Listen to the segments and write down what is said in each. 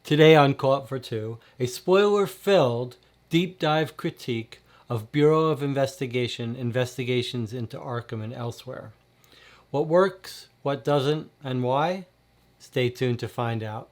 Today on Call Up for Two, a spoiler-filled deep dive critique of Bureau of Investigation investigations into Arkham and elsewhere. What works, what doesn't, and why? Stay tuned to find out.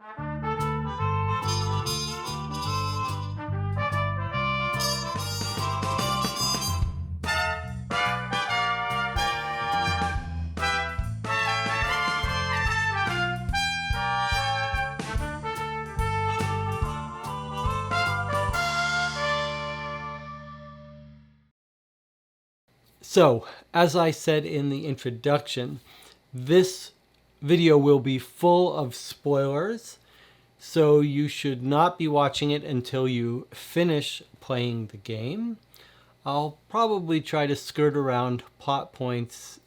So, as I said in the introduction, this video will be full of spoilers, so you should not be watching it until you finish playing the game. I'll probably try to skirt around plot points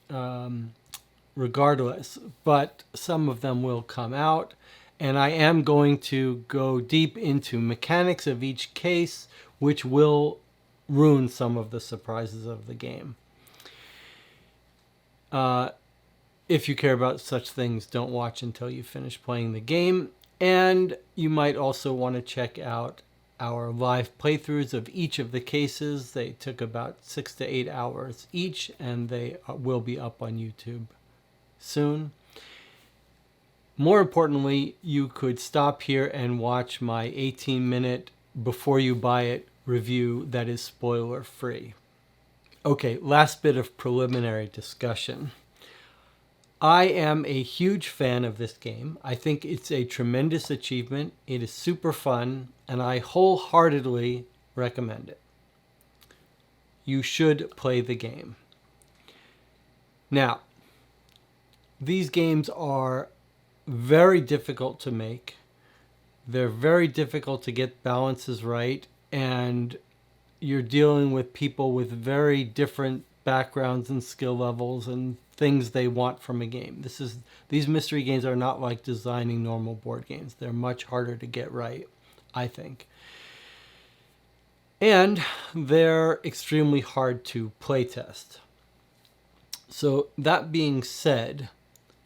regardless, but some of them will come out, and I am going to go deep into mechanics of each case, which will ruin some of the surprises of the game. If you care about such things, don't watch until you finish playing the game. And you might also want to check out our live playthroughs of each of the cases. They took about 6 to 8 hours each, and they will be up on YouTube soon. More importantly, you could stop here and watch my 18-minute before you buy it review that is spoiler free. Okay, last bit of preliminary discussion. I am a huge fan of this game. I think it's a tremendous achievement. It is super fun, and I wholeheartedly recommend it. You should play the game. Now, these games are very difficult to make. They're very difficult to get balances right, and you're dealing with people with very different backgrounds and skill levels and things they want from a game. These mystery games are not like designing normal board games. They're much harder to get right, I think. And they're extremely hard to play test. So that being said,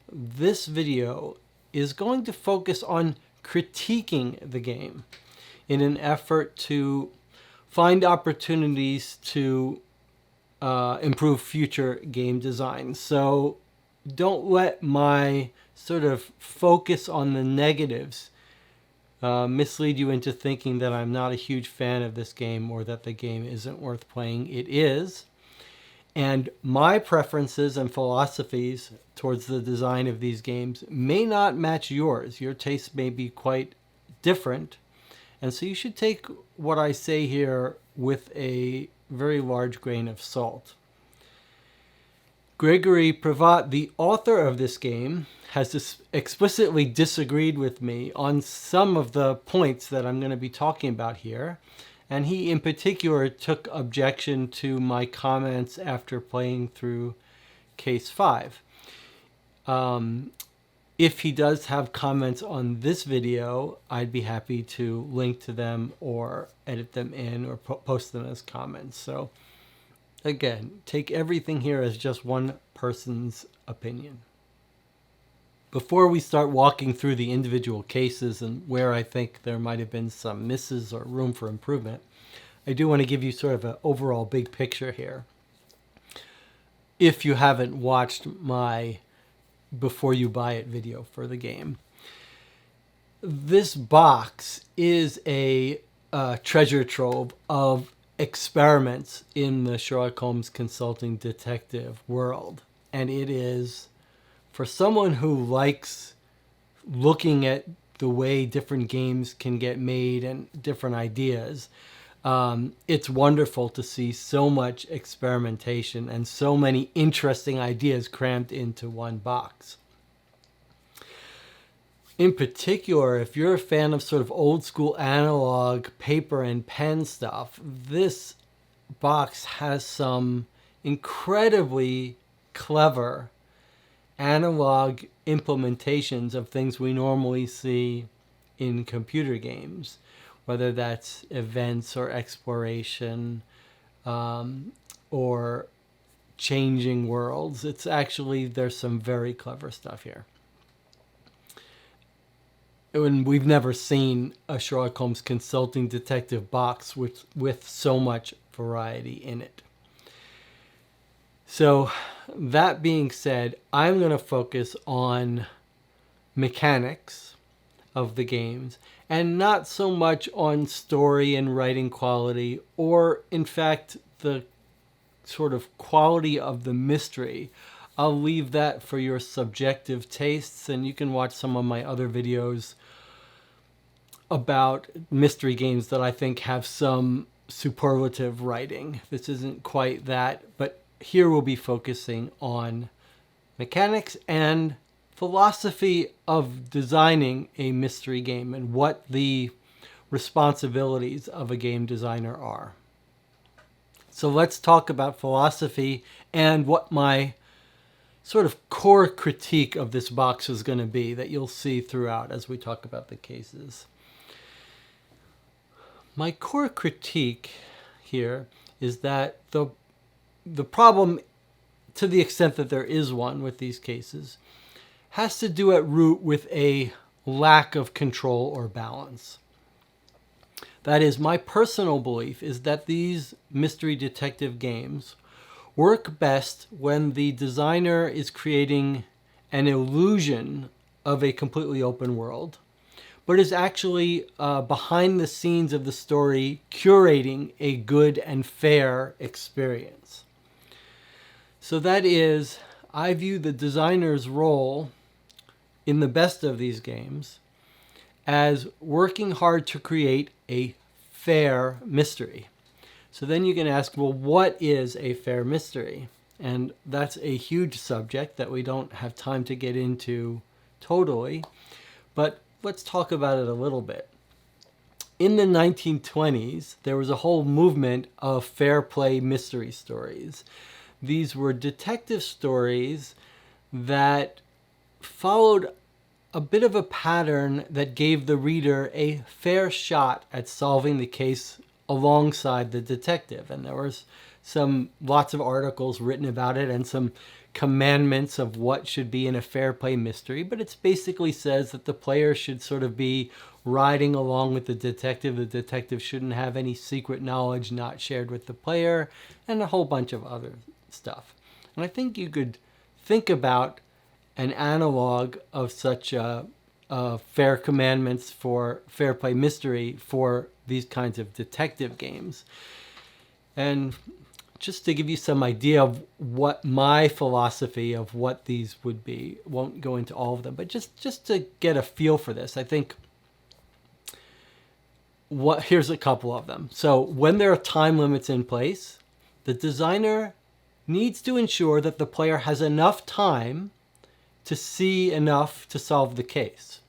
this video is going to focus on critiquing the game in an effort to find opportunities to improve future game design. So don't let my sort of focus on the negatives mislead you into thinking that I'm not a huge fan of this game or that the game isn't worth playing. It is. And my preferences and philosophies towards the design of these games may not match yours. Your tastes may be quite different. And so you should take what I say here with a very large grain of salt. Gregory Pravat, the author of this game, has explicitly disagreed with me on some of the points that I'm going to be talking about here. And he in particular took objection to my comments after playing through Case 5. If he does have comments on this video, I'd be happy to link to them or edit them in or post them as comments. So again, take everything here as just one person's opinion. Before we start walking through the individual cases and where I think there might have been some misses or room for improvement, I do want to give you sort of an overall big picture here. If you haven't watched my before you buy it video for the game. This box is a treasure trove of experiments in the Sherlock Holmes consulting detective world. And it is, for someone who likes looking at the way different games can get made and different ideas, it's wonderful to see so much experimentation and so many interesting ideas crammed into one box. In particular, if you're a fan of sort of old school analog paper and pen stuff, this box has some incredibly clever analog implementations of things we normally see in computer games, whether that's events or exploration or changing worlds. It's actually, there's some very clever stuff here. And we've never seen a Sherlock Holmes consulting detective box with so much variety in it. So that being said, I'm going to focus on mechanics of the games and not so much on story and writing quality, or in fact the sort of quality of the mystery. I'll leave that for your subjective tastes, and you can watch some of my other videos about mystery games that I think have some superlative writing. This isn't quite that, but here we'll be focusing on mechanics and philosophy of designing a mystery game and what the responsibilities of a game designer are. So let's talk about philosophy and what my sort of core critique of this box is going to be that you'll see throughout as we talk about the cases. My core critique here is that the problem, to the extent that there is one with these cases, has to do at root with a lack of control or balance. That is, my personal belief is that these mystery detective games work best when the designer is creating an illusion of a completely open world, but is actually behind the scenes of the story curating a good and fair experience. So that is, I view the designer's role in the best of these games as working hard to create a fair mystery. So then you can ask, well, what is a fair mystery? And that's a huge subject that we don't have time to get into totally, but let's talk about it a little bit. In the 1920s, there was a whole movement of fair play mystery stories. These were detective stories that followed a bit of a pattern that gave the reader a fair shot at solving the case alongside the detective. And there was lots of articles written about it and some commandments of what should be in a fair play mystery, but it basically says that the player should sort of be riding along with the detective. The detective shouldn't have any secret knowledge not shared with the player, and a whole bunch of other stuff. And I think you could think about an analog of such fair commandments for fair play mystery for these kinds of detective games. And just to give you some idea of what my philosophy of what these would be, won't go into all of them, but just to get a feel for this, I think here's a couple of them. So when there are time limits in place, the designer needs to ensure that the player has enough time to see enough to solve the case.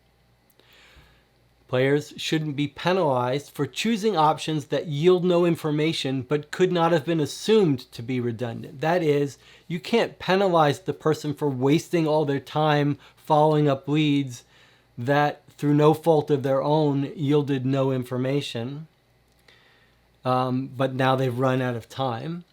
Players shouldn't be penalized for choosing options that yield no information but could not have been assumed to be redundant. That is, you can't penalize the person for wasting all their time following up leads that, through no fault of their own, yielded no information, but now they've run out of time.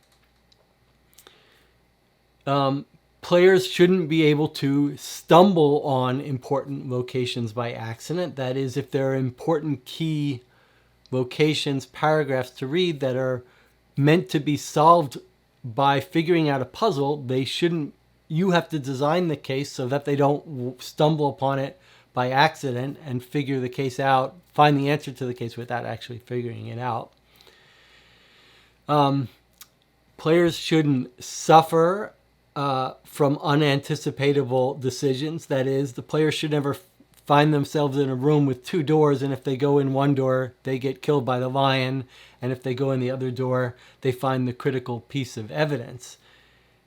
Players shouldn't be able to stumble on important locations by accident. That is, if there are important key locations, paragraphs to read that are meant to be solved by figuring out a puzzle, you have to design the case so that they don't stumble upon it by accident and figure the case out, find the answer to the case without actually figuring it out. Players shouldn't suffer from unanticipatable decisions. That is, the player should never find themselves in a room with two doors, and if they go in one door, they get killed by the lion, and if they go in the other door, they find the critical piece of evidence.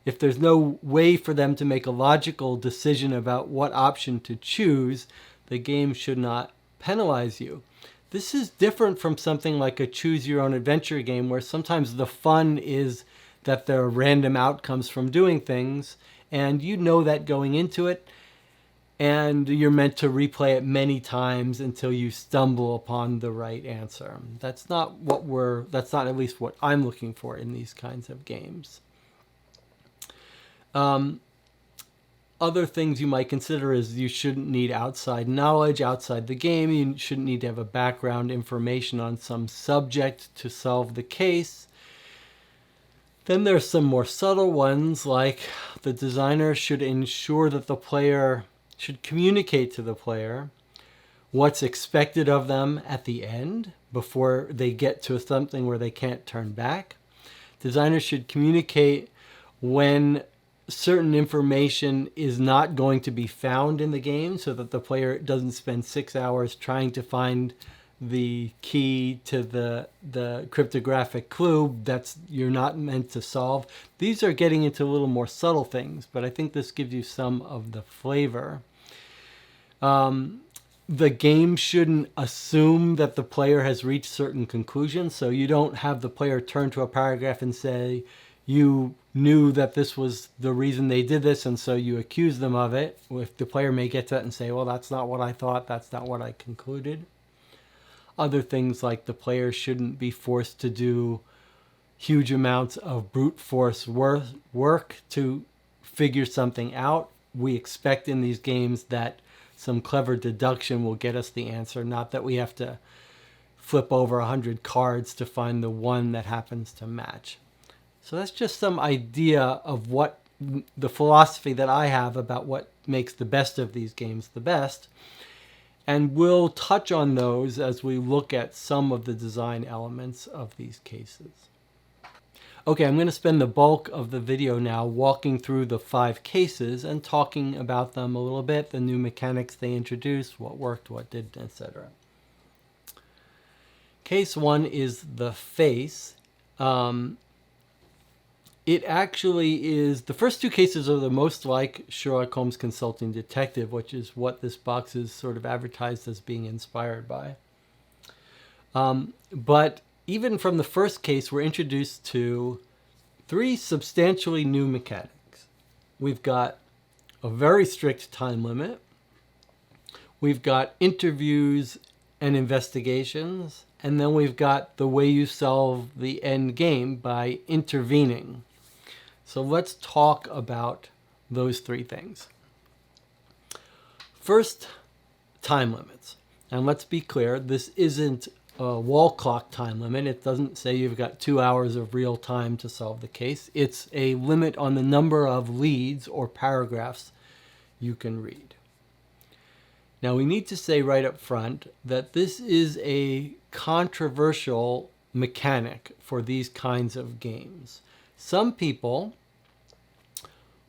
If there's no way for them to make a logical decision about what option to choose, the game should not penalize you. This is different from something like a choose-your-own-adventure game, where sometimes the fun is that there are random outcomes from doing things, and you know that going into it, and you're meant to replay it many times until you stumble upon the right answer. That's not at least what I'm looking for in these kinds of games. Other things you might consider is you shouldn't need outside knowledge outside the game. You shouldn't need to have a background information on some subject to solve the case. Then there's some more subtle ones, like the designer should ensure that the player should communicate to the player what's expected of them at the end before they get to something where they can't turn back. Designers should communicate when certain information is not going to be found in the game so that the player doesn't spend 6 hours trying to find the key to the cryptographic clue that's you're not meant to solve. These are getting into a little more subtle things, but I think this gives you some of the flavor. The game shouldn't assume that the player has reached certain conclusions, so you don't have the player turn to a paragraph and say, you knew that this was the reason they did this, and so you accuse them of it. If the player may get to that and say, well, that's not what I thought, that's not what I concluded. Other things like the player shouldn't be forced to do huge amounts of brute force work to figure something out. We expect in these games that some clever deduction will get us the answer, not that we have to flip over 100 cards to find the one that happens to match. So that's just some idea of what the philosophy that I have about what makes the best of these games the best. And we'll touch on those as we look at some of the design elements of these cases. Okay, I'm going to spend the bulk of the video now walking through the 5 cases and talking about them a little bit, the new mechanics they introduced, what worked, what didn't, etc. Case 1 is the face. It actually is, the first 2 cases are the most like Sherlock Holmes Consulting Detective, which is what this box is sort of advertised as being inspired by. But even from the first case, we're introduced to 3 substantially new mechanics. We've got a very strict time limit. We've got interviews and investigations. And then we've got the way you solve the end game by intervening. So let's talk about those 3 things. First, time limits. And let's be clear, this isn't a wall clock time limit. It doesn't say you've got 2 hours of real time to solve the case. It's a limit on the number of leads or paragraphs you can read. Now we need to say right up front that this is a controversial mechanic for these kinds of games. Some people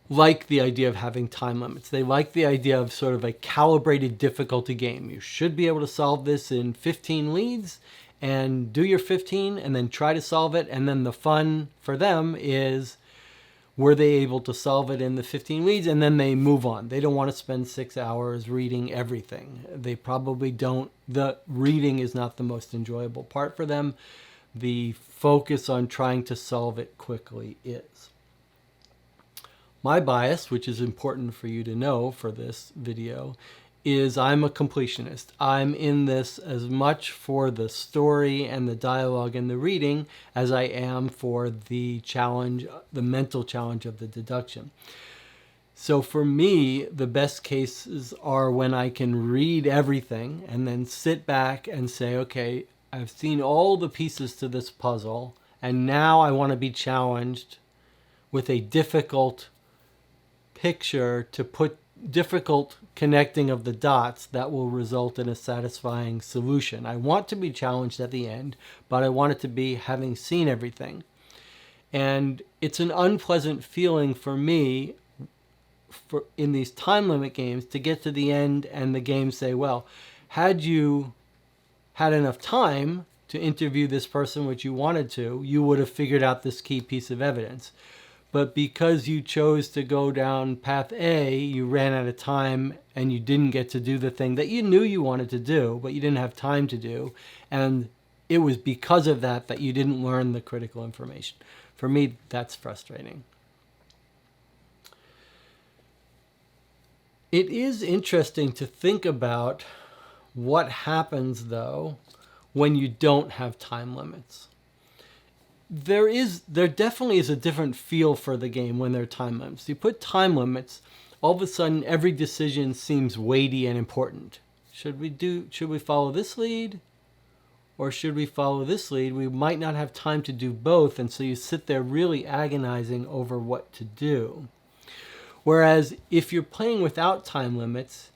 like the idea of having time limits. They like the idea of sort of a calibrated difficulty game. You should be able to solve this in 15 leads and do your 15 and then try to solve it. And then the fun for them is, were they able to solve it in the 15 leads? And then they move on. They don't want to spend 6 hours reading everything. They probably don't. The reading is not the most enjoyable part for them. The focus on trying to solve it quickly is. My bias, which is important for you to know for this video, is I'm a completionist. I'm in this as much for the story and the dialogue and the reading as I am for the challenge, the mental challenge of the deduction. So for me, the best cases are when I can read everything and then sit back and say, okay, I've seen all the pieces to this puzzle, and now I want to be challenged with a difficult picture to put difficult connecting of the dots that will result in a satisfying solution. I want to be challenged at the end, but I want it to be having seen everything. And it's an unpleasant feeling for me in these time limit games to get to the end and the game say, well, had you had enough time to interview this person, which you wanted to, you would have figured out this key piece of evidence. But because you chose to go down path A, you ran out of time and you didn't get to do the thing that you knew you wanted to do, but you didn't have time to do. And it was because of that that you didn't learn the critical information. For me, that's frustrating. It is interesting to think about what happens, though, when you don't have time limits. There definitely is a different feel for the game when there are time limits. You put time limits all of a sudden every decision seems weighty and important. Should we follow this lead? Or should we follow this lead? We might not have time to do both, and so you sit there really agonizing over what to do. Whereas if you're playing without time limits,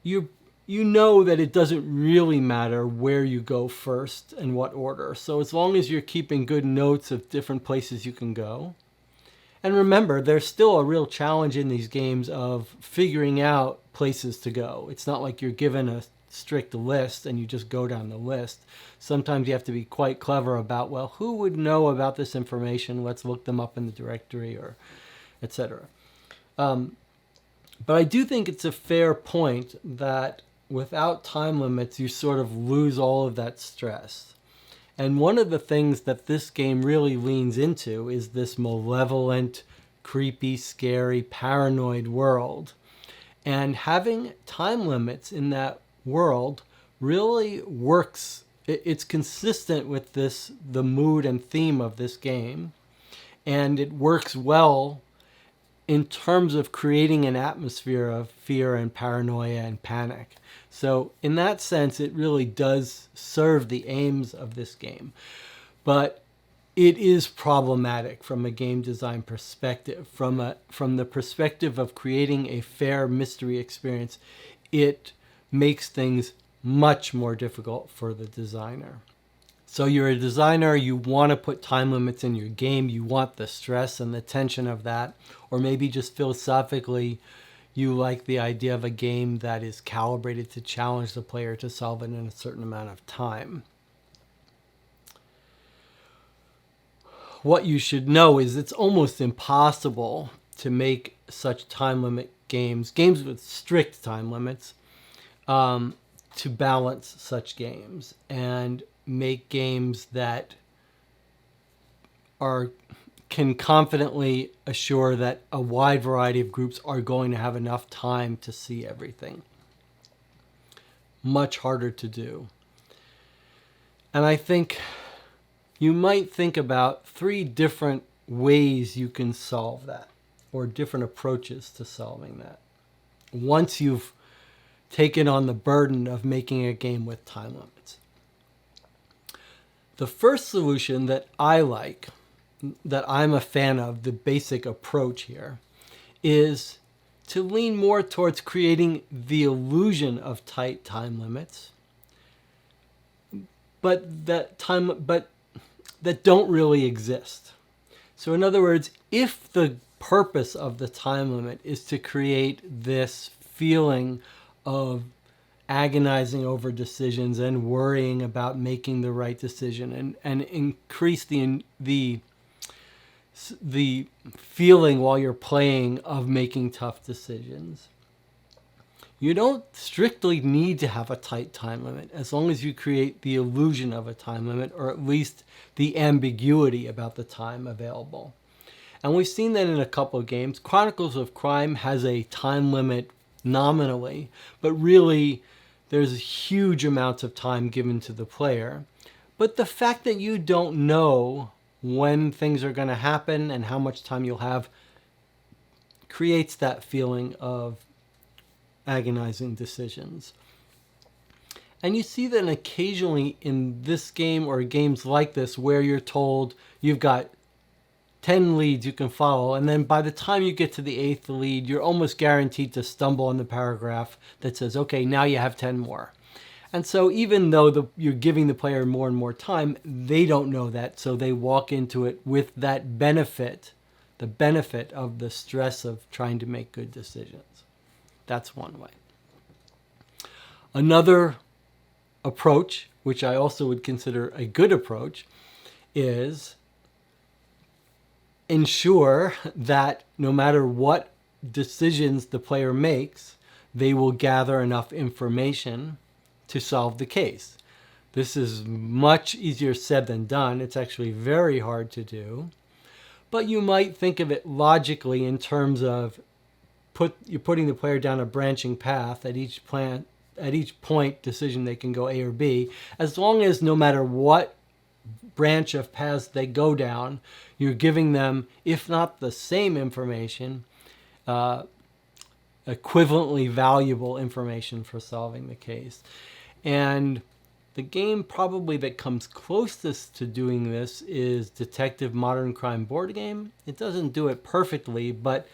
you know that it doesn't really matter where you go first and what order. So as long as you're keeping good notes of different places you can go. And remember, there's still a real challenge in these games of figuring out places to go. It's not like you're given a strict list and you just go down the list. Sometimes you have to be quite clever about, well, who would know about this information? Let's look them up in the directory, or etc. But I do think it's a fair point that without time limits, you sort of lose all of that stress. And one of the things that this game really leans into is this malevolent, creepy, scary, paranoid world. And having time limits in that world really works. It's consistent with the mood and theme of this game. And it works well in terms of creating an atmosphere of fear and paranoia and panic. So in that sense, it really does serve the aims of this game. But it is problematic from a game design perspective. From the perspective of creating a fair mystery experience, it makes things much more difficult for the designer. So you're a designer, you want to put time limits in your game, you want the stress and the tension of that, or maybe just philosophically, you like the idea of a game that is calibrated to challenge the player to solve it in a certain amount of time. What you should know is it's almost impossible to make such time limit games with strict time limits, to balance such games and make games that can confidently assure that a wide variety of groups are going to have enough time to see everything. Much harder to do. And I think you might think about 3 different ways you can solve that, or different approaches to solving that, once you've taken on the burden of making a game with time limits. The first solution that I like, that I'm a fan of, the basic approach here, is to lean more towards creating the illusion of tight time limits, but that don't really exist. So in other words, if the purpose of the time limit is to create this feeling of agonizing over decisions and worrying about making the right decision, and increase the feeling while you're playing of making tough decisions, you don't strictly need to have a tight time limit, as long as you create the illusion of a time limit, or at least the ambiguity about the time available. And we've seen that in a couple of games. Chronicles of Crime has a time limit nominally, but really there's huge amounts of time given to the player. But the fact that you don't know when things are going to happen and how much time you'll have creates that feeling of agonizing decisions. And you see that occasionally in this game, or games like this, where you're told you've got 10 leads you can follow, and then by the time you get to the 8th lead, you're almost guaranteed to stumble on the paragraph that says, okay, now you have 10 more. And so even though you're giving the player more and more time, they don't know that, so they walk into it with that benefit, the benefit of the stress of trying to make good decisions. That's one way. Another approach, which I also would consider a good approach, is ensure that no matter what decisions the player makes, they will gather enough information to solve the case. This is much easier said than done. It's actually very hard to do. But you might think of it logically in terms of you're putting the player down a branching path. At each point decision they can go A or B. As long as no matter what branch of paths they go down, you're giving them, if not the same information, equivalently valuable information for solving the case. And the game probably that comes closest to doing this is Detective Modern Crime board game. It doesn't do it perfectly, but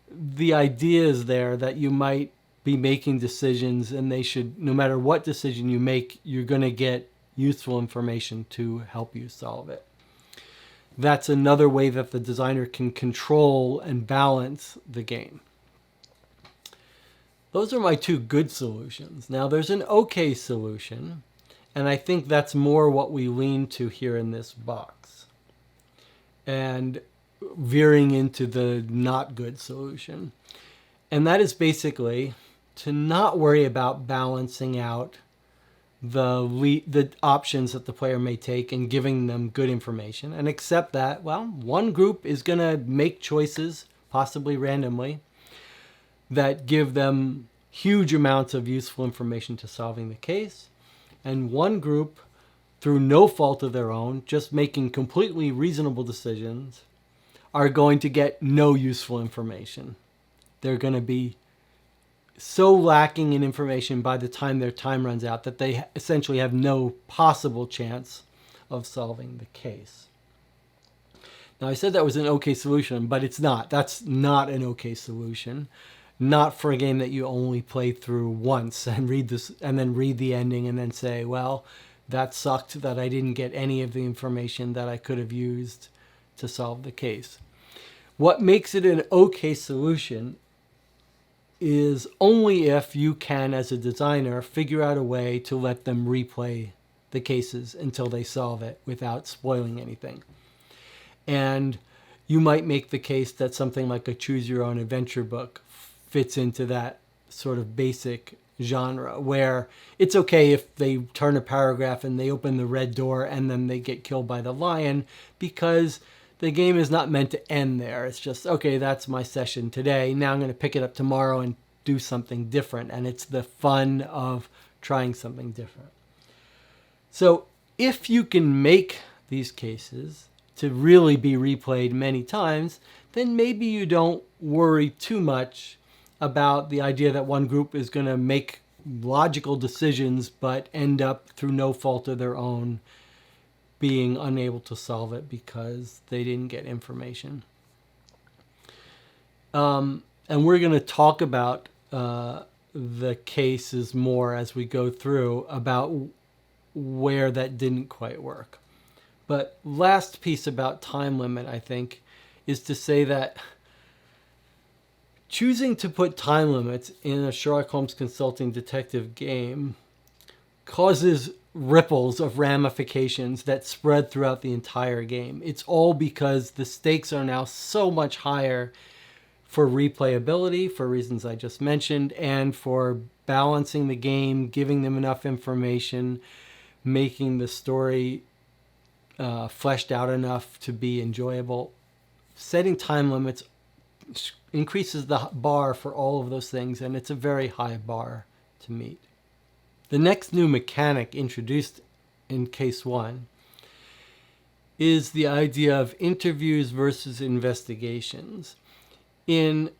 the idea is there that you might be making decisions, and they should, no matter what decision you make, you're going to get useful information to help you solve it. That's another way that the designer can control and balance the game. Those are my two good solutions. Now there's an okay solution, and I think that's more what we lean to here in this box. And veering into the not good solution. And that is basically to not worry about balancing out the options that the player may take and giving them good information, and accept that, well, one group is going to make choices, possibly randomly, that give them huge amounts of useful information to solving the case, and one group, through no fault of their own, just making completely reasonable decisions, are going to get no useful information. They're going to be so lacking in information by the time their time runs out that they essentially have no possible chance of solving the case. Now, I said that was an okay solution, but it's not. That's not an okay solution. Not for a game that you only play through once and read this, and then read the ending and then say, well, that sucked that I didn't get any of the information that I could have used to solve the case. What makes it an okay solution is only if you can, as a designer, figure out a way to let them replay the cases until they solve it without spoiling anything. And you might make the case that something like a choose your own adventure book fits into that sort of basic genre, where it's okay if they turn a paragraph and they open the red door and then they get killed by the lion, because the game is not meant to end there. It's just, okay, that's my session today. Now I'm going to pick it up tomorrow and do something different. And it's the fun of trying something different. So if you can make these cases to really be replayed many times, then maybe you don't worry too much about the idea that one group is going to make logical decisions but end up, through no fault of their own, being unable to solve it because they didn't get information. And we're going to talk about the cases more as we go through, about where that didn't quite work. But last piece about time limit, I think, is to say that choosing to put time limits in a Sherlock Holmes consulting detective game causes ripples of ramifications that spread throughout the entire game. It's all because the stakes are now so much higher for replayability, for reasons I just mentioned, and for balancing the game, giving them enough information, making the story fleshed out enough to be enjoyable. Setting time limits increases the bar for all of those things, and it's a very high bar to meet. The next new mechanic introduced in Case 1 is the idea of interviews versus investigations. In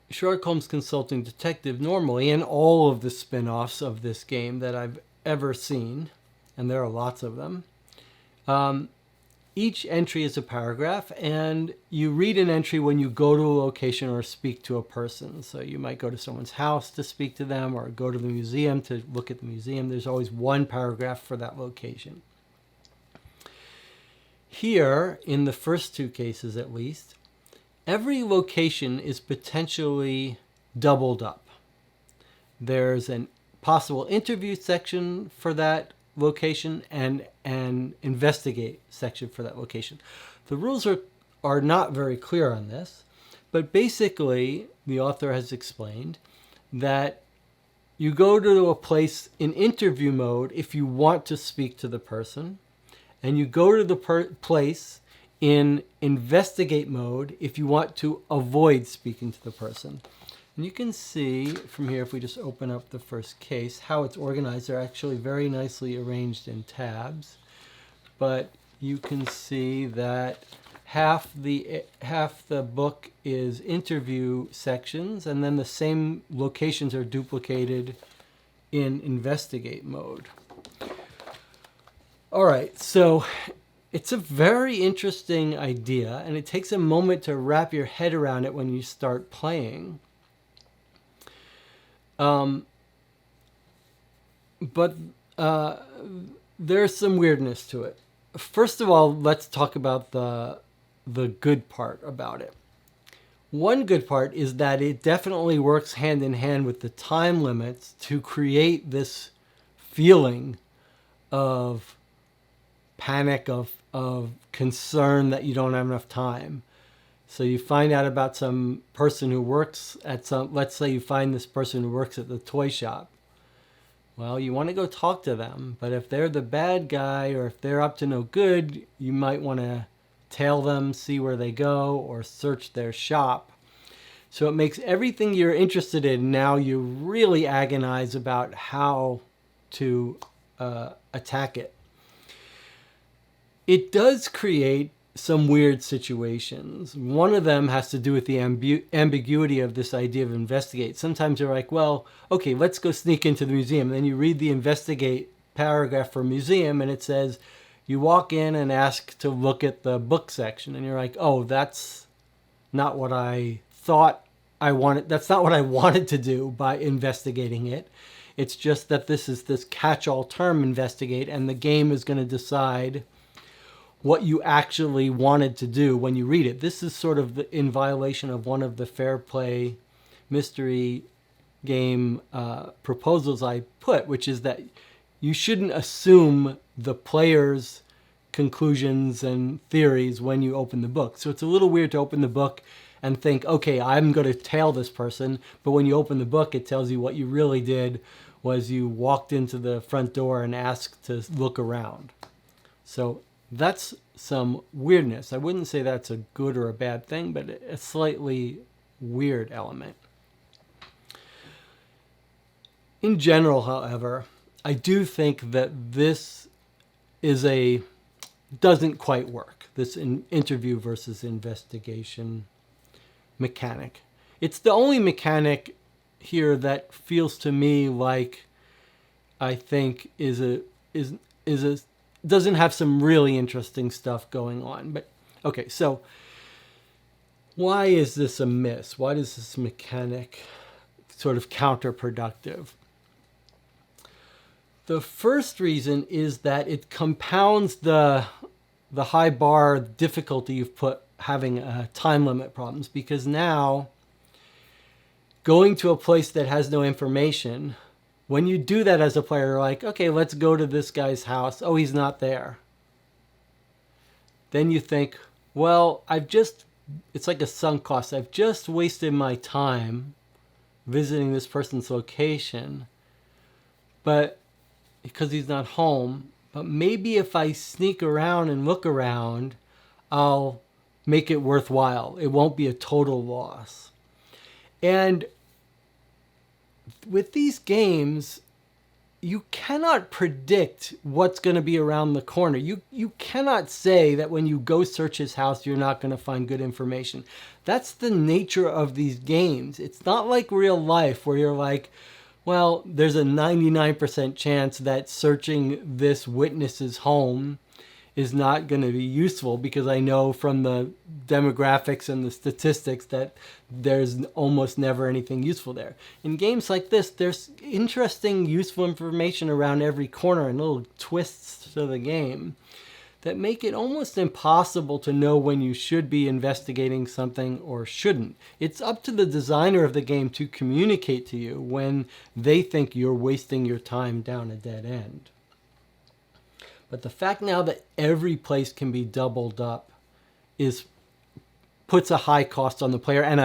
Sherlock Holmes Consulting Detective, normally, and all of the spin-offs of this game that I've ever seen, and there are lots of them, each entry is a paragraph, and you read an entry when you go to a location or speak to a person. So you might go to someone's house to speak to them, or go to the museum to look at the museum. There's always one paragraph for that location. Here, in the first two cases at least, every location is potentially doubled up. There's a possible interview section for that location and an investigate section for that location. The rules are not very clear on this, but basically the author has explained that you go to a place in interview mode if you want to speak to the person, and you go to the place in investigate mode if you want to avoid speaking to the person. And you can see from here, if we just open up the first case, how it's organized. They're actually very nicely arranged in tabs. But you can see that half the book is interview sections, and then the same locations are duplicated in investigate mode. All right, so it's a very interesting idea, and it takes a moment to wrap your head around it when you start playing. But there's some weirdness to it. First of all, let's talk about the good part about it. One good part is that it definitely works hand in hand with the time limits to create this feeling of panic, of concern that you don't have enough time. So you find out about some person who works at let's say you find this person who works at the toy shop. Well, you want to go talk to them, but if they're the bad guy or if they're up to no good, you might want to tail them, see where they go, or search their shop. So it makes everything you're interested in, now you really agonize about how to attack it. It does create some weird situations. One of them has to do with the ambiguity of this idea of investigate. Sometimes you're like, well, okay, let's go sneak into the museum. And then you read the investigate paragraph for museum, and it says you walk in and ask to look at the book section. And you're like, oh, that's not what I thought I wanted. That's not what I wanted to do by investigating it. It's just that this is this catch-all term, investigate, and the game is going to decide what you actually wanted to do when you read it. This is sort of in violation of one of the fair play mystery game proposals I put, which is that you shouldn't assume the player's conclusions and theories when you open the book. So it's a little weird to open the book and think, okay, I'm going to tail this person. But when you open the book, it tells you what you really did was you walked into the front door and asked to look around. So that's some weirdness. I wouldn't say that's a good or a bad thing, but a slightly weird element. In general, however, I do think that this doesn't quite work, this interview versus investigation mechanic. It's the only mechanic here that feels to me like I think doesn't have some really interesting stuff going on. But okay, so why is this a miss? Why is this mechanic sort of counterproductive? The first reason is that it compounds the high bar difficulty you've put having time limit problems, because now going to a place that has no information, when you do that as a player, you're like, okay, let's go to this guy's house. Oh, he's not there. Then you think, well, it's like a sunk cost. I've just wasted my time visiting this person's location, but because he's not home. But maybe if I sneak around and look around, I'll make it worthwhile. It won't be a total loss. And with these games, you cannot predict what's going to be around the corner. You cannot say that when you go search his house, you're not going to find good information. That's the nature of these games. It's not like real life where you're like, well, there's a 99% chance that searching this witness's home is not going to be useful because I know from the demographics and the statistics that there's almost never anything useful there. In games like this, there's interesting, useful information around every corner and little twists to the game that make it almost impossible to know when you should be investigating something or shouldn't. It's up to the designer of the game to communicate to you when they think you're wasting your time down a dead end. But the fact now that every place can be doubled up puts a high cost on the player and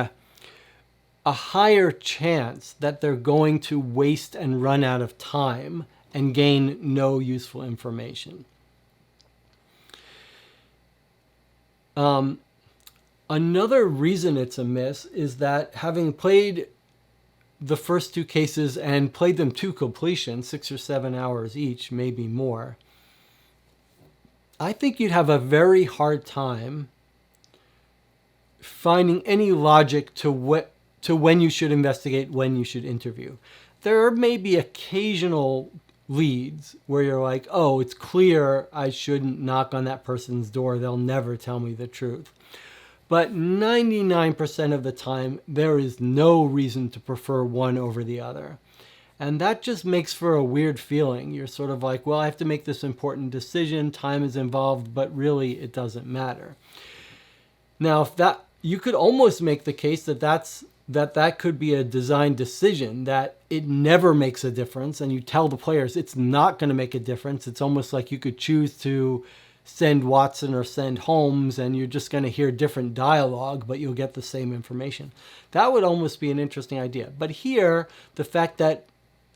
a higher chance that they're going to waste and run out of time and gain no useful information. Another reason it's a miss is that having played the first two cases and played them to completion, 6 or 7 hours each, maybe more, I think you'd have a very hard time finding any logic to when you should investigate, when you should interview. There may be occasional leads where you're like, oh, it's clear I shouldn't knock on that person's door. They'll never tell me the truth. But 99% of the time, there is no reason to prefer one over the other. And that just makes for a weird feeling. You're sort of like, well, I have to make this important decision. Time is involved, but really it doesn't matter. Now, you could almost make the case that could be a design decision, that it never makes a difference, and you tell the players it's not going to make a difference. It's almost like you could choose to send Watson or send Holmes, and you're just going to hear different dialogue, but you'll get the same information. That would almost be an interesting idea. But here, the fact that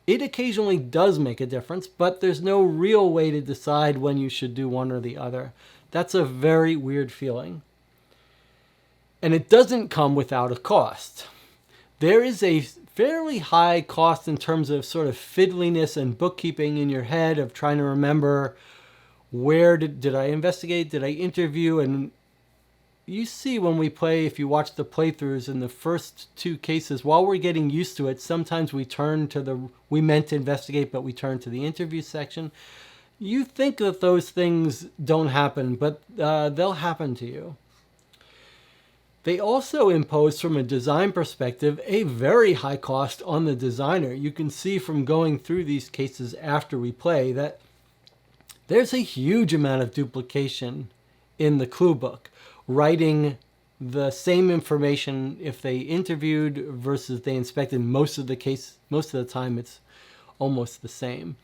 it occasionally does make a difference, but there's no real way to decide when you should do one or the other. That's a very weird feeling. And it doesn't come without a cost. There is a fairly high cost in terms of sort of fiddliness and bookkeeping in your head of trying to remember where did I investigate, did I interview, and you see when we play, if you watch the playthroughs in the first two cases, while we're getting used to it, sometimes we meant to investigate, but we turn to the interview section. You think that those things don't happen, but they'll happen to you. They also impose, from a design perspective, a very high cost on the designer. You can see from going through these cases after we play that there's a huge amount of duplication in the clue book. Writing the same information if they interviewed versus they inspected. Most of the time it's almost the same.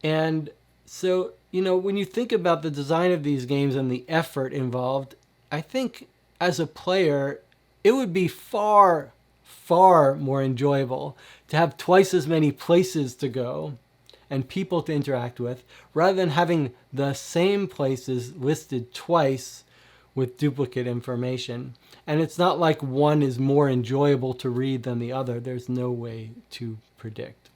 And so, when you think about the design of these games and the effort involved, I think as a player, it would be far, far more enjoyable to have twice as many places to go and people to interact with, rather than having the same places listed twice with duplicate information. And it's not like one is more enjoyable to read than the other. There's no way to predict.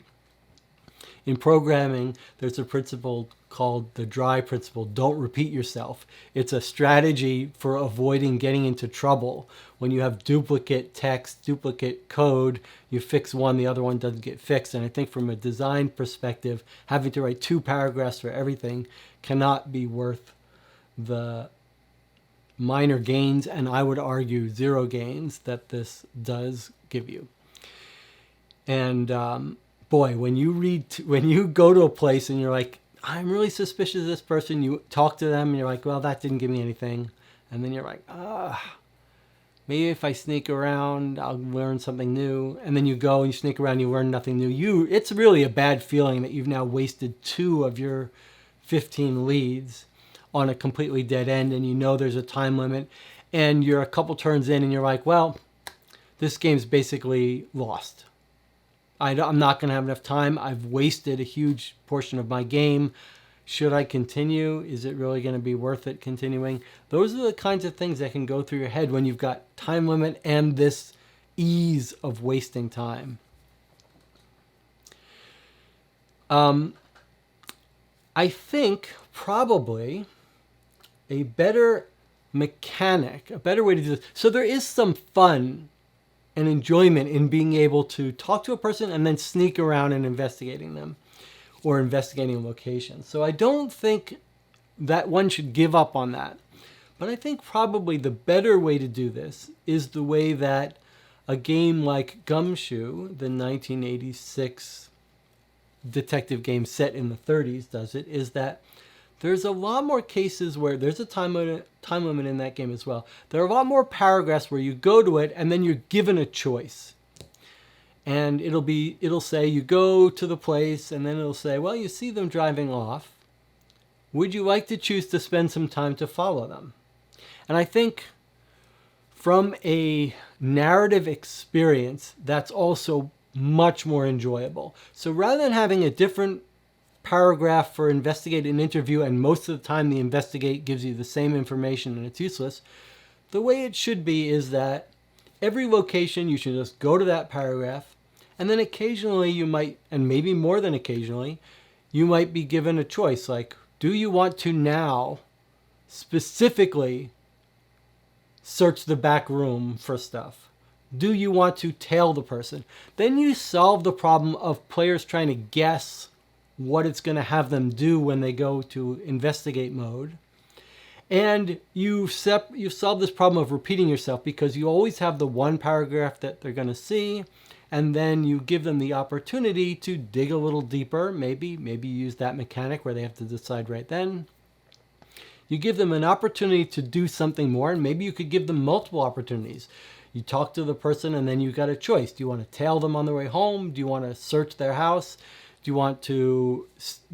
In programming, there's a principle called the DRY principle. Don't repeat yourself. It's a strategy for avoiding getting into trouble. When you have duplicate text, duplicate code, you fix one, the other one doesn't get fixed. And I think from a design perspective, having to write 2 paragraphs for everything cannot be worth the minor gains, and I would argue 0 gains, that this does give you. And boy, when you go to a place and you're like, I'm really suspicious of this person, you talk to them and you're like, well, that didn't give me anything. And then you're like, maybe if I sneak around, I'll learn something new. And then you go and you sneak around, you learn nothing new. It's really a bad feeling that you've now wasted 2 of your 15 leads on a completely dead end, and there's a time limit, and you're a couple turns in and you're like, well, this game's basically lost. I'm not going to have enough time. I've wasted a huge portion of my game. Should I continue? Is it really going to be worth it continuing? Those are the kinds of things that can go through your head when you've got time limit and this ease of wasting time. I think probably a better mechanic, a better way to do this. So there is some fun and enjoyment in being able to talk to a person and then sneak around and investigating them or investigating a location. So I don't think that one should give up on that. But I think probably the better way to do this is the way that a game like Gumshoe, the 1986 detective game set in the 30s, does it, is that there's a lot more cases where there's a time limit in that game as well. There are a lot more paragraphs where you go to it and then you're given a choice. And it'll say you go to the place, and then it'll say, well, you see them driving off. Would you like to choose to spend some time to follow them? And I think from a narrative experience, that's also much more enjoyable. So rather than having a different paragraph for investigate and interview, and most of the time the investigate gives you the same information and it's useless, the way it should be is that every location you should just go to that paragraph, and then occasionally you might, and maybe more than occasionally, you might be given a choice like, do you want to now specifically search the back room for stuff? Do you want to tail the person? Then you solve the problem of players trying to guess what it's going to have them do when they go to investigate mode. And you solve this problem of repeating yourself, because you always have the one paragraph that they're going to see, and then you give them the opportunity to dig a little deeper. Maybe use that mechanic where they have to decide right then. You give them an opportunity to do something more, and maybe you could give them multiple opportunities. You talk to the person, and then you got a choice. Do you want to tail them on the way home? Do you want to search their house? Do you want to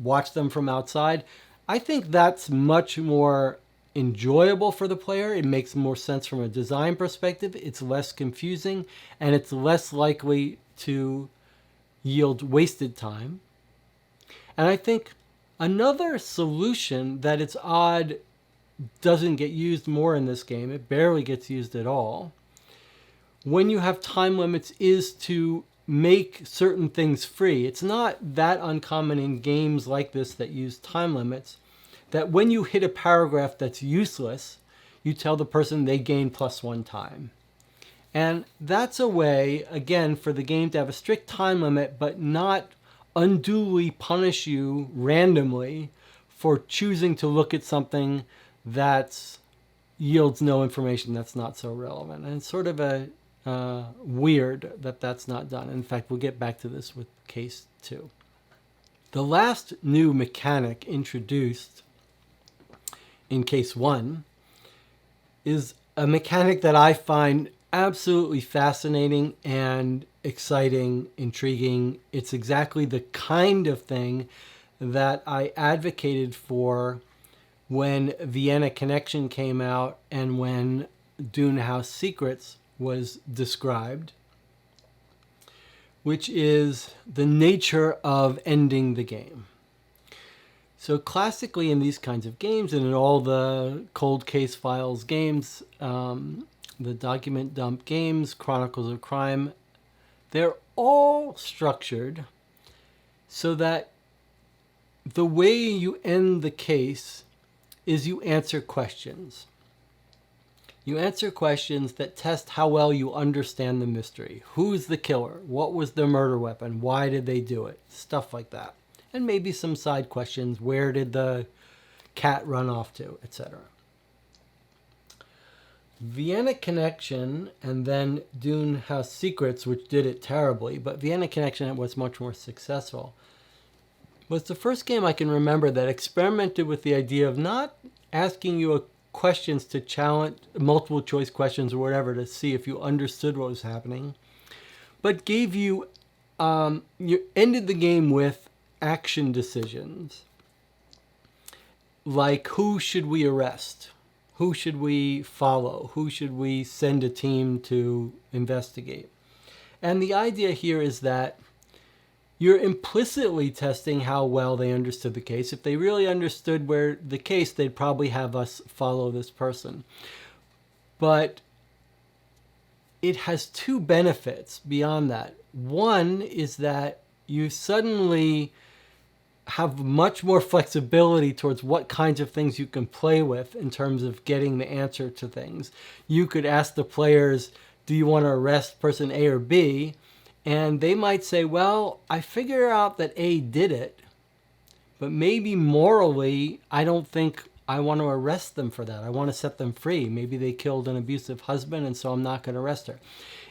watch them from outside? I think that's much more enjoyable for the player. It makes more sense from a design perspective. It's less confusing, and it's less likely to yield wasted time. And I think another solution that it's odd doesn't get used more in this game, it barely gets used at all, when you have time limits, is to make certain things free. It's not that uncommon in games like this that use time limits that when you hit a paragraph that's useless, you tell the person they gain +1 time. And that's a way, again, for the game to have a strict time limit, but not unduly punish you randomly for choosing to look at something that yields no information, that's not so relevant. And it's sort of a weird that that's not done. In fact, we'll get back to this with case 2. The last new mechanic introduced in case 1 is a mechanic that I find absolutely fascinating and exciting, intriguing. It's exactly the kind of thing that I advocated for when Vienna Connection came out and when Dune House Secrets was described, which is the nature of ending the game. So classically in these kinds of games, and in all the cold case files games, the document dump games, Chronicles of Crime, they're all structured so that the way you end the case is you answer questions. You answer questions that test how well you understand the mystery. Who's the killer? What was the murder weapon? Why did they do it? Stuff like that. And maybe some side questions. Where did the cat run off to? Etc. Vienna Connection and then Dune House Secrets, which did it terribly, but Vienna Connection was much more successful, was the first game I can remember that experimented with the idea of not asking you questions to challenge multiple choice questions or whatever to see if you understood what was happening, but gave you, you ended the game with action decisions. Like, who should we arrest? Who should we follow? Who should we send a team to investigate? And the idea here is that you're implicitly testing how well they understood the case. If they really understood the case, they'd probably have us follow this person. But it has two benefits beyond that. One is that you suddenly have much more flexibility towards what kinds of things you can play with in terms of getting the answer to things. You could ask the players, do you want to arrest person A or B? And they might say, well, I figure out that A did it, but maybe morally, I don't think I want to arrest them for that. I want to set them free. Maybe they killed an abusive husband, and so I'm not going to arrest her.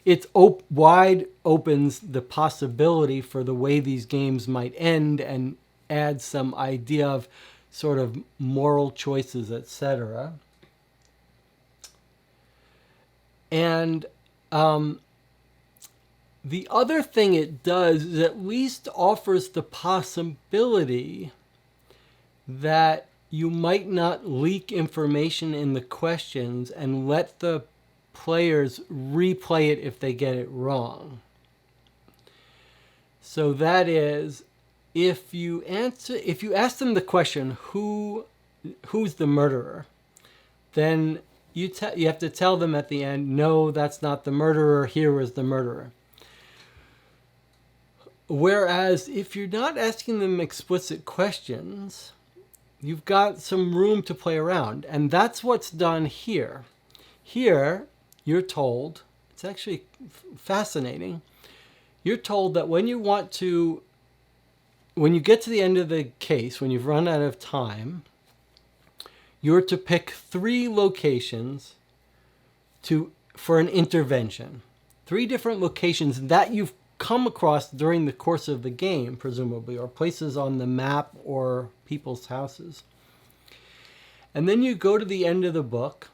It wide opens the possibility for the way these games might end and adds some idea of sort of moral choices, etc. And the other thing it does is at least offers the possibility that you might not leak information in the questions and let the players replay it if they get it wrong. So that is, if you ask them the question, who's the murderer, then you have to tell them at the end, no, that's not the murderer, here is the murderer. Whereas if you're not asking them explicit questions, you've got some room to play around. And that's what's done here. Here, you're told, it's actually fascinating, you're told that when you get to the end of the case, when you've run out of time, you're to pick 3 locations for an intervention. 3 different locations that you've come across during the course of the game, presumably, or places on the map or people's houses. And then you go to the end of the book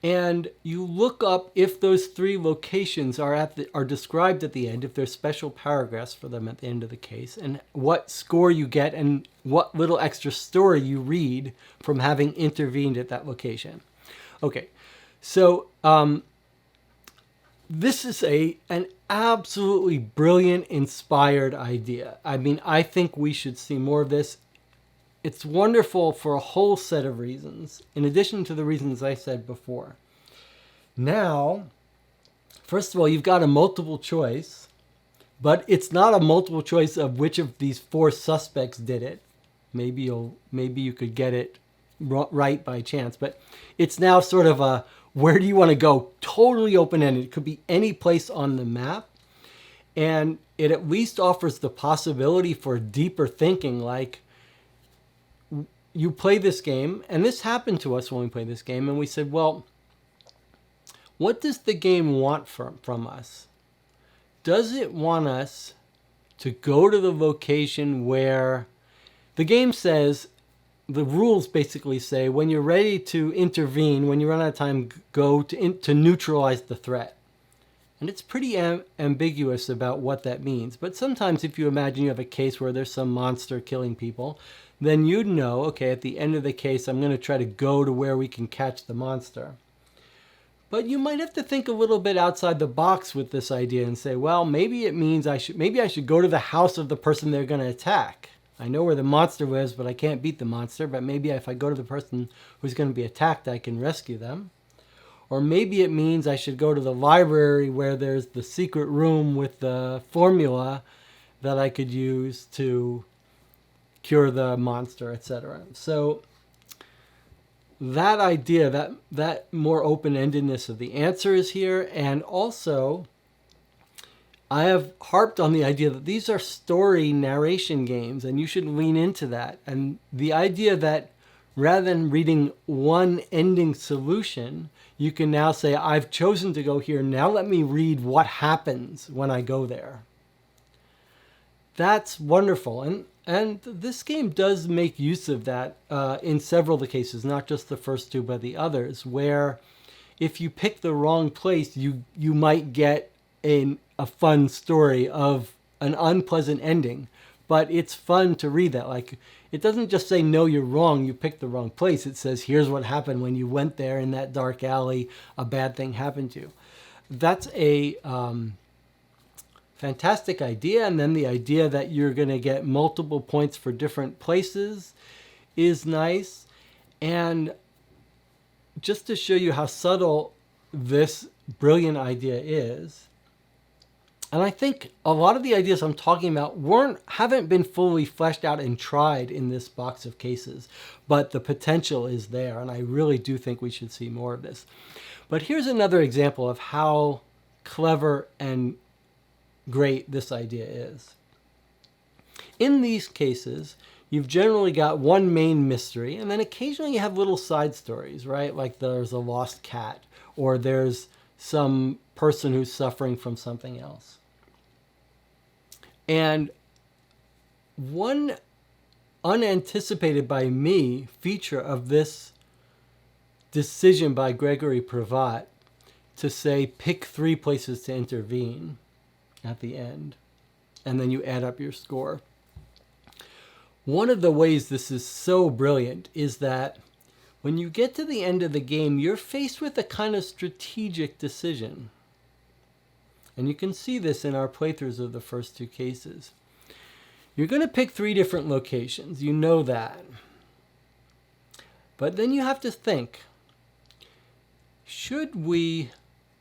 and you look up if those 3 locations are described at the end, if there's special paragraphs for them at the end of the case, and what score you get and what little extra story you read from having intervened at that location. Okay, so this is an absolutely brilliant, inspired idea. I mean, I think we should see more of this. It's wonderful for a whole set of reasons, in addition to the reasons I said before. Now, first of all, you've got a multiple choice, but it's not a multiple choice of which of these 4 suspects did it. Maybe you could get it right by chance, but it's now sort of a where do you want to go? Totally open-ended. It could be any place on the map, and it at least offers the possibility for deeper thinking, like, you play this game, and this happened to us when we played this game, and we said, well, what does the game want from us? Does it want us to go to the location where the game says, the rules basically say, when you're ready to intervene, when you run out of time, go to neutralize the threat. And it's pretty ambiguous about what that means. But sometimes if you imagine you have a case where there's some monster killing people, then you'd know, okay, at the end of the case, I'm going to try to go to where we can catch the monster. But you might have to think a little bit outside the box with this idea and say, well, maybe it means I should go to the house of the person they're going to attack. I know where the monster lives, but I can't beat the monster. But maybe if I go to the person who's going to be attacked, I can rescue them. Or maybe it means I should go to the library where there's the secret room with the formula that I could use to cure the monster, etc. So that idea, that more open-endedness of the answer is here. And also, I have harped on the idea that these are story narration games, and you should lean into that. And the idea that rather than reading one ending solution, you can now say, I've chosen to go here. Now let me read what happens when I go there. That's wonderful. And this game does make use of that in several of the cases, not just the first 2, but the others, where if you pick the wrong place, you might get a fun story of an unpleasant ending. But it's fun to read that. Like, it doesn't just say, no, you're wrong, you picked the wrong place. It says, here's what happened when you went there in that dark alley, a bad thing happened to you. That's a fantastic idea. And then the idea that you're going to get multiple points for different places is nice. And just to show you how subtle this brilliant idea is, and I think a lot of the ideas I'm talking about haven't been fully fleshed out and tried in this box of cases, but the potential is there, and I really do think we should see more of this. But here's another example of how clever and great this idea is. In these cases, you've generally got one main mystery, and then occasionally you have little side stories, right? Like there's a lost cat, or there's some person who's suffering from something else. And one unanticipated by me feature of this decision by Gregory Pravat to say pick 3 places to intervene at the end, and then you add up your score. One of the ways this is so brilliant is that when you get to the end of the game, you're faced with a kind of strategic decision. And you can see this in our playthroughs of the first 2 cases. You're going to pick 3 different locations. You know that. But then you have to think, should we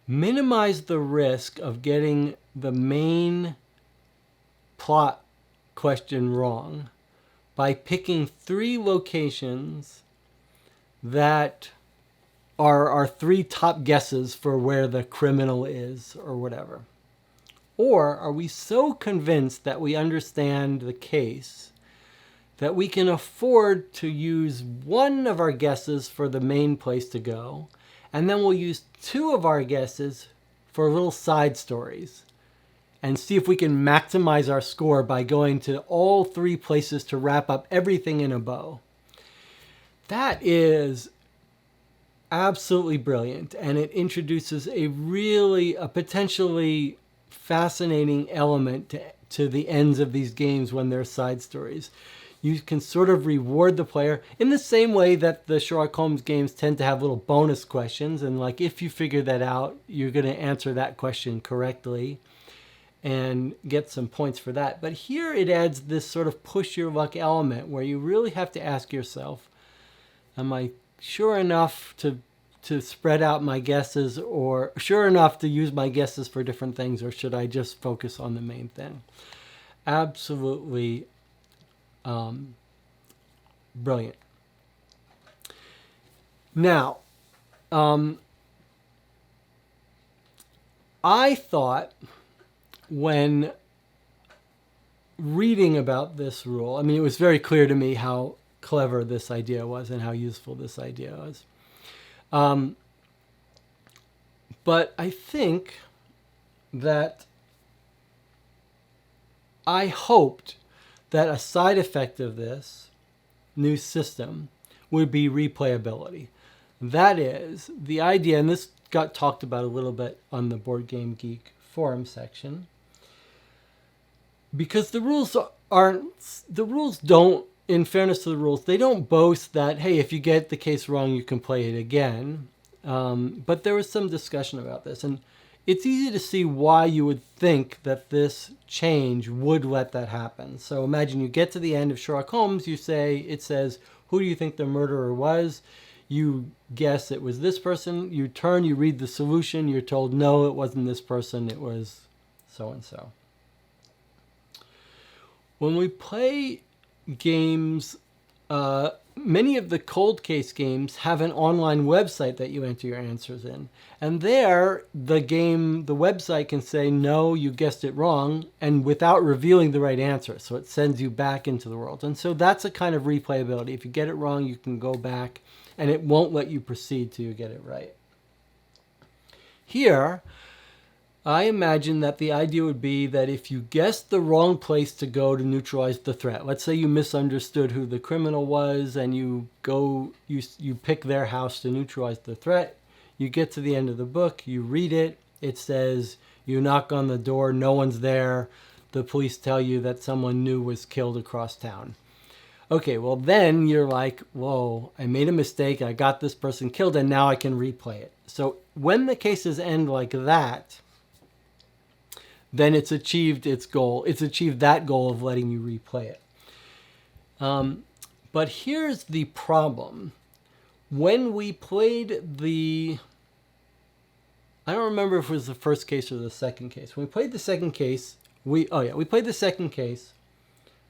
minimize the risk of getting the main plot question wrong by picking 3 locations that are our 3 top guesses for where the criminal is or whatever? Or are we so convinced that we understand the case that we can afford to use one of our guesses for the main place to go, and then we'll use 2 of our guesses for little side stories and see if we can maximize our score by going to all 3 places to wrap up everything in a bow? That is absolutely brilliant, and it introduces a potentially fascinating element to the ends of these games when they're side stories. You can sort of reward the player in the same way that the Sherlock Holmes games tend to have little bonus questions, and like if you figure that out, you're going to answer that question correctly and get some points for that. But here it adds this sort of push your luck element where you really have to ask yourself, am I sure enough to spread out my guesses, or sure enough to use my guesses for different things, or should I just focus on the main thing? Absolutely brilliant. Now, I thought when reading about this rule, I mean, it was very clear to me how clever this idea was and how useful this idea was. But I think that I hoped that a side effect of this new system would be replayability. That is, the idea, and this got talked about a little bit on the Board Game Geek forum section, because the rules don't, in fairness to the rules, they don't boast that, hey, if you get the case wrong, you can play it again. But there was some discussion about this, and it's easy to see why you would think that this change would let that happen. So imagine you get to the end of Sherlock Holmes, it says, who do you think the murderer was? You guess it was this person. You turn, you read the solution. You're told, no, it wasn't this person. It was so-and-so. When we play games, many of the cold case games have an online website that you enter your answers in. And there, the website can say, no, you guessed it wrong, and without revealing the right answer. So it sends you back into the world. And so that's a kind of replayability. If you get it wrong, you can go back, and it won't let you proceed till you get it right. Here, I imagine that the idea would be that if you guessed the wrong place to go to neutralize the threat, let's say you misunderstood who the criminal was and you pick their house to neutralize the threat, you get to the end of the book, you read it, it says you knock on the door, no one's there, the police tell you that someone new was killed across town. Okay, well then you're like, whoa, I made a mistake, I got this person killed, and now I can replay it. So when the cases end like that, then it's achieved its goal. It's achieved that goal of letting you replay it. But here's the problem. When we played I don't remember if it was the first case or the second case. When we played the second case, we played the second case.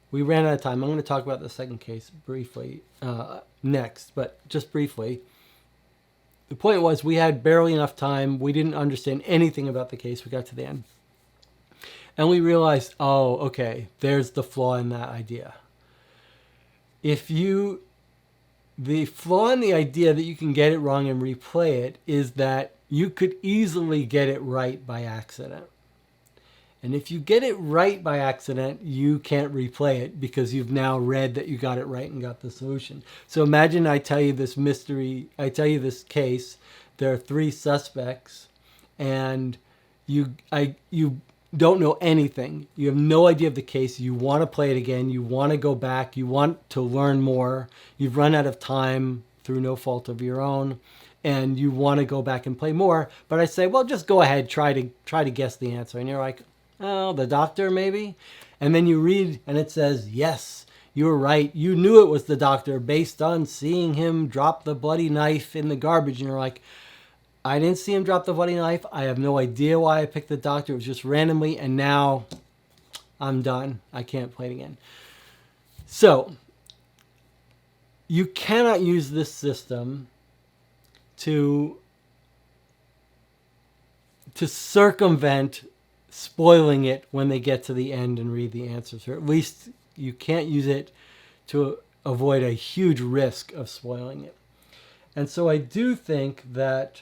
We ran out of time. I'm going to talk about the second case briefly next, but just briefly. The point was we had barely enough time. We didn't understand anything about the case. We got to the end. And we realized, oh, okay, there's the flaw in that idea. The flaw in the idea that you can get it wrong and replay it is that you could easily get it right by accident. And if you get it right by accident, you can't replay it because you've now read that you got it right and got the solution. So imagine I tell you this this case, there are 3 suspects, and you don't know anything. You have no idea of the case. You want to play it again. You want to go back. You want to learn more. You've run out of time through no fault of your own, and you want to go back and play more. But I say, well, just go ahead, try to guess the answer. And you're like, oh, the doctor maybe? And then you read, and it says, yes, you were right. You knew it was the doctor based on seeing him drop the bloody knife in the garbage. And you're like, I didn't see him drop the bloody knife. I have no idea why I picked the doctor. It was just randomly, and now I'm done. I can't play it again. So you cannot use this system to circumvent spoiling it when they get to the end and read the answers, or at least you can't use it to avoid a huge risk of spoiling it. And so I do think that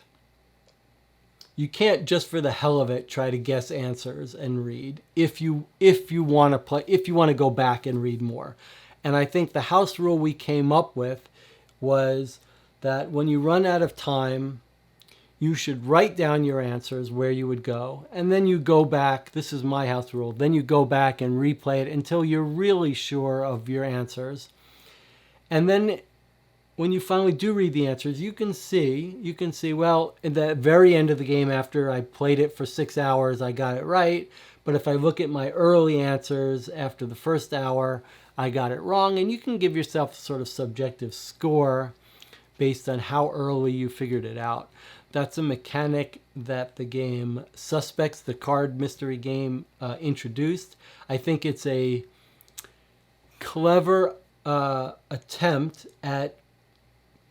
you can't just for the hell of it try to guess answers and read if you want to go back and read more. And I think the house rule we came up with was that when you run out of time, you should write down your answers, where you would go, and then you go back. This is my house rule. Then you go back and replay it until you're really sure of your answers. And then when you finally do read the answers, you can see, well, at the very end of the game, after I played it for 6 hours, I got it right. But if I look at my early answers after the first hour, I got it wrong. And you can give yourself a sort of subjective score based on how early you figured it out. That's a mechanic that the game Suspects, the card mystery game, introduced. I think it's a clever attempt at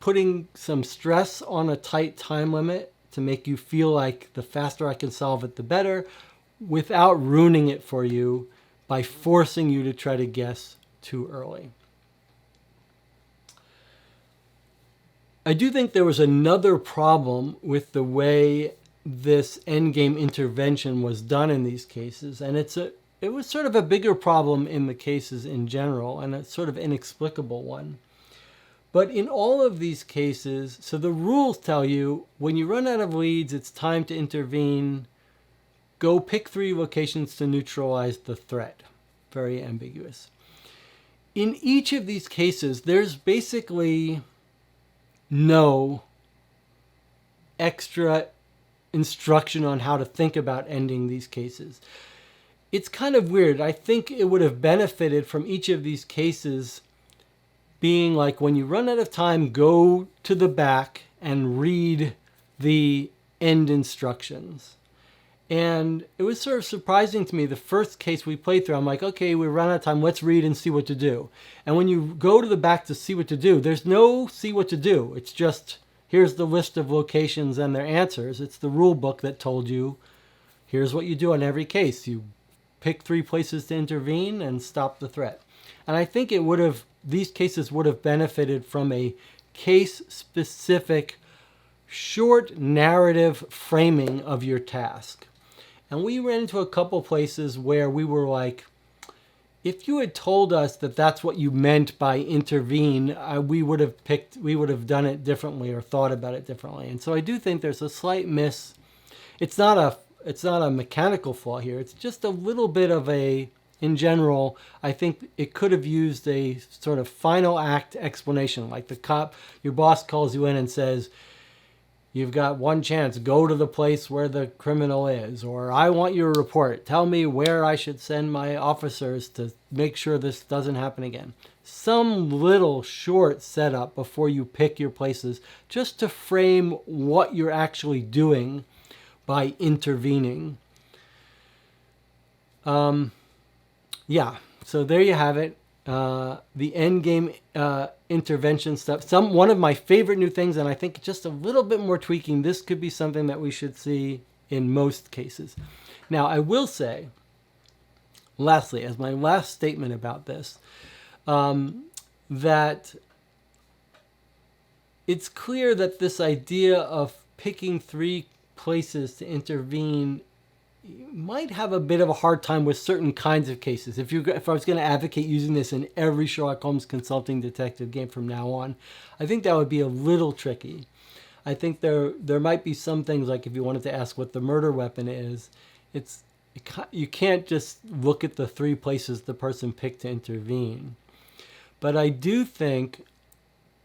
putting some stress on a tight time limit to make you feel like the faster I can solve it, the better, without ruining it for you by forcing you to try to guess too early. I do think there was another problem with the way this endgame intervention was done in these cases, and it was sort of a bigger problem in the cases in general, and a sort of inexplicable one. But in all of these cases, so the rules tell you when you run out of leads, it's time to intervene. Go pick 3 locations to neutralize the threat. Very ambiguous. In each of these cases, there's basically no extra instruction on how to think about ending these cases. It's kind of weird. I think it would have benefited from each of these cases being like, when you run out of time, go to the back and read the end instructions. And it was sort of surprising to me. The first case we played through, I'm like, okay, we run out of time. Let's read and see what to do. And when you go to the back to see what to do, there's no see what to do. It's just, here's the list of locations and their answers. It's the rule book that told you, here's what you do on every case. You pick 3 places to intervene and stop the threat. And I think these cases would have benefited from a case-specific, short narrative framing of your task. And we ran into a couple places where we were like, if you had told us that that's what you meant by intervene, we would have done it differently or thought about it differently. And so I do think there's a slight miss. It's not a mechanical flaw here. It's just a little bit of in general, I think it could have used a sort of final act explanation, like your boss calls you in and says, you've got one chance, go to the place where the criminal is, or I want your report. Tell me where I should send my officers to make sure this doesn't happen again. Some little short setup before you pick your places, just to frame what you're actually doing by intervening. Yeah, so there you have it. The end game intervention stuff. One of my favorite new things, and I think just a little bit more tweaking. This could be something that we should see in most cases. Now, I will say, lastly, as my last statement about this, that it's clear that this idea of picking 3 places to intervene might have a bit of a hard time with certain kinds of cases. If I was going to advocate using this in every Sherlock Holmes consulting detective game from now on, I think that would be a little tricky. I think there might be some things, like if you wanted to ask what the murder weapon is, you can't just look at the 3 places the person picked to intervene. But I do think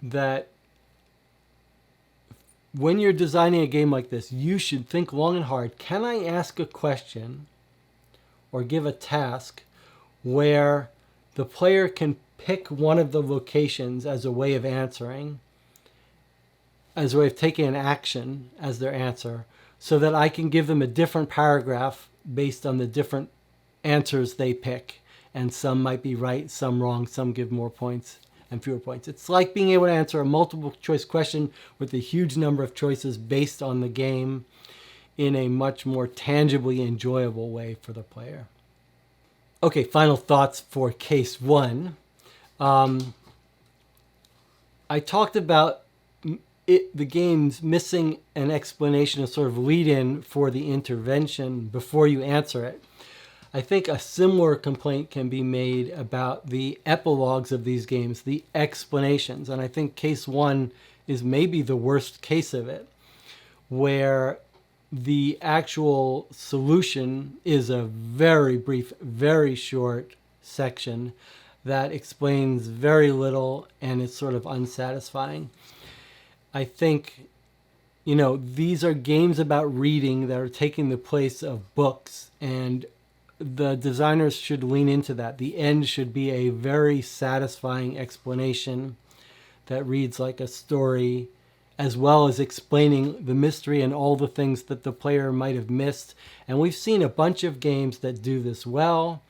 that when you're designing a game like this, you should think long and hard. Can I ask a question or give a task where the player can pick one of the locations as a way of answering, as a way of taking an action as their answer, so that I can give them a different paragraph based on the different answers they pick? And some might be right, some wrong, some give more points. and fewer points. It's like being able to answer a multiple choice question with a huge number of choices based on the game in a much more tangibly enjoyable way for the player. Okay, final thoughts for case one. I talked about the game's missing an explanation, a sort of lead-in for the intervention before you answer it. I think a similar complaint can be made about the epilogues of these games, the explanations. And I think case one is maybe the worst case of it, where the actual solution is a very brief, very short section that explains very little and is sort of unsatisfying. I think, these are games about reading that are taking the place of books, and the designers should lean into that. The end should be a very satisfying explanation that reads like a story, as well as explaining the mystery and all the things that the player might have missed. And we've seen a bunch of games that do this well.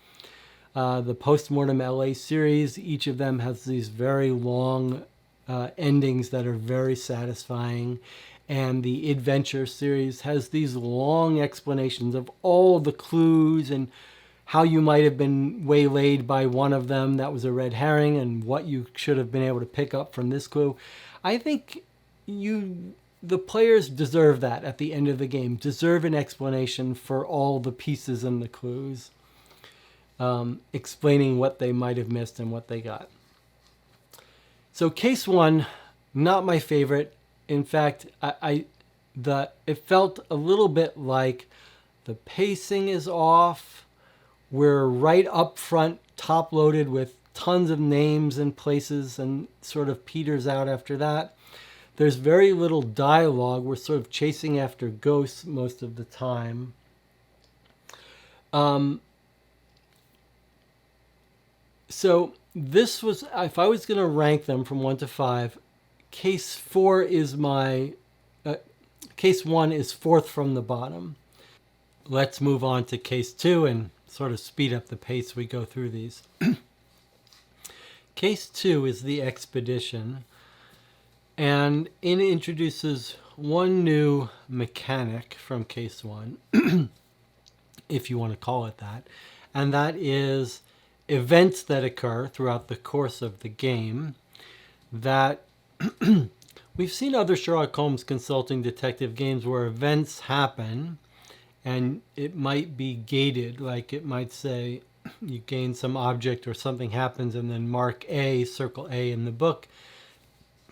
The Postmortem LA series, each of them has these very long endings that are very satisfying. And the Adventure series has these long explanations of all the clues and how you might have been waylaid by one of them that was a red herring and what you should have been able to pick up from this clue. I think the players deserve that at the end of the game, deserve an explanation for all the pieces and the clues, explaining what they might have missed and what they got. So case one, not my favorite. In fact, it felt a little bit like the pacing is off. We're right up front, top loaded with tons of names and places, and sort of peters out after that. There's very little dialogue. We're sort of chasing after ghosts most of the time. So this was, if I was going to rank them from 1 to 5, case 4 is case 1 is fourth from the bottom. Let's move on to case 2 and sort of speed up the pace we go through these. Case 2 is the expedition, and it introduces one new mechanic from case 1, if you want to call it that, and that is events that occur throughout the course of the game that we've seen other Sherlock Holmes consulting detective games where events happen and it might be gated, like it might say you gain some object or something happens and then mark A, circle A in the book.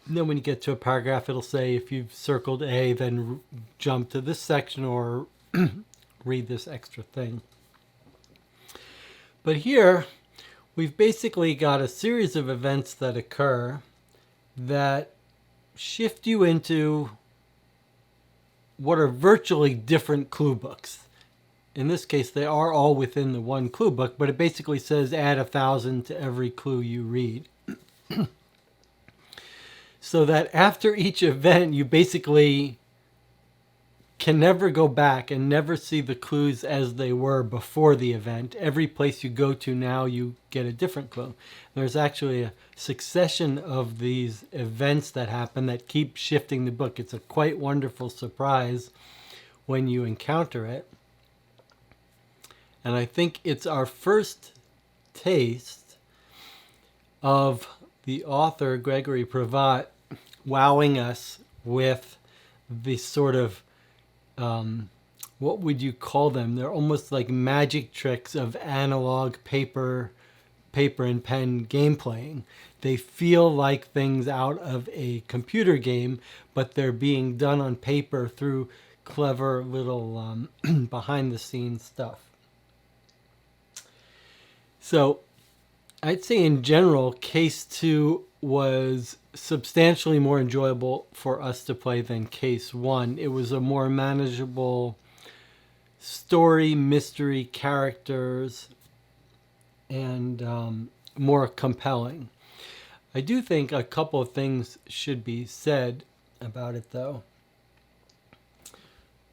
And then when you get to a paragraph, it'll say if you've circled A, then jump to this section or read this extra thing. But here, we've basically got a series of events that occur that shift you into what are virtually different clue books. In this case, they are all within the one clue book, but it basically says add 1,000 to every clue you read. So that after each event, you basically can never go back and never see the clues as they were before the event. Every place you go to now, you get a different clue. There's actually a succession of these events that happen that keep shifting the book. It's a quite wonderful surprise when you encounter it. And I think it's our first taste of the author, Gregory Pravat, wowing us with the sort of what would you call them? They're almost like magic tricks of analog paper and pen game playing. They feel like things out of a computer game, but they're being done on paper through clever little behind the scenes stuff. So I'd say in general, case 2 was substantially more enjoyable for us to play than case 1. It was a more manageable story, mystery, characters, and more compelling. I do think a couple of things should be said about it, though.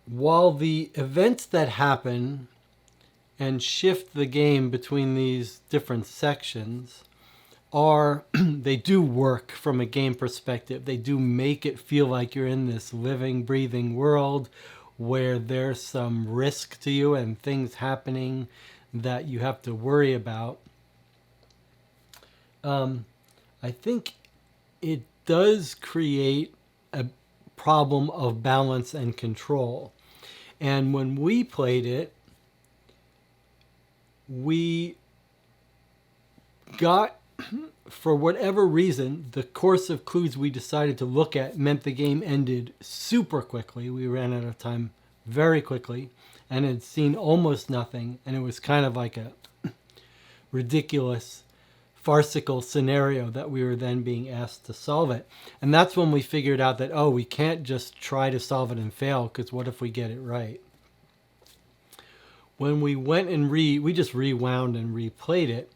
While the events that happen and shift the game between these different sections are, they do work from a game perspective. They do make it feel like you're in this living, breathing world where there's some risk to you and things happening that you have to worry about. I think it does create a problem of balance and control. And when we played it, we got, for whatever reason, the course of clues we decided to look at meant the game ended super quickly. We ran out of time very quickly and had seen almost nothing. And it was kind of like a ridiculous, farcical scenario that we were then being asked to solve it. And that's when we figured out that, oh, we can't just try to solve it and fail, because what if we get it right? When we went and we just rewound and replayed it,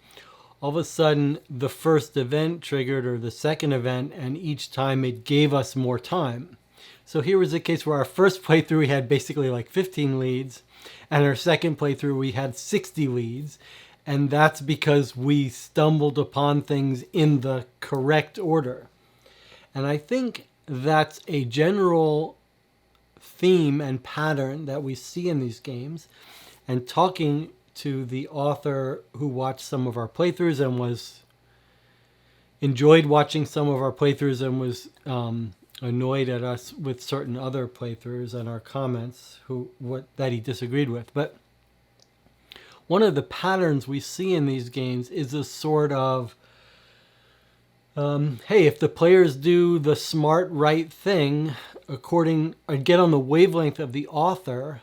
all of a sudden the first event triggered, or the second event, and each time it gave us more time. So here was a case where our first playthrough we had basically like 15 leads, and our second playthrough we had 60 leads. And that's because we stumbled upon things in the correct order. And I think that's a general theme and pattern that we see in these games. And talking to the author who watched some of our playthroughs and enjoyed watching some of our playthroughs and was annoyed at us with certain other playthroughs and our comments that he disagreed with. But one of the patterns we see in these games is a sort of, hey, if the players do the smart, right thing or get on the wavelength of the author,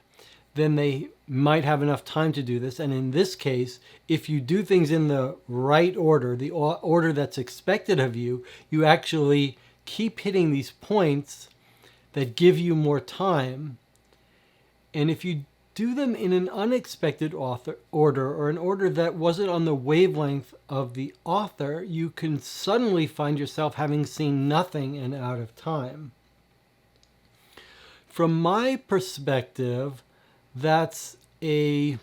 then they might have enough time to do this. And in this case, if you do things in the right order, the order that's expected of you, you actually keep hitting these points that give you more time. And if you do them in an unexpected order, or an order that wasn't on the wavelength of the author, you can suddenly find yourself having seen nothing and out of time. From my perspective, that's a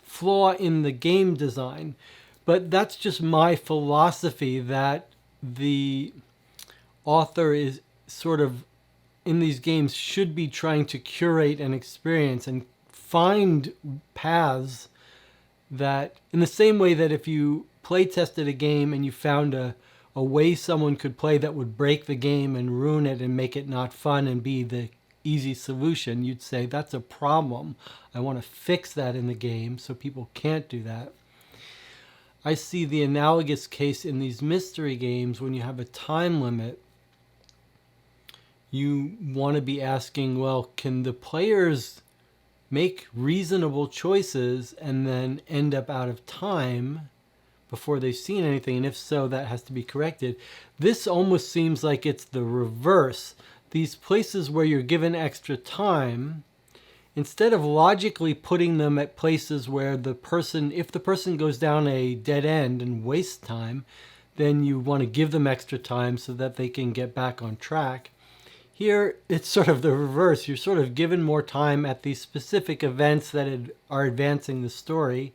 flaw in the game design, but that's just my philosophy, that the author is sort of, in these games, should be trying to curate an experience and find paths that, in the same way that if you play tested a game and you found a way someone could play that would break the game and ruin it and make it not fun and be the easy solution, you'd say that's a problem. I want to fix that in the game so people can't do that. I see the analogous case in these mystery games. When you have a time limit, you want to be asking, well, can the players make reasonable choices and then end up out of time before they've seen anything? And if so, that has to be corrected. This almost seems like it's the reverse. These places where you're given extra time, instead of logically putting them at places where if the person goes down a dead end and wastes time, then you want to give them extra time so that they can get back on track. Here, it's sort of the reverse. You're sort of given more time at these specific events that are advancing the story.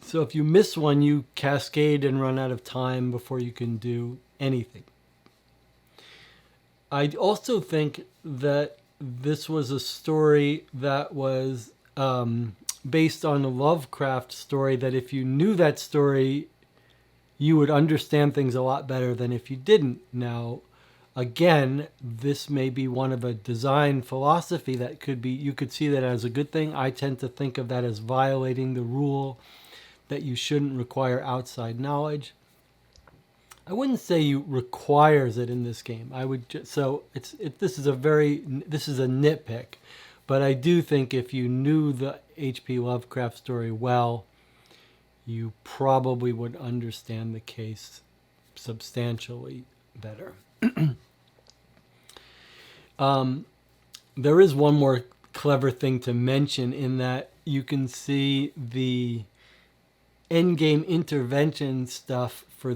So if you miss one, you cascade and run out of time before you can do anything. I also think that this was a story that was based on a Lovecraft story, that if you knew that story, you would understand things a lot better than if you didn't. Now, again, this may be one of a design philosophy that you could see that as a good thing. I tend to think of that as violating the rule that you shouldn't require outside knowledge. I wouldn't say you requires it in this game. This is a nitpick, but I do think if you knew the H.P. Lovecraft story well, you probably would understand the case substantially better. There is one more clever thing to mention, in that you can see the endgame intervention stuff for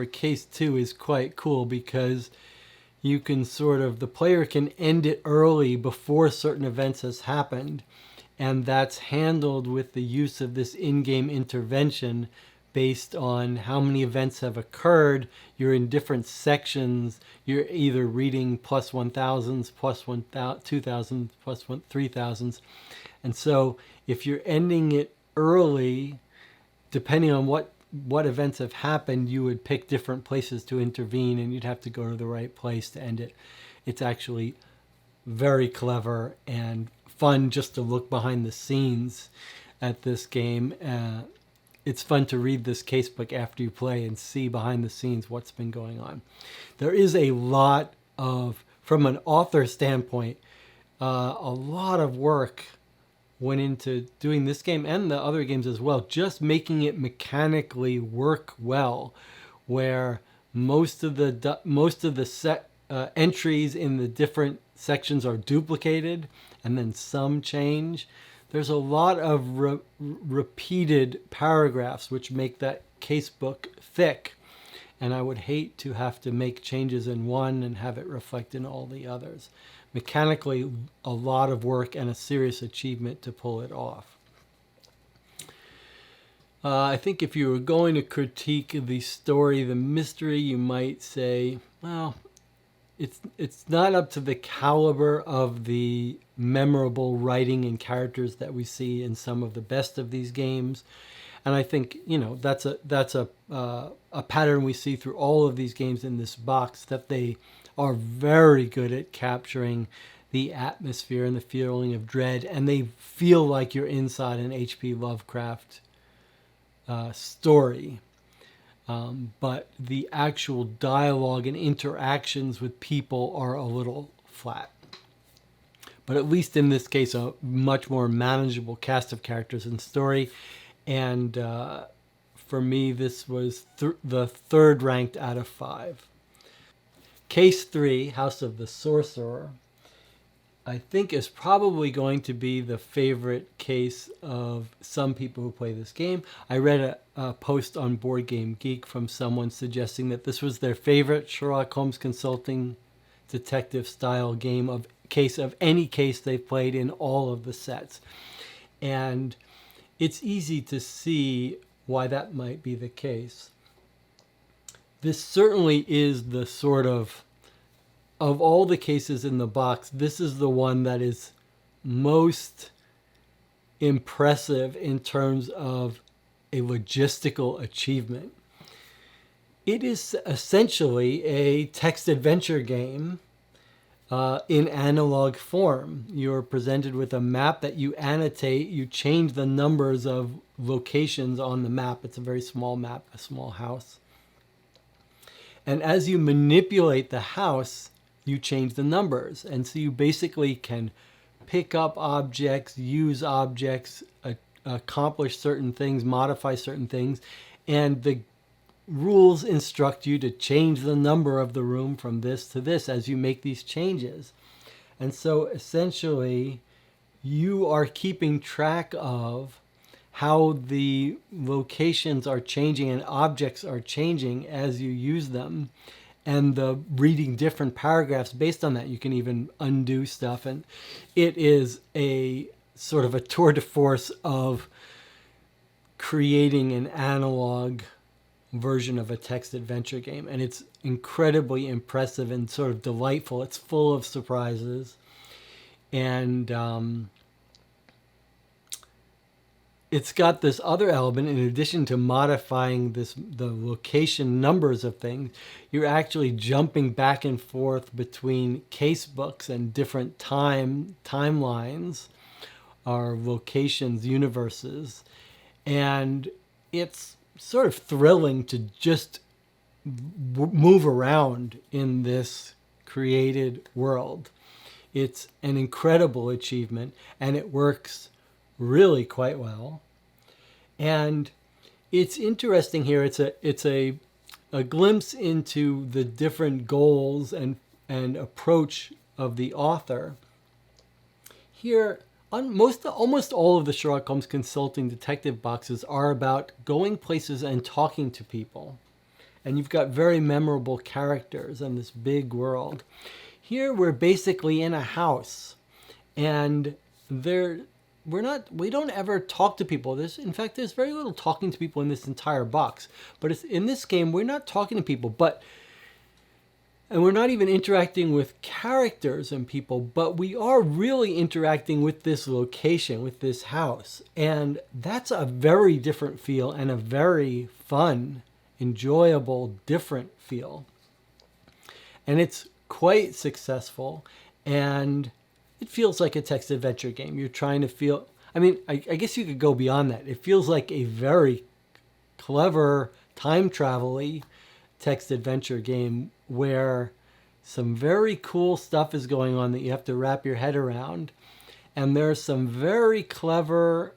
case 2 is quite cool, because you can the player can end it early before certain events has happened, and that's handled with the use of this in-game intervention based on how many events have occurred. You're in different sections. You're either reading plus 1,000s, plus 2,000s, plus 3,000s. And so if you're ending it early, depending on what events have happened, you would pick different places to intervene, and you'd have to go to the right place to end it. It's actually very clever and fun just to look behind the scenes at this game. It's fun to read this casebook after you play and see behind the scenes what's been going on. There is a lot of, from an author standpoint, a lot of work went into doing this game and the other games as well, just making it mechanically work well, where most of the set entries in the different sections are duplicated and then some change. There's a lot of repeated paragraphs which make that casebook thick, and I would hate to have to make changes in one and have it reflect in all the others. Mechanically, a lot of work and a serious achievement to pull it off. I think if you were going to critique the story, the mystery, you might say, well, it's not up to the caliber of the memorable writing and characters that we see in some of the best of these games. And I think, that's a pattern we see through all of these games in this box, that they are very good at capturing the atmosphere and the feeling of dread, and they feel like you're inside an H.P. Lovecraft story. But the actual dialogue and interactions with people are a little flat. But at least in this case, a much more manageable cast of characters and story. And for me, this was the third ranked out of 5. Case 3, House of the Sorcerer, I think is probably going to be the favorite case of some people who play this game. I read a post on Board Game Geek from someone suggesting that this was their favorite Sherlock Holmes consulting detective style game of any case they've played in all of the sets. And it's easy to see why that might be the case. This certainly is the sort of all the cases in the box, this is the one that is most impressive in terms of a logistical achievement. It is essentially a text adventure game in analog form. You're presented with a map that you annotate. You change the numbers of locations on the map. It's a very small map, a small house. And as you manipulate the house, you change the numbers. And so you basically can pick up objects, use objects, accomplish certain things, modify certain things. And the rules instruct you to change the number of the room from this to this as you make these changes. And so essentially, you are keeping track of how the locations are changing and objects are changing as you use them, and reading different paragraphs based on that. You can even undo stuff, and it is a sort of a tour de force of creating an analog version of a text adventure game, and it's incredibly impressive and sort of delightful. It's full of surprises, and it's got this other element. In addition to modifying the location numbers of things, you're actually jumping back and forth between case books and different timelines or locations, universes, and it's sort of thrilling to just move around in this created world. It's an incredible achievement, and it works really quite well. And it's interesting here. It's a glimpse into the different goals and approach of the author. Here, almost all of the Sherlock Holmes consulting detective boxes are about going places and talking to people. And you've got very memorable characters in this big world. Here we're basically in a house, and we don't ever talk to people. In fact, there's very little talking to people in this entire box. But in this game, we're not talking to people, and we're not even interacting with characters and people, but we are really interacting with this location, with this house. And that's a very different feel and a very fun, enjoyable, different feel. And it's quite successful, and it feels like a text adventure game. You're trying to feel, I guess you could go beyond that. It feels like a very clever time travel-y text adventure game where some very cool stuff is going on that you have to wrap your head around. And there's very clever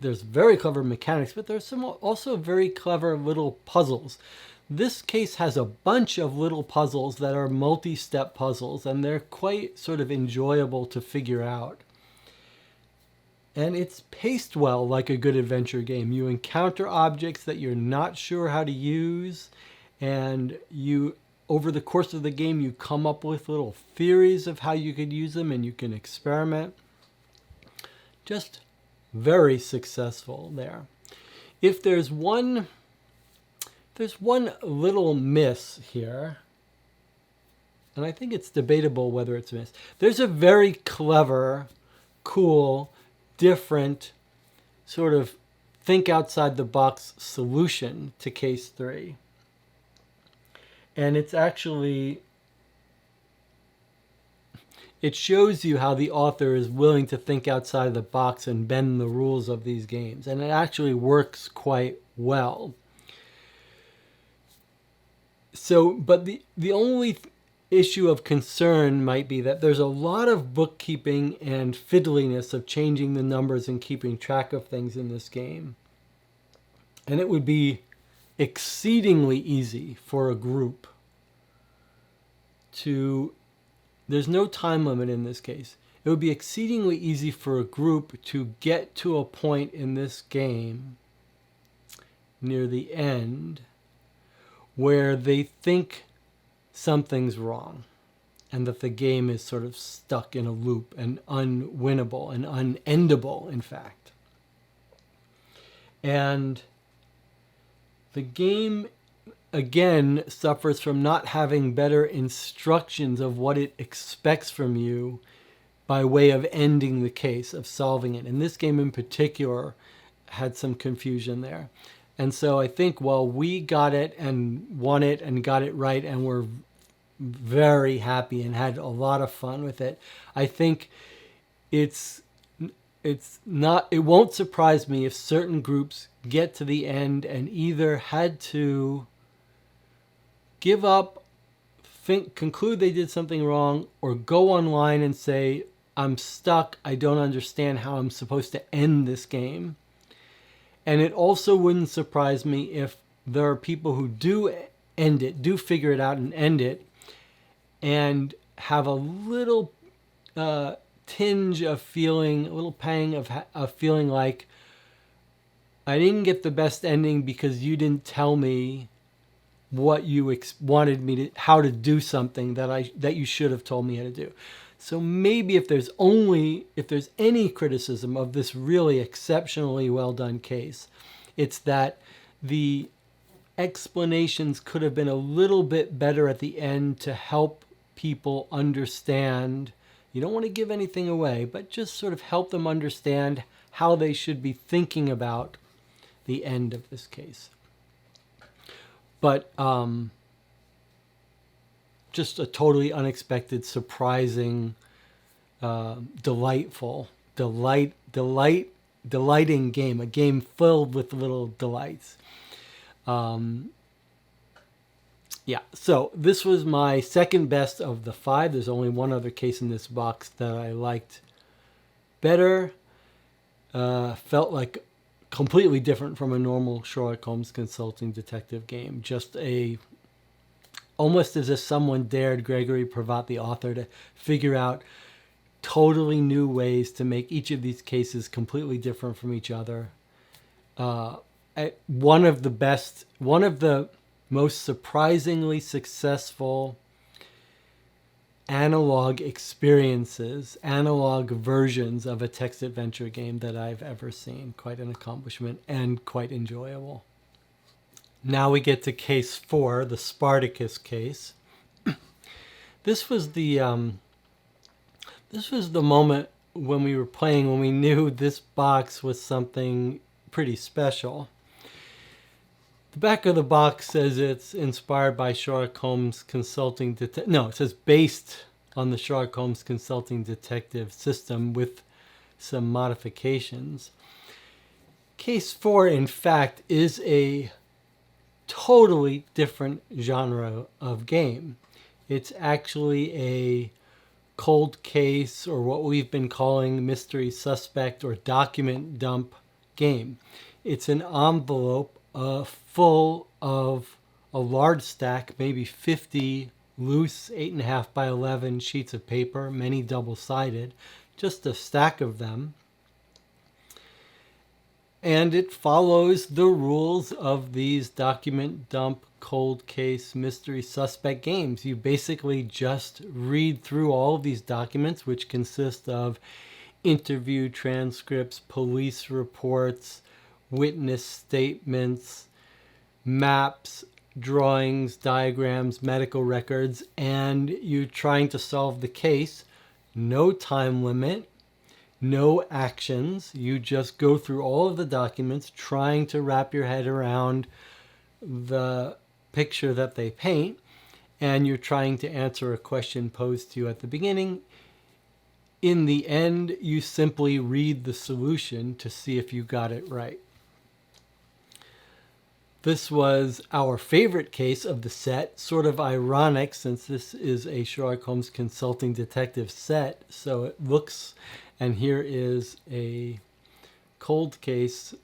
mechanics, but there's some also very clever little puzzles. This case has a bunch of little puzzles that are multi-step puzzles, and they're quite sort of enjoyable to figure out. And it's paced well like a good adventure game. You encounter objects that you're not sure how to use, and over the course of the game, you come up with little theories of how you could use them, and you can experiment. Just very successful there. If there's one little miss here, and I think it's debatable whether it's a miss. There's a very clever, cool, different sort of think outside the box solution to case 3. And it's actually, it shows you how the author is willing to think outside of the box and bend the rules of these games. And it actually works quite well. So, but the only issue of concern might be that there's a lot of bookkeeping and fiddliness of changing the numbers and keeping track of things in this game. And it would be exceedingly easy for a group there's no time limit in this case. It would be exceedingly easy for a group to get to a point in this game near the end where they think something's wrong and that the game is sort of stuck in a loop and unwinnable and unendable, in fact. And the game, again, suffers from not having better instructions of what it expects from you by way of ending the case, of solving it. And this game in particular had some confusion there. And so I think while we got it and won it and got it right and were very happy and had a lot of fun with it, I think it won't surprise me if certain groups get to the end and either had to give up, conclude they did something wrong, or go online and say, I'm stuck, I don't understand how I'm supposed to end this game. And it also wouldn't surprise me if there are people who do end it, do figure it out and end it, and have a little tinge of feeling, a little pang of feeling like, I didn't get the best ending because you didn't tell me what you wanted me to, how to do something that you should have told me how to do. So maybe if there's any criticism of this really exceptionally well done case, it's that the explanations could have been a little bit better at the end to help people understand. You don't want to give anything away, but just sort of help them understand how they should be thinking about the end of this case. But just a totally unexpected, surprising, delighting game. A game filled with little delights. Yeah, so this was my second best of the 5. There's only one other case in this box that I liked better. Felt like completely different from a normal Sherlock Holmes consulting detective game. Just almost as if someone dared Gregory Pravat, the author, to figure out totally new ways to make each of these cases completely different from each other. One of the most surprisingly successful analog experiences, analog versions of a text adventure game that I've ever seen. Quite an accomplishment and quite enjoyable. Now we get to case 4, the Spartacus case. This was the moment when we were playing when we knew this box was something pretty special. The back of the box says it's inspired by Sherlock Holmes Consulting Detective. No, it says based on the Sherlock Holmes Consulting Detective system with some modifications. Case 4, in fact, is a totally different genre of game. It's actually a cold case, or what we've been calling mystery suspect or document dump game. It's an envelope full of a large stack, maybe 50 loose 8.5 by 11 sheets of paper, many double-sided, just a stack of them. And it follows the rules of these document dump cold case mystery suspect games. You basically just read through all of these documents, which consist of interview transcripts, police reports, witness statements, maps, drawings, diagrams, medical records, and you're trying to solve the case. No time limit, no actions. You just go through all of the documents trying to wrap your head around the picture that they paint, and you're trying to answer a question posed to you at the beginning. In the end, you simply read the solution to see if you got it right. This was our favorite case of the set, sort of ironic since this is a Sherlock Holmes Consulting Detective set. So it looks, and here is a cold case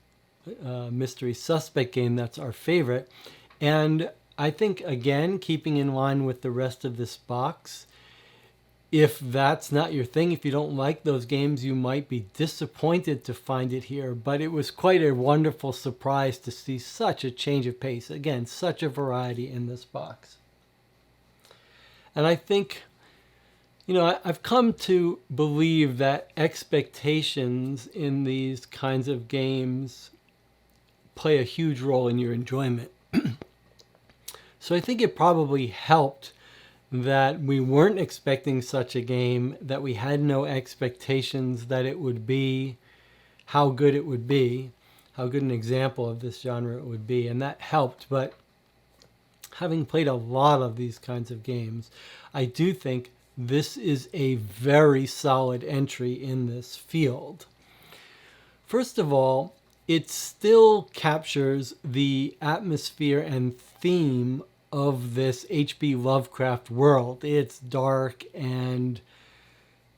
mystery suspect game that's our favorite. And I think, again, keeping in line with the rest of this box, if that's not your thing, if you don't like those games, you might be disappointed to find it here. But it was quite a wonderful surprise to see such a change of pace. Again, such a variety in this box. And I think, I've come to believe that expectations in these kinds of games play a huge role in your enjoyment. So I think it probably helped that we weren't expecting such a game, that we had no expectations that it would be, how good it would be, how good an example of this genre it would be, and that helped. But having played a lot of these kinds of games, I do think this is a very solid entry in this field. First of all, it still captures the atmosphere and theme of this H.P. Lovecraft world. It's dark and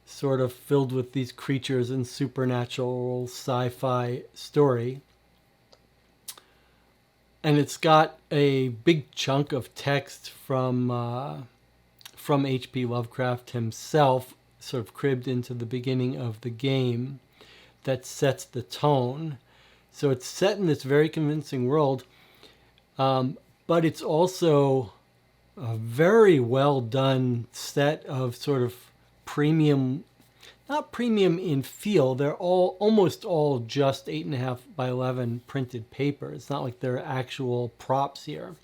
sort of filled with these creatures and supernatural sci-fi story. And it's got a big chunk of text from H.P. Lovecraft himself, sort of cribbed into the beginning of the game, that sets the tone. So it's set in this very convincing world, but it's also a very well done set of sort of premium, not premium in feel. They're almost all just 8.5 by 11 printed paper. It's not like they're actual props here,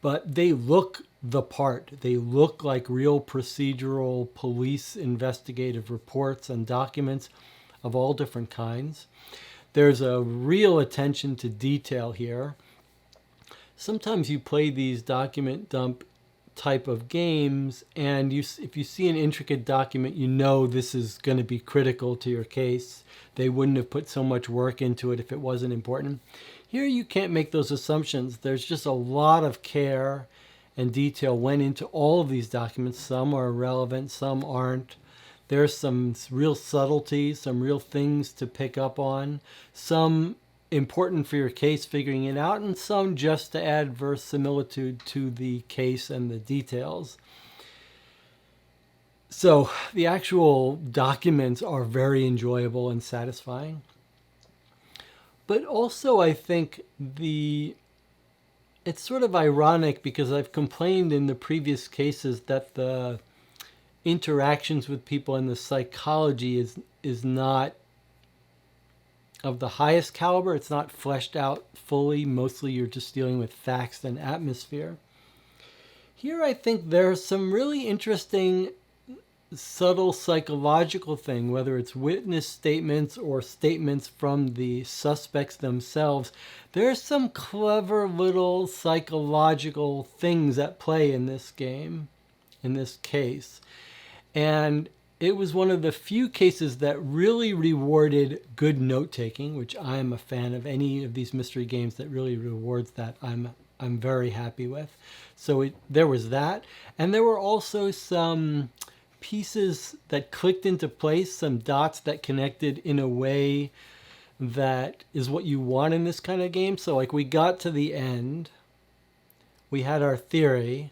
but they look the part. They look like real procedural police investigative reports and documents of all different kinds. There's a real attention to detail here. Sometimes you play these document dump type of games, and if you see an intricate document, you know this is going to be critical to your case. They wouldn't have put so much work into it if it wasn't important. Here you can't make those assumptions. There's just a lot of care and detail went into all of these documents. Some are relevant, some aren't. There's some real subtleties, some real things to pick up on, some important for your case, figuring it out, and some just to add verisimilitude to the case and the details. So the actual documents are very enjoyable and satisfying. But also I think it's sort of ironic because I've complained in the previous cases that the interactions with people and the psychology is not of the highest caliber. It's not fleshed out fully. Mostly you're just dealing with facts and atmosphere. Here I think there's some really interesting subtle psychological thing, whether it's witness statements or statements from the suspects themselves. There's some clever little psychological things at play in this game, in this case. And it was one of the few cases that really rewarded good note-taking, which I am a fan of. Any of these mystery games that really rewards that, I'm very happy with. So there was that. And there were also some pieces that clicked into place, some dots that connected in a way that is what you want in this kind of game. So like we got to the end, we had our theory,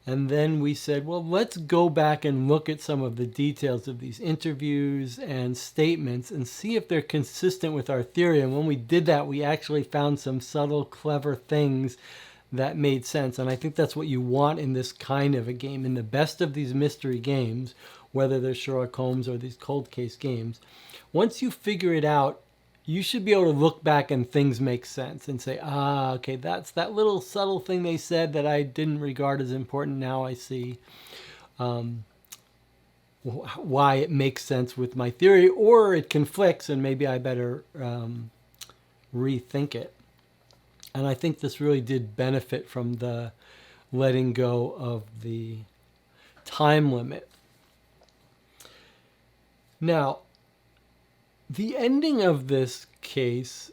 and then we said, well, let's go back and look at some of the details of these interviews and statements and see if they're consistent with our theory. And when we did that, we actually found some subtle, clever things that made sense. And I think that's what you want in this kind of a game. In the best of these mystery games, whether they're Sherlock Holmes or these cold case games, once you figure it out, you should be able to look back and things make sense and say, okay, that's that little subtle thing they said that I didn't regard as important. Now I see why it makes sense with my theory, or it conflicts and maybe I better rethink it. And I think this really did benefit from the letting go of the time limit. Now, the ending of this case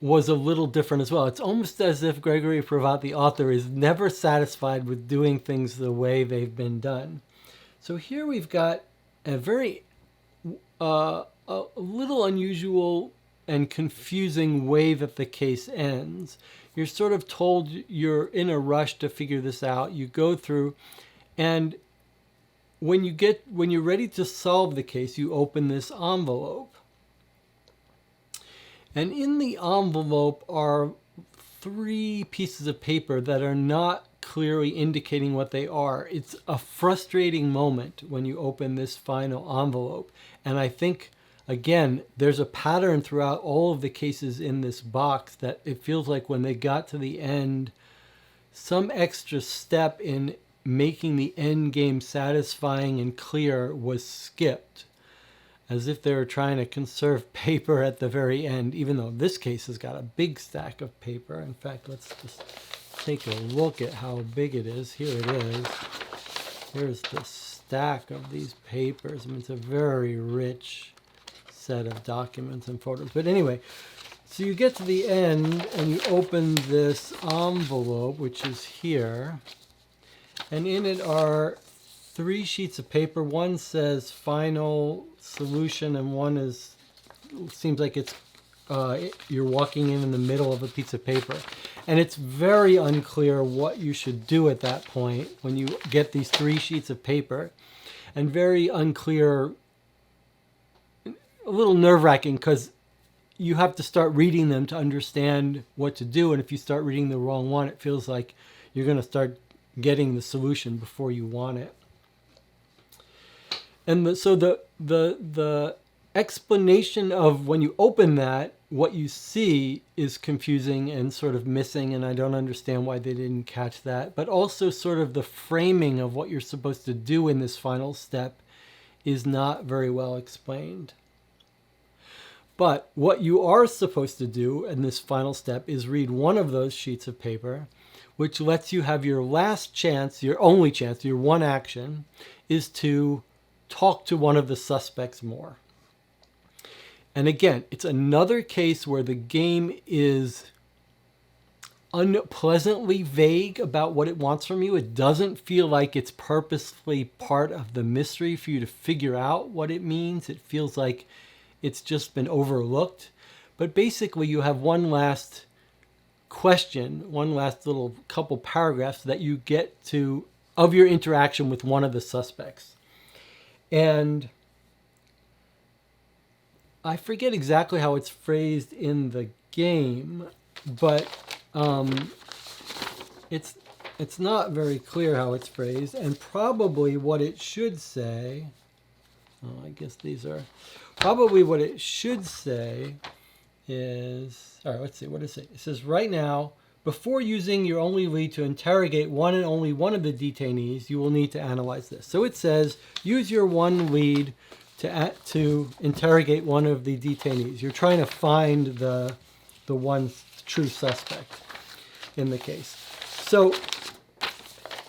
was a little different as well. It's almost as if Gregory Pravat, the author, is never satisfied with doing things the way they've been done. So here we've got a very a little unusual and confusing way that the case ends. You're sort of told you're in a rush to figure this out. You go through, and when you're ready to solve the case, you open this envelope. And in the envelope are 3 pieces of paper that are not clearly indicating what they are. It's a frustrating moment when you open this final envelope. And I think, again, there's a pattern throughout all of the cases in this box that it feels like when they got to the end, some extra step in making the end game satisfying and clear was skipped, as if they were trying to conserve paper at the very end, even though this case has got a big stack of paper. In fact, let's just take a look at how big it is. Here it is. Here's the stack of these papers. I mean, it's a very rich set of documents and photos. But anyway, so you get to the end and you open this envelope, which is here. And in it are 3 sheets of paper. One says final solution, and one seems like it's you're walking in the middle of a piece of paper. And it's very unclear what you should do at that point when you get these 3 sheets of paper, and very unclear, a little nerve-wracking, because you have to start reading them to understand what to do. And if you start reading the wrong one, it feels like you're going to start getting the solution before you want it. And so the explanation of when you open that, what you see is confusing and sort of missing, and I don't understand why they didn't catch that. But also sort of the framing of what you're supposed to do in this final step is not very well explained. But what you are supposed to do in this final step is read one of those sheets of paper, which lets you have your last chance, your only chance, your one action, is to talk to one of the suspects more. And again, it's another case where the game is unpleasantly vague about what it wants from you. It doesn't feel like it's purposefully part of the mystery for you to figure out what it means. It feels like it's just been overlooked. But basically, you have one last question, one last little couple paragraphs that you get to of your interaction with one of the suspects. And I forget exactly how it's phrased in the game, but it's it's not very clear how it's phrased, and probably what it should say, oh, I guess these are, probably what it should say is, all right, let's see, what does it say? It says, right now, before using your only lead to interrogate one and only one of the detainees, you will need to analyze this. So it says, use your one lead to interrogate one of the detainees. You're trying to find the one true suspect in the case. So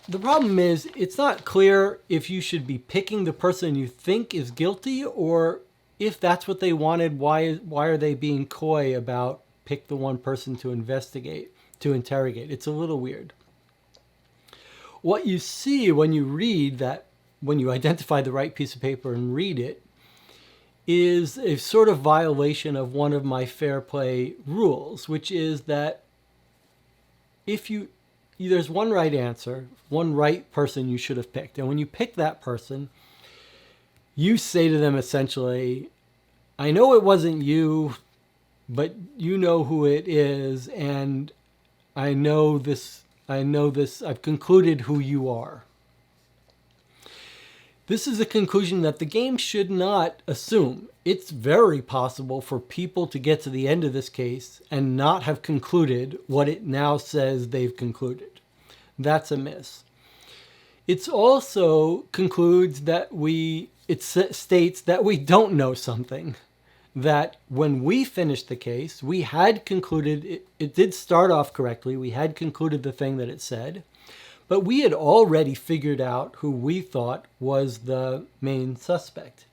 the problem is, it's not clear if you should be picking the person you think is guilty, or if that's what they wanted, why are they being coy about pick the one person to investigate, to interrogate? It's a little weird. What you see when you read that, when you identify the right piece of paper and read it, is a sort of violation of one of my fair play rules, which is that if there's one right answer, one right person you should have picked. And when you pick that person, you say to them essentially, I know it wasn't you, but you know who it is, and I know this, I've concluded who you are. This is a conclusion that the game should not assume. It's very possible for people to get to the end of this case and not have concluded what it now says they've concluded. That's a miss. It also concludes that it states that we don't know something. That when we finished the case, we had concluded, it did start off correctly, we had concluded the thing that it said, but we had already figured out who we thought was the main suspect.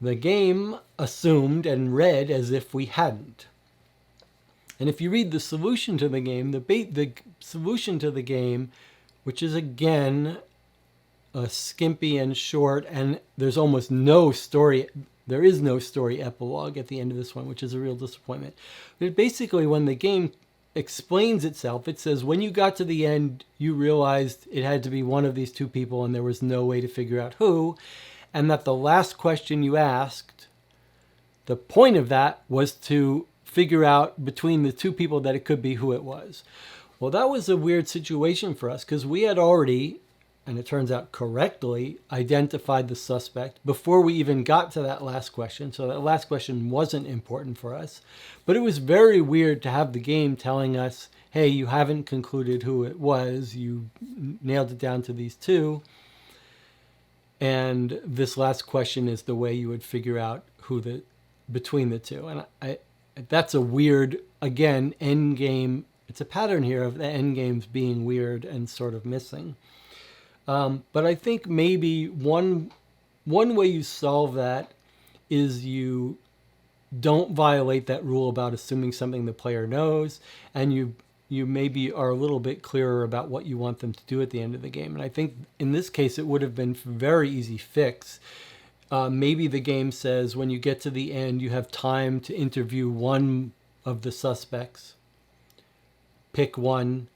The game assumed and read as if we hadn't. And if you read the solution to the game, the solution to the game, which is again skimpy and short, and there's almost no story, there is no story epilogue at the end of this one, which is a real disappointment. But basically, when the game explains itself, it says when you got to the end, you realized it had to be one of these two people and there was no way to figure out who, and that the last question you asked, the point of that was to figure out between the two people that it could be who it was. Well, that was a weird situation for us because we had already, and it turns out correctly, identified the suspect before we even got to that last question. So that last question wasn't important for us. But it was very weird to have the game telling us, hey, you haven't concluded who it was. You nailed it down to these two. And this last question is the way you would figure out who between the two. And that's a weird, again, end game. It's a pattern here of the end games being weird and sort of missing. But I think maybe one way you solve that is you don't violate that rule about assuming something the player knows, and you maybe are a little bit clearer about what you want them to do at the end of the game. And I think in this case, it would have been a very easy fix. Maybe the game says when you get to the end, you have time to interview one of the suspects. Pick one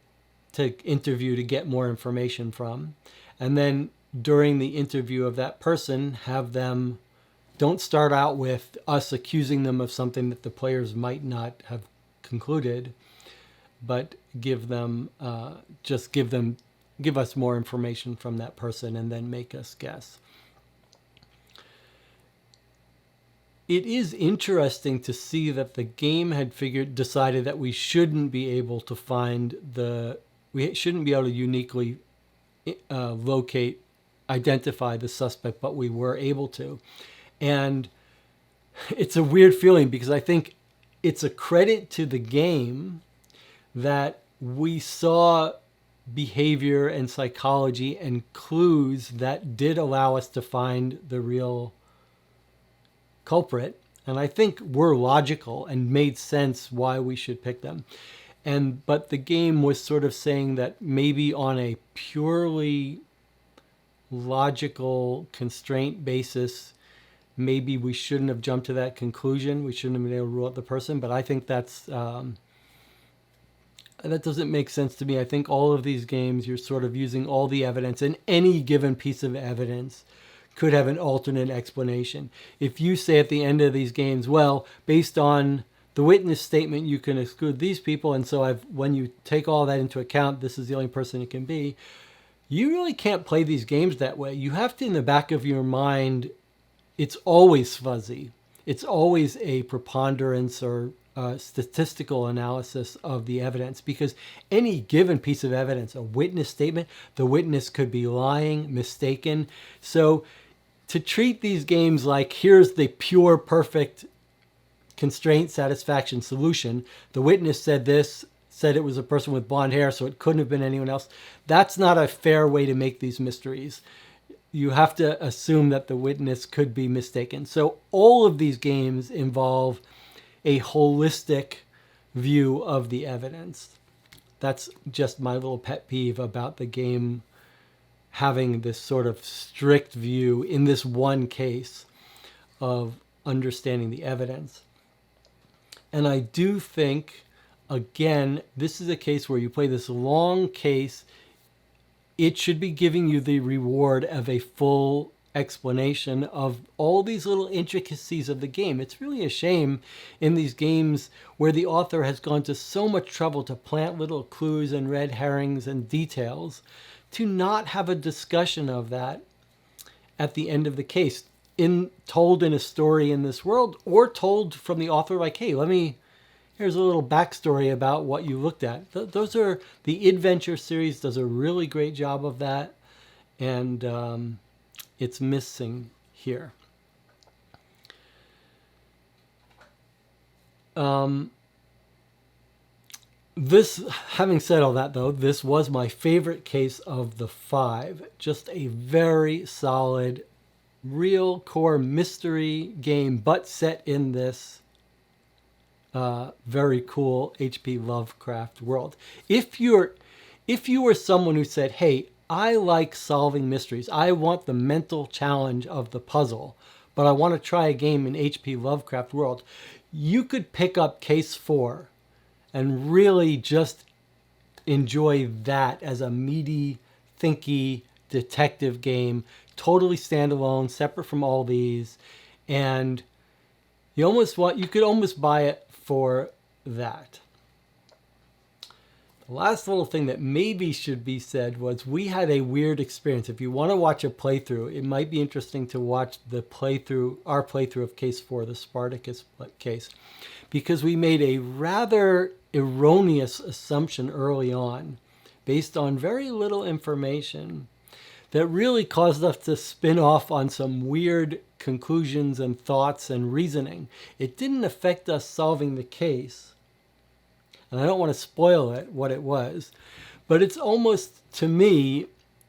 to interview to get more information from. And then during the interview of that person, have them, don't start out with us accusing them of something that the players might not have concluded, but give us more information from that person and then make us guess. It is interesting to see that the game had decided that we shouldn't be able to we shouldn't be able to uniquely identify the suspect, but we were able to. And it's a weird feeling because I think it's a credit to the game that we saw behavior and psychology and clues that did allow us to find the real culprit. And I think were logical and made sense why we should pick them. But the game was sort of saying that maybe on a purely logical constraint basis, maybe we shouldn't have jumped to that conclusion. We shouldn't have been able to rule out the person. But I think that doesn't make sense to me. I think all of these games, you're sort of using all the evidence, and any given piece of evidence could have an alternate explanation. If you say at the end of these games, well, based on the witness statement, you can exclude these people. And so when you take all that into account, this is the only person it can be. You really can't play these games that way. You have to, in the back of your mind, it's always fuzzy. It's always a preponderance or statistical analysis of the evidence, because any given piece of evidence, a witness statement, the witness could be lying, mistaken. So to treat these games like here's the pure, perfect constraint satisfaction solution, the witness said this, said it was a person with blonde hair, so it couldn't have been anyone else. That's not a fair way to make these mysteries. You have to assume that the witness could be mistaken. So all of these games involve a holistic view of the evidence. That's just my little pet peeve about the game having this sort of strict view in this one case of understanding the evidence. And I do think, again, this is a case where you play this long case. It should be giving you the reward of a full explanation of all these little intricacies of the game. It's really a shame in these games where the author has gone to so much trouble to plant little clues and red herrings and details to not have a discussion of that at the end of the case, told in a story in this world, or told from the author like, hey, here's a little backstory about what you looked at. Those are, the Adventure series does a really great job of that, and it's missing here. Having said all that, though, this was my favorite case of the 5. Just a very solid, real core mystery game, but set in this very cool H.P. Lovecraft world. If you were someone who said, hey, I like solving mysteries, I want the mental challenge of the puzzle, but I want to try a game in H.P. Lovecraft world, you could pick up Case 4 and really just enjoy that as a meaty, thinky detective game, totally standalone, separate from all these, and you could almost buy it for that. The last little thing that maybe should be said was we had a weird experience. If you want to watch a playthrough, it might be interesting to watch our playthrough of Case 4, the Spartacus case, because we made a rather erroneous assumption early on based on very little information that really caused us to spin off on some weird conclusions and thoughts and reasoning. It didn't affect us solving the case, and I don't want to spoil what it was, but it's almost, to me,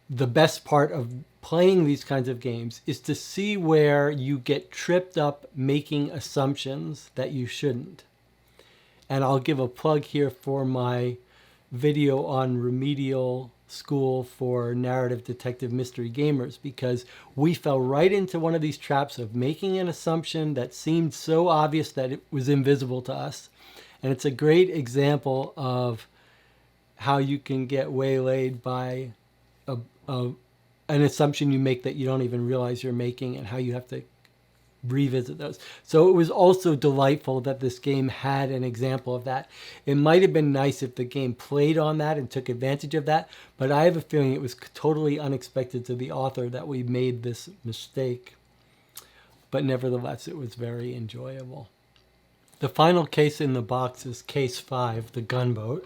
the best part of playing these kinds of games is to see where you get tripped up making assumptions that you shouldn't. And I'll give a plug here for my video on Remedial School for Narrative Detective Mystery Gamers, because we fell right into one of these traps of making an assumption that seemed so obvious that it was invisible to us. And it's a great example of how you can get waylaid by an assumption you make that you don't even realize you're making, and how you have to revisit those. So it was also delightful that this game had an example of that. It might have been nice if the game played on that and took advantage of that, but I have a feeling it was totally unexpected to the author that we made this mistake. But nevertheless, it was very enjoyable. The final case in the box is Case 5, the Gunboat.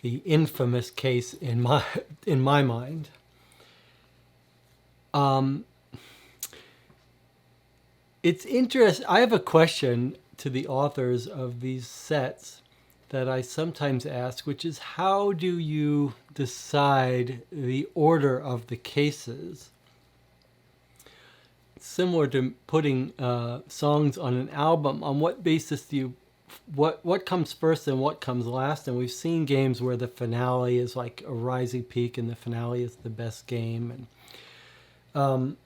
The infamous case in my mind. It's interesting. I have a question to the authors of these sets that I sometimes ask, which is, how do you decide the order of the cases? It's similar to putting songs on an album. On what basis do you, what comes first and what comes last? And we've seen games where the finale is like a rising peak and the finale is the best game. And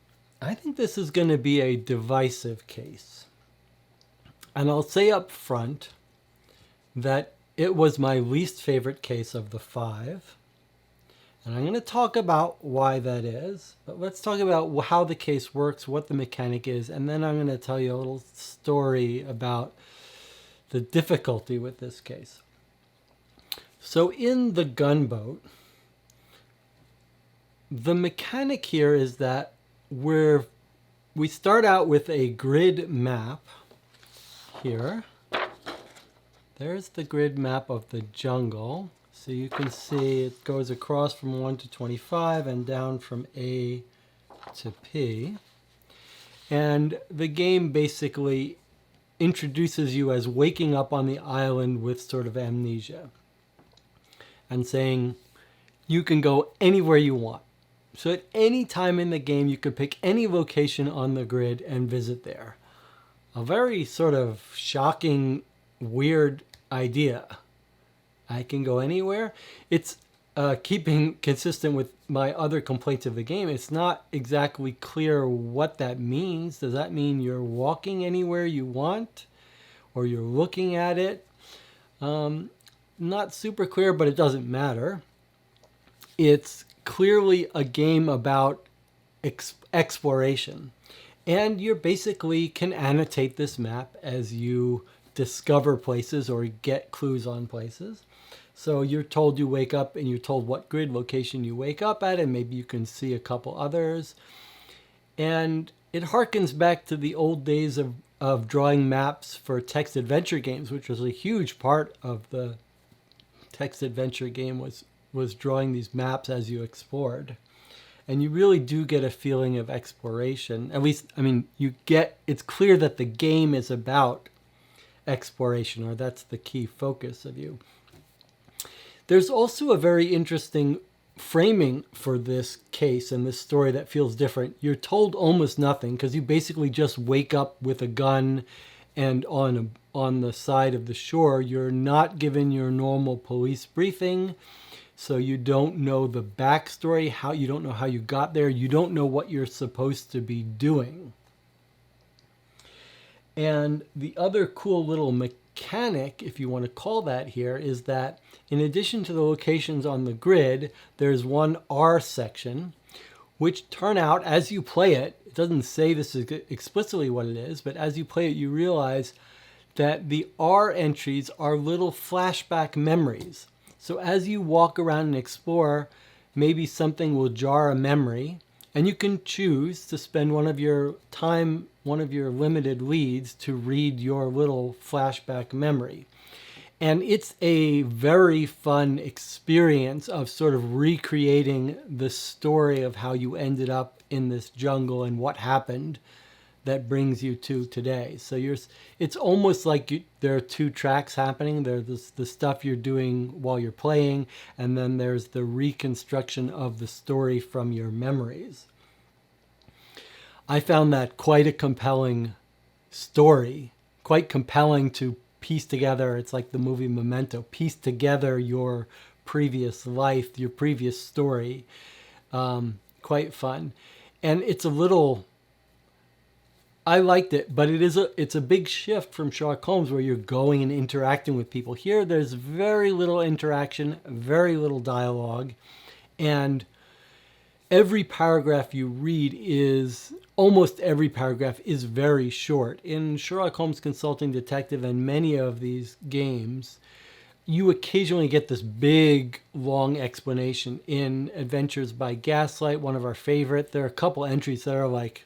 I think this is going to be a divisive case. And I'll say up front that it was my least favorite case of the 5. And I'm going to talk about why that is. But let's talk about how the case works, what the mechanic is, and then I'm going to tell you a little story about the difficulty with this case. So in the Gunboat, the mechanic here is that we start out with a grid map here. There's the grid map of the jungle. So you can see it goes across from 1 to 25 and down from A to P. And the game basically introduces you as waking up on the island with sort of amnesia and saying you can go anywhere you want. So at any time in the game, you can pick any location on the grid and visit there. A very sort of shocking, weird idea. I can go anywhere. It's keeping consistent with my other complaints of the game. It's not exactly clear what that means. Does that mean you're walking anywhere you want? Or you're looking at it? Not super clear, but it doesn't matter. It's clearly a game about exploration. And you basically can annotate this map as you discover places or get clues on places. So you're told you wake up and you're told what grid location you wake up at, and maybe you can see a couple others. And it harkens back to the old days of drawing maps for text adventure games, which was a huge part of the text adventure game was drawing these maps as you explored. And you really do get a feeling of exploration. At least, I mean, it's clear that the game is about exploration, or that's the key focus of you. There's also a very interesting framing for this case and this story that feels different. You're told almost nothing because you basically just wake up with a gun and on the side of the shore. You're not given your normal police briefing, so you don't know the backstory, you don't know how you got there, you don't know what you're supposed to be doing. And the other cool little mechanic, if you want to call that here, is that in addition to the locations on the grid, there's one R section, which turn out as you play it, it doesn't say this is explicitly what it is, but as you play it, you realize that the R entries are little flashback memories. So as you walk around and explore, maybe something will jar a memory, and you can choose to spend one of your limited leads to read your little flashback memory. And it's a very fun experience of sort of recreating the story of how you ended up in this jungle and what happened that brings you to today. So it's almost like there are two tracks happening. There's the stuff you're doing while you're playing, and then there's the reconstruction of the story from your memories. I found that quite a compelling story, quite compelling to piece together. It's like the movie Memento, piece together your previous life, your previous story. Quite fun. And I liked it, but it's a big shift from Sherlock Holmes where you're going and interacting with people. Here, there's very little interaction, very little dialogue, and almost every paragraph is very short. In Sherlock Holmes Consulting Detective and many of these games, you occasionally get this big, long explanation. In Adventures by Gaslight, one of our favorite, there are a couple entries that are like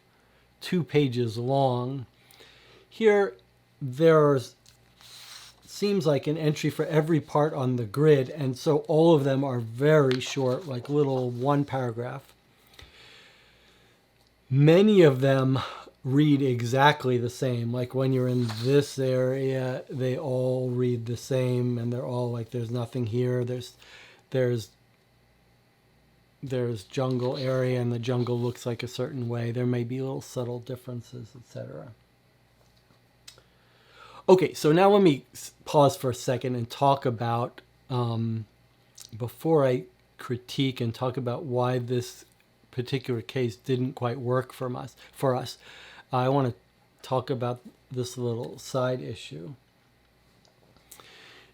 2 pages long. Here, seems like an entry for every part on the grid, and so all of them are very short, like little 1 paragraph. Many of them read exactly the same. Like when you're in this area, they all read the same, and they're all like, there's nothing here. There's jungle area, and the jungle looks like a certain way. There may be little subtle differences, etc. Okay, so now let me pause for a second and talk about, before I critique and talk about why this particular case didn't quite work for us. I want to talk about this little side issue.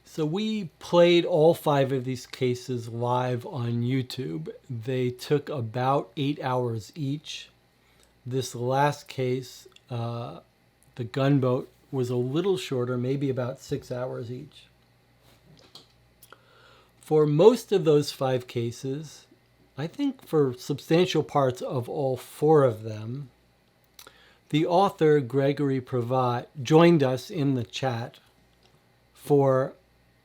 So we played all 5 of these cases live on YouTube. They took about 8 hours each. This last case, the Gunboat, was a little shorter, maybe about 6 hours each. For most of those 5 cases, I think for substantial parts of all 4 of them, the author, Gregory Pravat, joined us in the chat for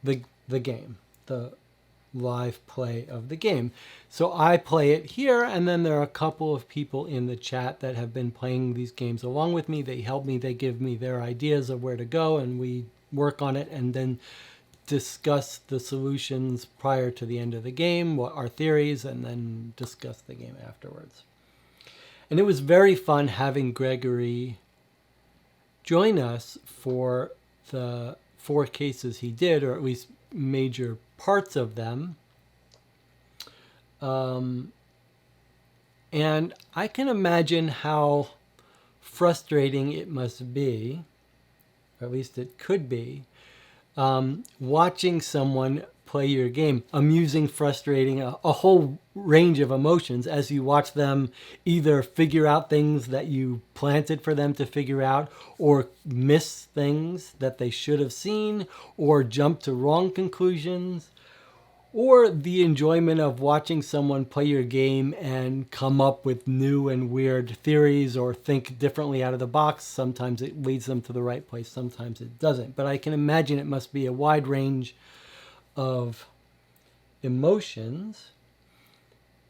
the game, the live play of the game. So I play it here, and then there are a couple of people in the chat that have been playing these games along with me. They help me, they give me their ideas of where to go, and we work on it and then discuss the solutions prior to the end of the game, what our theories, and then discuss the game afterwards. And it was very fun having Gregory join us for the 4 cases he did, or at least major parts of them. And I can imagine how frustrating it must be, or at least it could be, watching someone play your game. Amusing, frustrating, a whole range of emotions as you watch them either figure out things that you planted for them to figure out, or miss things that they should have seen, or jump to wrong conclusions, or the enjoyment of watching someone play your game and come up with new and weird theories or think differently out of the box. Sometimes it leads them to the right place, sometimes it doesn't. But I can imagine it must be a wide range of emotions,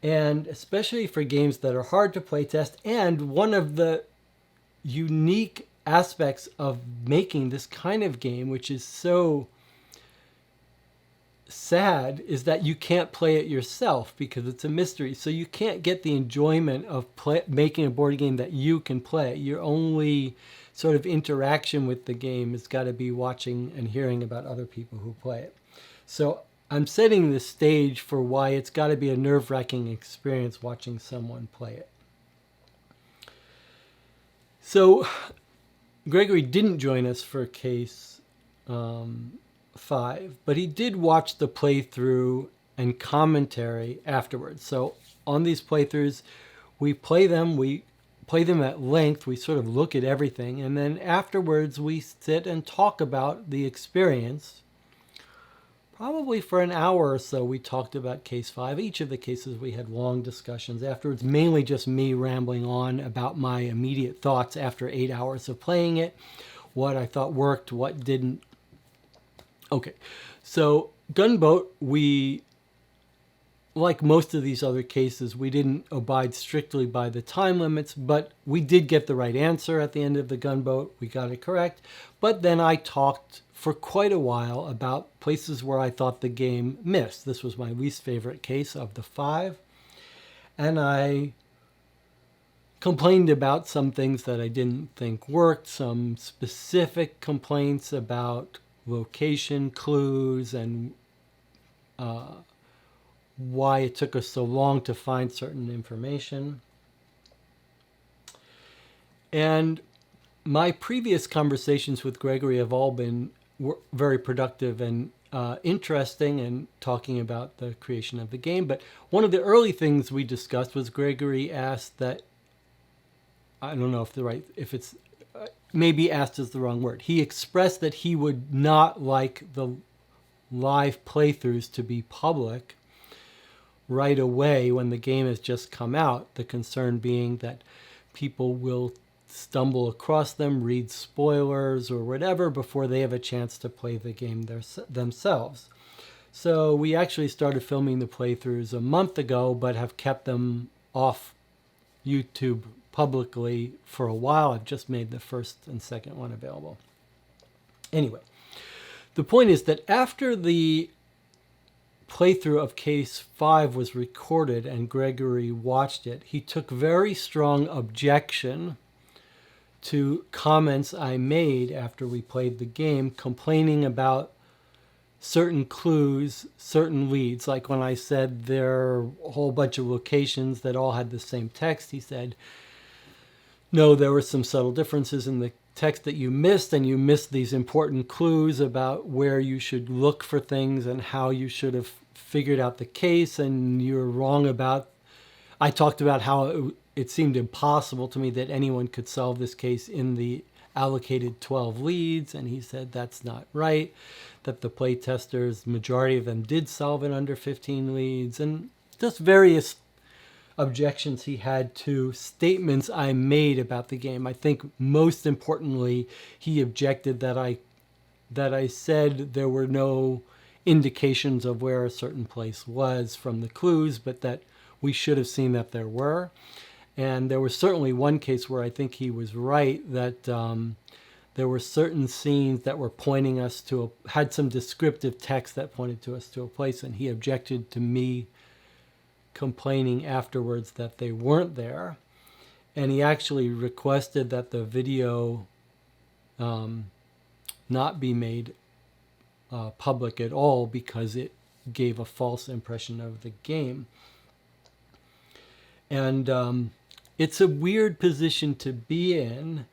and especially for games that are hard to play test. And one of the unique aspects of making this kind of game, which is so sad, is that you can't play it yourself because it's a mystery. So you can't get the enjoyment of making a board game that you can play. Your only sort of interaction with the game has got to be watching and hearing about other people who play it. So I'm setting the stage for why it's got to be a nerve-wracking experience watching someone play it. So Gregory didn't join us for case 5, but he did watch the playthrough and commentary afterwards. So on these playthroughs, we play them at length, we sort of look at everything, and then afterwards we sit and talk about the experience. Probably for an hour or so we talked about case 5. Each of the cases we had long discussions afterwards, mainly just me rambling on about my immediate thoughts after 8 hours of playing it, what I thought worked, what didn't. Okay, so Gunboat, we, like most of these other cases, we didn't abide strictly by the time limits, but we did get the right answer at the end of the Gunboat. We got it correct. But then I talked for quite a while about places where I thought the game missed. This was my least favorite case of the 5. And I complained about some things that I didn't think worked, some specific complaints about location clues and why it took us so long to find certain information. And my previous conversations with Gregory have all been very productive and interesting, and talking about the creation of the game. But one of the early things we discussed was Gregory asked that, I don't know if it's maybe asked is the wrong word. He expressed that he would not like the live playthroughs to be public right away when the game has just come out. The concern being that people will stumble across them, read spoilers or whatever before they have a chance to play the game themselves. So we actually started filming the playthroughs a month ago, but have kept them off YouTube publicly for a while. I've just made the first and second one available. Anyway, the point is that after the playthrough of case 5 was recorded and Gregory watched it, he took very strong objection to comments I made after we played the game, complaining about certain clues, certain leads. Like when I said there are a whole bunch of locations that all had the same text, he said, no, there were some subtle differences in the text that you missed, and you missed these important clues about where you should look for things and how you should have figured out the case, and you're wrong about... I talked about how it seemed impossible to me that anyone could solve this case in the allocated 12 leads, and he said that's not right, that the playtesters, majority of them did solve it under 15 leads, and just various objections he had to statements I made about the game. I think most importantly, he objected that I said there were no indications of where a certain place was from the clues, but that we should have seen that there were. And there was certainly one case where I think he was right, that there were certain scenes that were pointing us to, had some descriptive text that pointed to us to a place, and he objected to me complaining afterwards that they weren't there. And he actually requested that the video not be made public at all because it gave a false impression of the game. And it's a weird position to be in.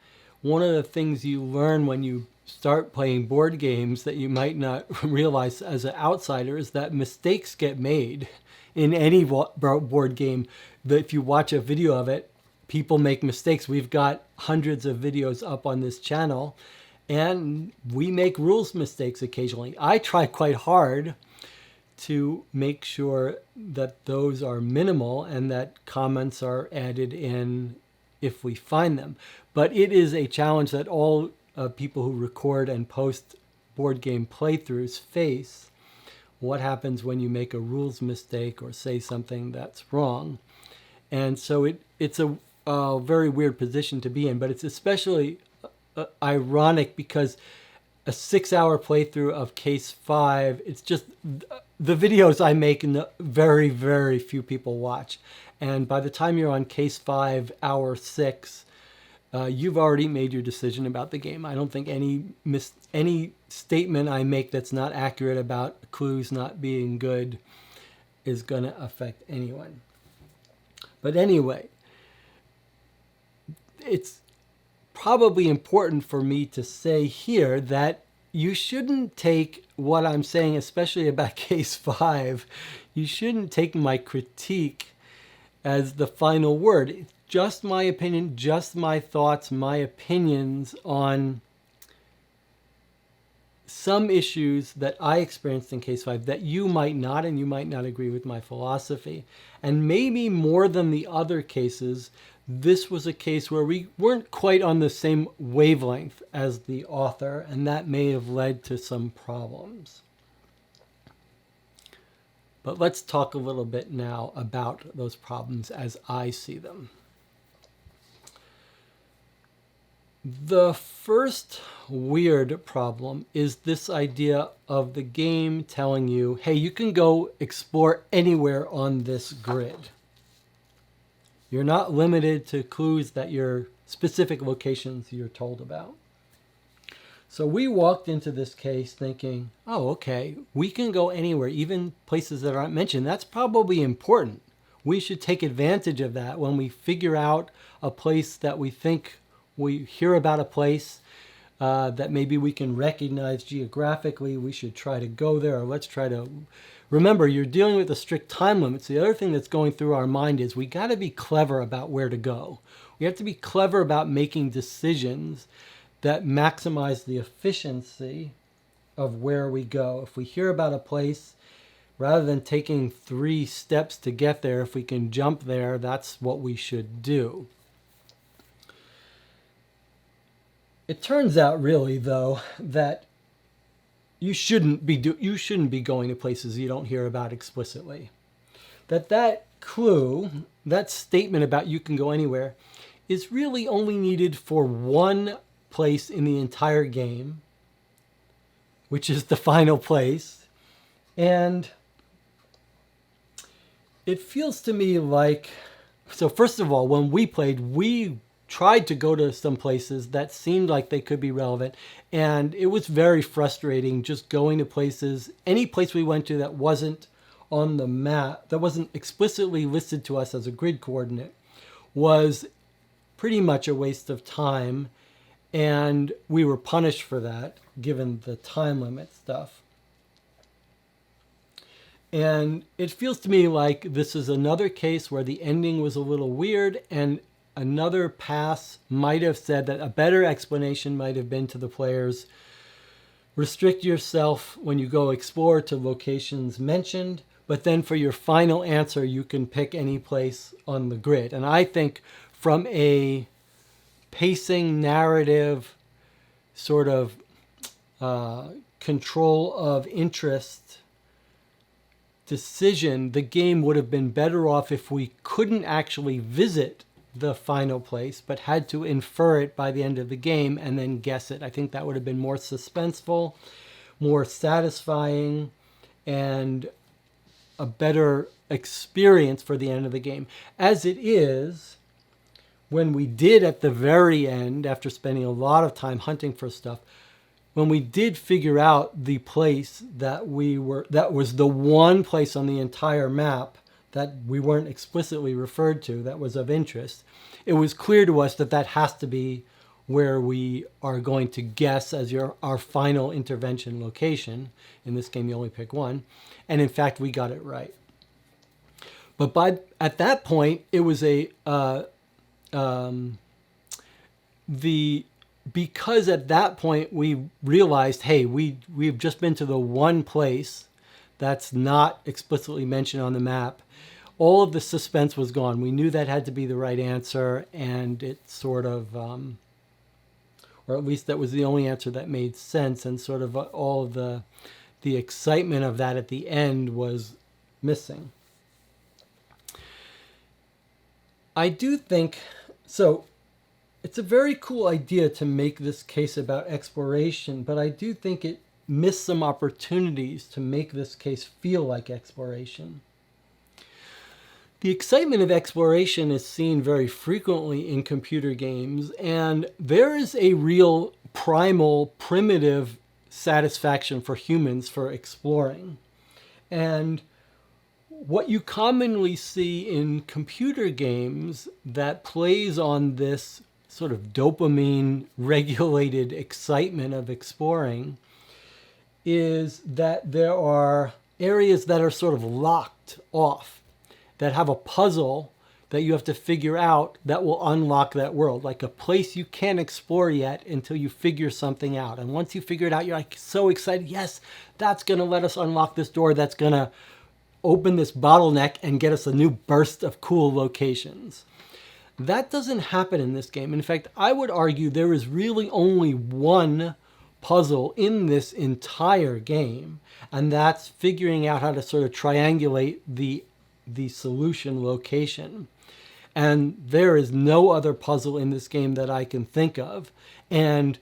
One of the things you learn when you start playing board games that you might not realize as an outsider is that mistakes get made in any board game. That if you watch a video of it, people make mistakes. We've got hundreds of videos up on this channel, and we make rules mistakes occasionally. I try quite hard to make sure that those are minimal and that comments are added in if we find them. But it is a challenge that all people who record and post board game playthroughs face. What happens when you make a rules mistake or say something that's wrong? And so it's a very weird position to be in, but it's especially ironic because a 6-hour playthrough of Case 5, it's just the videos I make and very, very few people watch. And by the time you're on Case 5, Hour 6, you've already made your decision about the game. I don't think any statement I make that's not accurate about clues not being good is going to affect anyone. But anyway, it's probably important for me to say here that you shouldn't take what I'm saying, especially about Case 5, you shouldn't take my critique as the final word. It's just my opinion, just my thoughts, my opinions on some issues that I experienced in Case 5 that you might not, and you might not agree with my philosophy. And maybe more than the other cases, this was a case where we weren't quite on the same wavelength as the author, and that may have led to some problems. But let's talk a little bit now about those problems as I see them. The first weird problem is this idea of the game telling you, hey, you can go explore anywhere on this grid. You're not limited to clues that your specific locations you're told about. So we walked into this case thinking, oh, okay, we can go anywhere, even places that aren't mentioned. That's probably important. We should take advantage of that when we figure out a place that we think we hear about a place that maybe we can recognize geographically. We should try to go there, or let's try to... Remember, you're dealing with a strict time limit. So the other thing that's going through our mind is we got to be clever about where to go. We have to be clever about making decisions that maximize the efficiency of where we go. If we hear about a place, rather than taking 3 steps to get there, if we can jump there, that's what we should do. It turns out really, though, that you shouldn't be going to places you don't hear about explicitly. That clue, that statement about you can go anywhere, is really only needed for one place in the entire game, which is the final place. And it feels to me like, so first of all, when we played, we tried to go to some places that seemed like they could be relevant, and it was very frustrating just going to places, any place we went to that wasn't on the map, that wasn't explicitly listed to us as a grid coordinate, was pretty much a waste of time, and we were punished for that, given the time limit stuff. And it feels to me like this is another case where the ending was a little weird, and another pass might have said that a better explanation might have been to the players, restrict yourself when you go explore to locations mentioned, but then for your final answer, you can pick any place on the grid. And I think from a pacing, narrative, sort of control of interest decision, the game would have been better off if we couldn't actually visit the final place, but had to infer it by the end of the game and then guess it. I think that would have been more suspenseful, more satisfying, and a better experience for the end of the game. As it is, when we did at the very end, after spending a lot of time hunting for stuff, when we did figure out the place that was the one place on the entire map that we weren't explicitly referred to that was of interest, it was clear to us that that has to be where we are going to guess as our final intervention location. In this game, you only pick one. And in fact, we got it right. But at that point, it was because at that point we realized, hey, we've just been to the one place that's not explicitly mentioned on the map. All of the suspense was gone. We knew that had to be the right answer, and it sort of, or at least that was the only answer that made sense, and sort of all of the excitement of that at the end was missing. I do think, so it's a very cool idea to make this case about exploration, but I do think it missed some opportunities to make this case feel like exploration. The excitement of exploration is seen very frequently in computer games, and there is a real primal, primitive satisfaction for humans for exploring. And what you commonly see in computer games that plays on this sort of dopamine-regulated excitement of exploring is that there are areas that are sort of locked off, that have a puzzle that you have to figure out that will unlock that world, like a place you can't explore yet until you figure something out. And once you figure it out, you're like so excited, yes, that's going to let us unlock this door, that's going to open this bottleneck and get us a new burst of cool locations. That doesn't happen in this game. In fact, I would argue there is really only one puzzle in this entire game, and that's figuring out how to sort of triangulate the solution location. And there is no other puzzle in this game that I can think of. And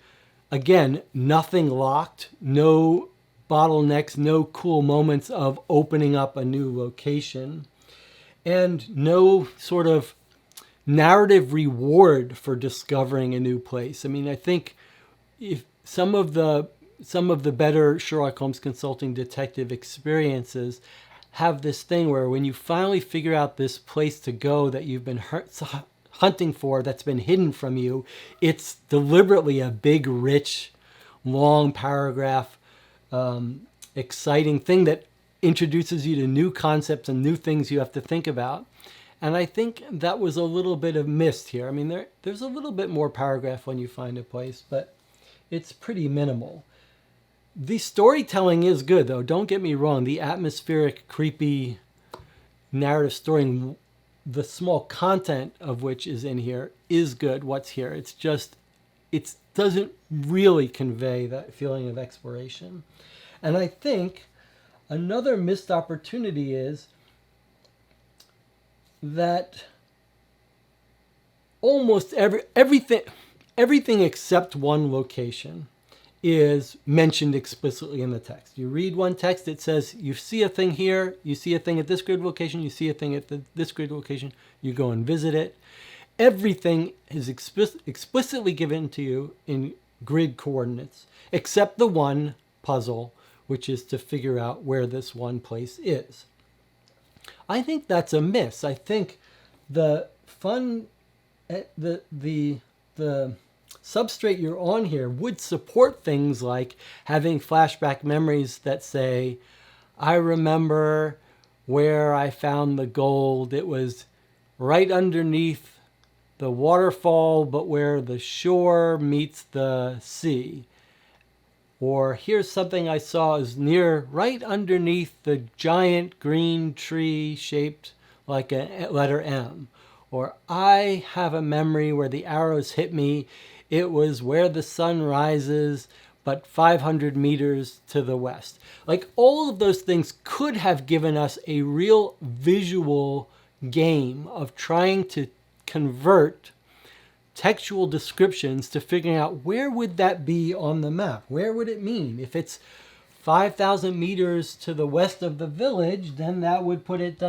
again, nothing locked, no bottlenecks, no cool moments of opening up a new location, and no sort of narrative reward for discovering a new place. I mean, I think if some of the better Sherlock Holmes consulting detective experiences have this thing where when you finally figure out this place to go that you've been hunting for, that's been hidden from you, it's deliberately a big, rich, long paragraph, exciting thing that introduces you to new concepts and new things you have to think about. And I think that was a little bit of missed here. I mean, there's a little bit more paragraph when you find a place, but it's pretty minimal. The storytelling is good, though. Don't get me wrong. The atmospheric, creepy narrative story, the small content of which is in here, is good. What's here? It's just, it doesn't really convey that feeling of exploration. And I think another missed opportunity is that almost everything except one location is mentioned explicitly in the text. You read one text, it says you see a thing here, you see a thing at this grid location, you see a thing at this grid location, you go and visit it. Everything is explicitly given to you in grid coordinates, except the one puzzle, which is to figure out where this one place is. I think that's a miss. I think the fun, the substrate you're on here would support things like having flashback memories that say, I remember where I found the gold. It was right underneath the waterfall, but where the shore meets the sea. Or here's something I saw is near right underneath the giant green tree shaped like a letter M. Or I have a memory where the arrows hit me. It was where the sun rises, but 500 meters to the west. Like all of those things could have given us a real visual game of trying to convert textual descriptions to figuring out where would that be on the map? Where would it mean? If it's 5,000 meters to the west of the village, then that would put it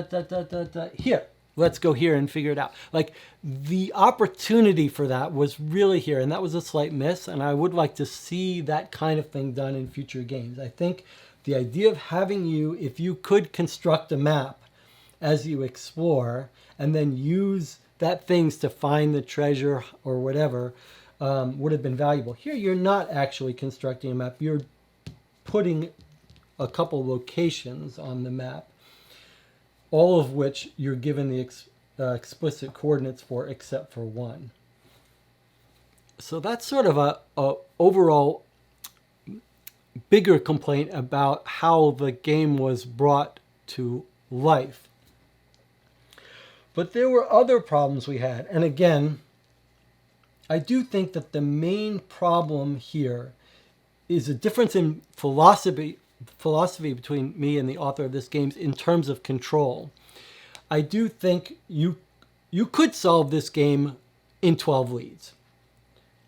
here. Let's go here and figure it out. Like the opportunity for that was really here, and that was a slight miss, and I would like to see that kind of thing done in future games. I think the idea of having you, if you could construct a map as you explore and then use that things to find the treasure or whatever, would have been valuable. Here you're not actually constructing a map. You're putting a couple locations on the map, all of which you're given the explicit coordinates for except for one. So that's sort of a overall bigger complaint about how the game was brought to life. But there were other problems we had. And again, I do think that the main problem here is a difference in philosophy between me and the author of this game in terms of control. I do think you could solve this game in 12 leads.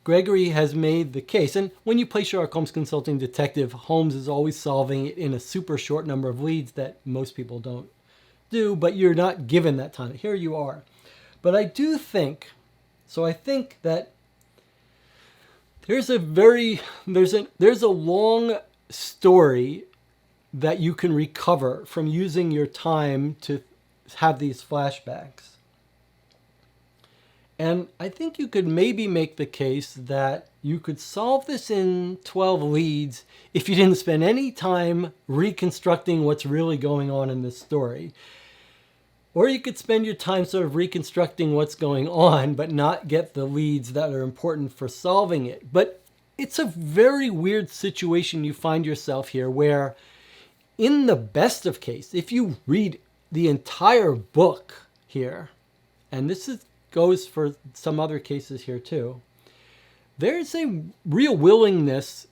Gregory has made the case, and when you play Sherlock Holmes Consulting Detective, Holmes is always solving it in a super short number of leads that most people don't do, but you're not given that time. Here you are. But I do think, so I think that there's a long story that you can recover from using your time to have these flashbacks. And I think you could maybe make the case that you could solve this in 12 leads if you didn't spend any time reconstructing what's really going on in this story. Or you could spend your time sort of reconstructing what's going on, but not get the leads that are important for solving it. But it's a very weird situation you find yourself here where, in the best of case, if you read the entire book here, and this goes for some other cases here too, there's a real willingness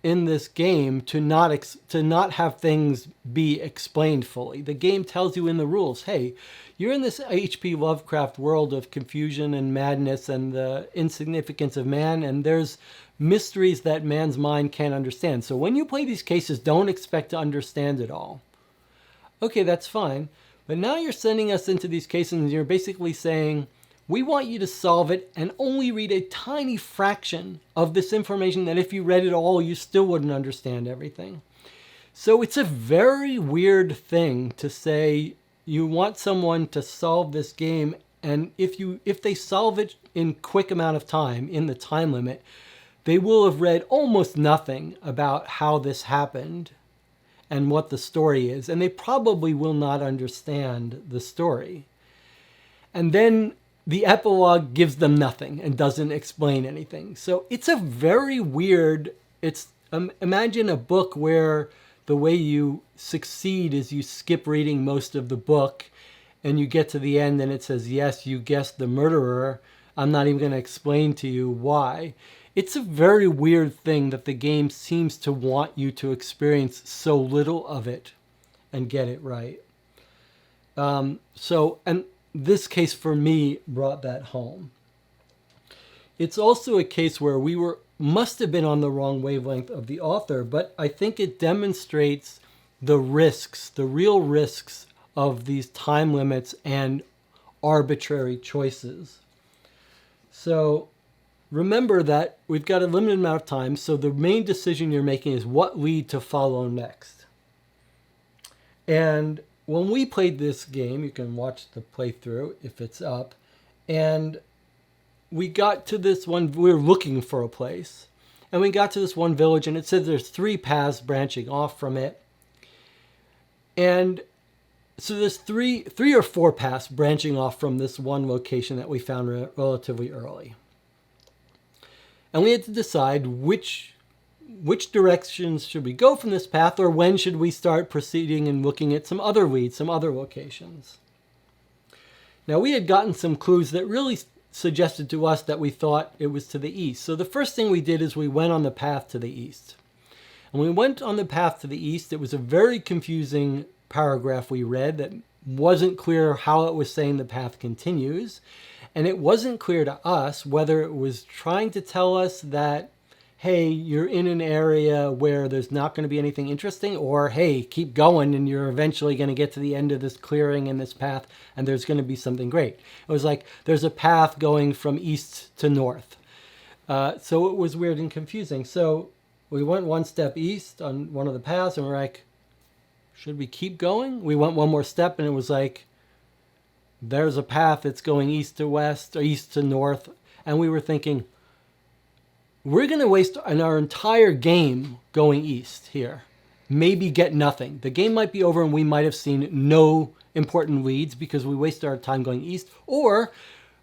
in this game to not have things be explained fully. The game tells you in the rules, hey, you're in this H.P. Lovecraft world of confusion and madness and the insignificance of man, and there's mysteries that man's mind can't understand. So when you play these cases, don't expect to understand it all. Okay, that's fine. But now you're sending us into these cases and you're basically saying, we want you to solve it and only read a tiny fraction of this information that if you read it all, you still wouldn't understand everything. So it's a very weird thing to say you want someone to solve this game, and if they solve it in quick amount of time, in the time limit, they will have read almost nothing about how this happened and what the story is, and they probably will not understand the story. And then the epilogue gives them nothing and doesn't explain anything. So it's a very weird, imagine a book where the way you succeed is you skip reading most of the book and you get to the end and it says, yes, you guessed the murderer. I'm not even going to explain to you why. It's a very weird thing that the game seems to want you to experience so little of it and get it right. And this case for me brought that home. It's also a case where we must have been on the wrong wavelength of the author, but I think it demonstrates the real risks of these time limits and arbitrary choices. So remember that we've got a limited amount of time, so the main decision you're making is what lead to follow next. And when we played this game, you can watch the playthrough if it's up, and we got to this one, we were looking for a place, and we got to this one village, and it said there's 3 paths branching off from it. And So there's three or four paths branching off from this one location that we found relatively early. And we had to decide which directions should we go from this path, or when should we start proceeding and looking at some other leads, some other locations. Now we had gotten some clues that really suggested to us that we thought it was to the east. So the first thing we did is we went on the path to the east. And we went on the path to the east. It was a very confusing paragraph we read that wasn't clear how it was saying the path continues. And it wasn't clear to us whether it was trying to tell us that, hey, you're in an area where there's not going to be anything interesting, or hey, keep going and you're eventually going to get to the end of this clearing in this path and there's going to be something great. It was like there's a path going from east to north. So it was weird and confusing. So we went one step east on one of the paths and we're like, should we keep going? We went one more step and it was like, there's a path that's going east to west or east to north. And we were thinking, we're going to waste our entire game going east here. Maybe get nothing. The game might be over and we might have seen no important leads because we wasted our time going east. Or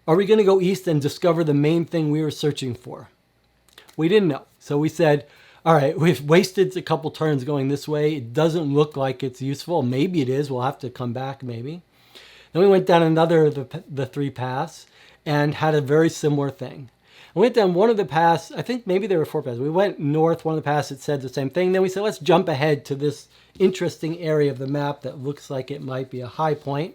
are we going to go east and discover the main thing we were searching for? We didn't know. So we said, all right, we've wasted a couple turns going this way. It doesn't look like it's useful. Maybe it is. We'll have to come back maybe. Then we went down another of the three paths and had a very similar thing. We went down one of the paths. I think maybe there were four paths. We went north, one of the paths, it said the same thing. Then we said, let's jump ahead to this interesting area of the map that looks like it might be a high point.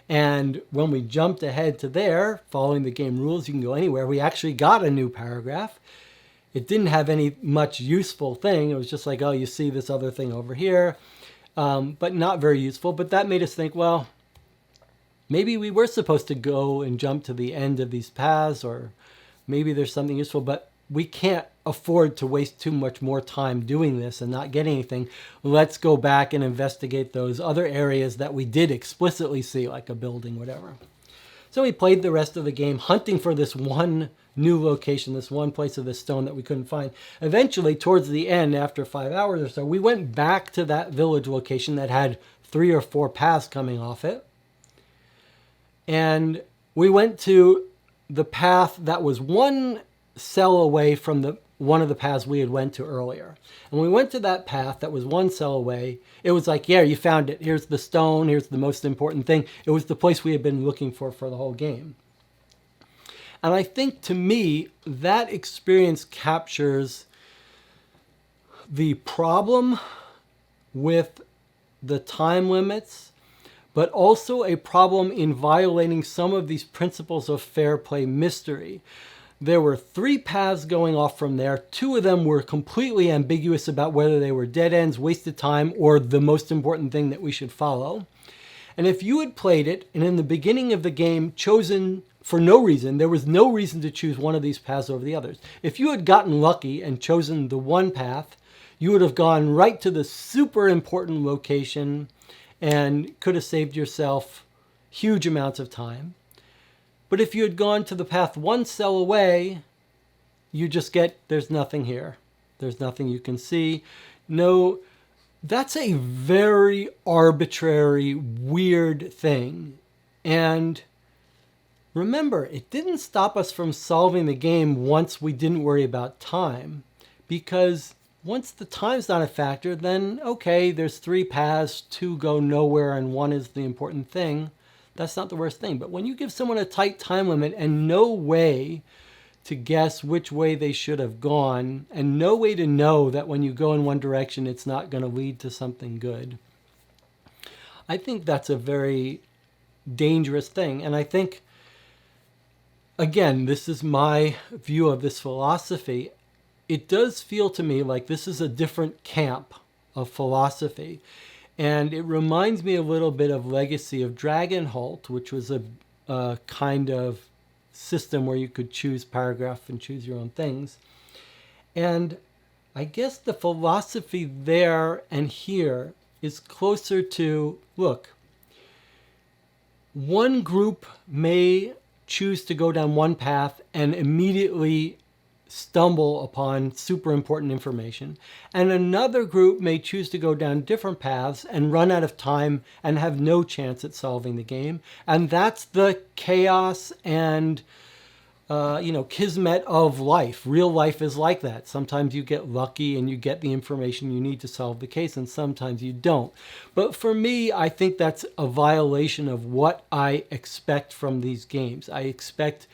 And when we jumped ahead to there, following the game rules, you can go anywhere, we actually got a new paragraph. It didn't have any much useful thing. It was just like, oh, you see this other thing over here, but not very useful. But that made us think, well, maybe we were supposed to go and jump to the end of these paths, or maybe there's something useful, but we can't afford to waste too much more time doing this and not get anything. Let's go back and investigate those other areas that we did explicitly see, like a building, whatever. So we played the rest of the game hunting for this one new location, this one place of the stone that we couldn't find. Eventually, towards the end, after 5 hours or so, we went back to that village location that had 3 or 4 paths coming off it. And we went to the path that was one cell away from one of the paths we had went to earlier. And when we went to that path that was one cell away, it was like, yeah, you found it. Here's the stone. Here's the most important thing. It was the place we had been looking for the whole game. And I think, to me, that experience captures the problem with the time limits, but also a problem in violating some of these principles of fair play mystery. There were 3 paths going off from there. 2 of them were completely ambiguous about whether they were dead ends, wasted time, or the most important thing that we should follow. And if you had played it and in the beginning of the game chosen for no reason, there was no reason to choose one of these paths over the others. If you had gotten lucky and chosen the one path, you would have gone right to the super important location and could have saved yourself huge amounts of time. But if you had gone to the path one cell away, you just get, there's nothing here. There's nothing you can see. No, that's a very arbitrary, weird thing. And remember, it didn't stop us from solving the game once we didn't worry about time, because once the time's not a factor, then okay, there's 3 paths, 2 go nowhere, and 1 is the important thing. That's not the worst thing. But when you give someone a tight time limit and no way to guess which way they should have gone, and no way to know that when you go in one direction, it's not going to lead to something good, I think that's a very dangerous thing. And I think, again, this is my view of this philosophy. It does feel to me like this is a different camp of philosophy. And it reminds me a little bit of Legacy of Dragonholt, which was a kind of system where you could choose paragraph and choose your own things. And I guess the philosophy there and here is closer to, look, one group may choose to go down one path and immediately stumble upon super important information, and another group may choose to go down different paths and run out of time and have no chance at solving the game. And that's the chaos and kismet of life. Real life is like that. Sometimes you get lucky and you get the information you need to solve the case, and sometimes you don't. But for me, I think that's a violation of what I expect from these games. I expect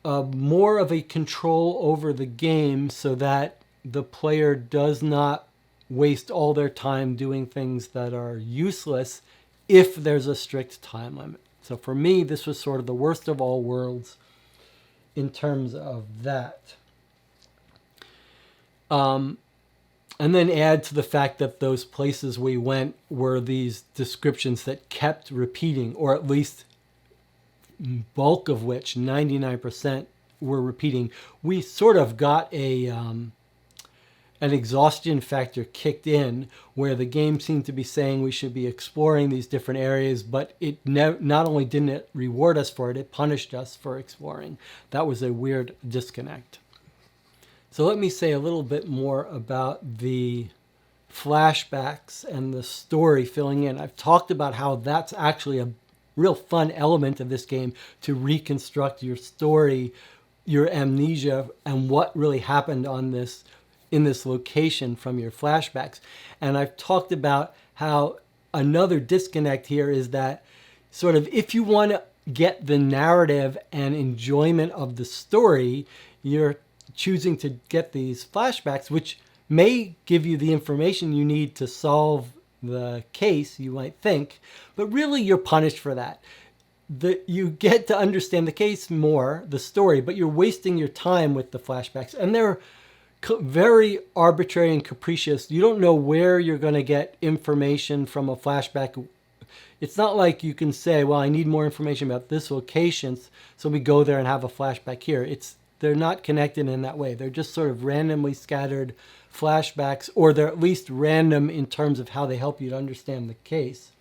more of a control over the game so that the player does not waste all their time doing things that are useless if there's a strict time limit. So for me, this was sort of the worst of all worlds in terms of that. And then add to the fact that those places we went were these descriptions that kept repeating, or at least bulk of which, 99%, were repeating. We sort of got an exhaustion factor kicked in, where the game seemed to be saying we should be exploring these different areas, but it not only didn't it reward us for it, it punished us for exploring. That was a weird disconnect. So let me say a little bit more about the flashbacks and the story filling in. I've talked about how that's actually a real fun element of this game, to reconstruct your story, your amnesia, and what really happened in this location from your flashbacks. And I've talked about how another disconnect here is that sort of if you want to get the narrative and enjoyment of the story, you're choosing to get these flashbacks, which may give you the information you need to solve the case, you might think, but really you're punished for that. You get to understand the case more, the story, but you're wasting your time with the flashbacks, and they're very arbitrary and capricious. You don't know where you're going to get information from a flashback. It's not like you can say, well, I need more information about this location, so we go there and have a flashback here. They're not connected in that way. They're just sort of randomly scattered flashbacks, or they're at least random in terms of how they help you to understand the case.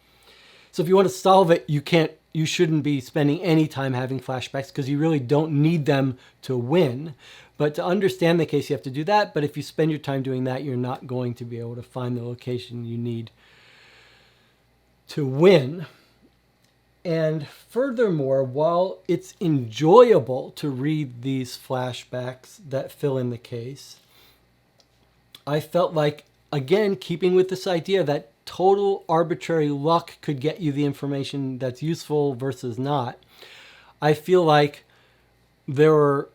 So if you want to solve it, you shouldn't be spending any time having flashbacks, because you really don't need them to win. But to understand the case, you have to do that. But if you spend your time doing that, you're not going to be able to find the location you need to win. And furthermore, while it's enjoyable to read these flashbacks that fill in the case, I felt like, again, keeping with this idea that total arbitrary luck could get you the information that's useful versus not, I feel like there are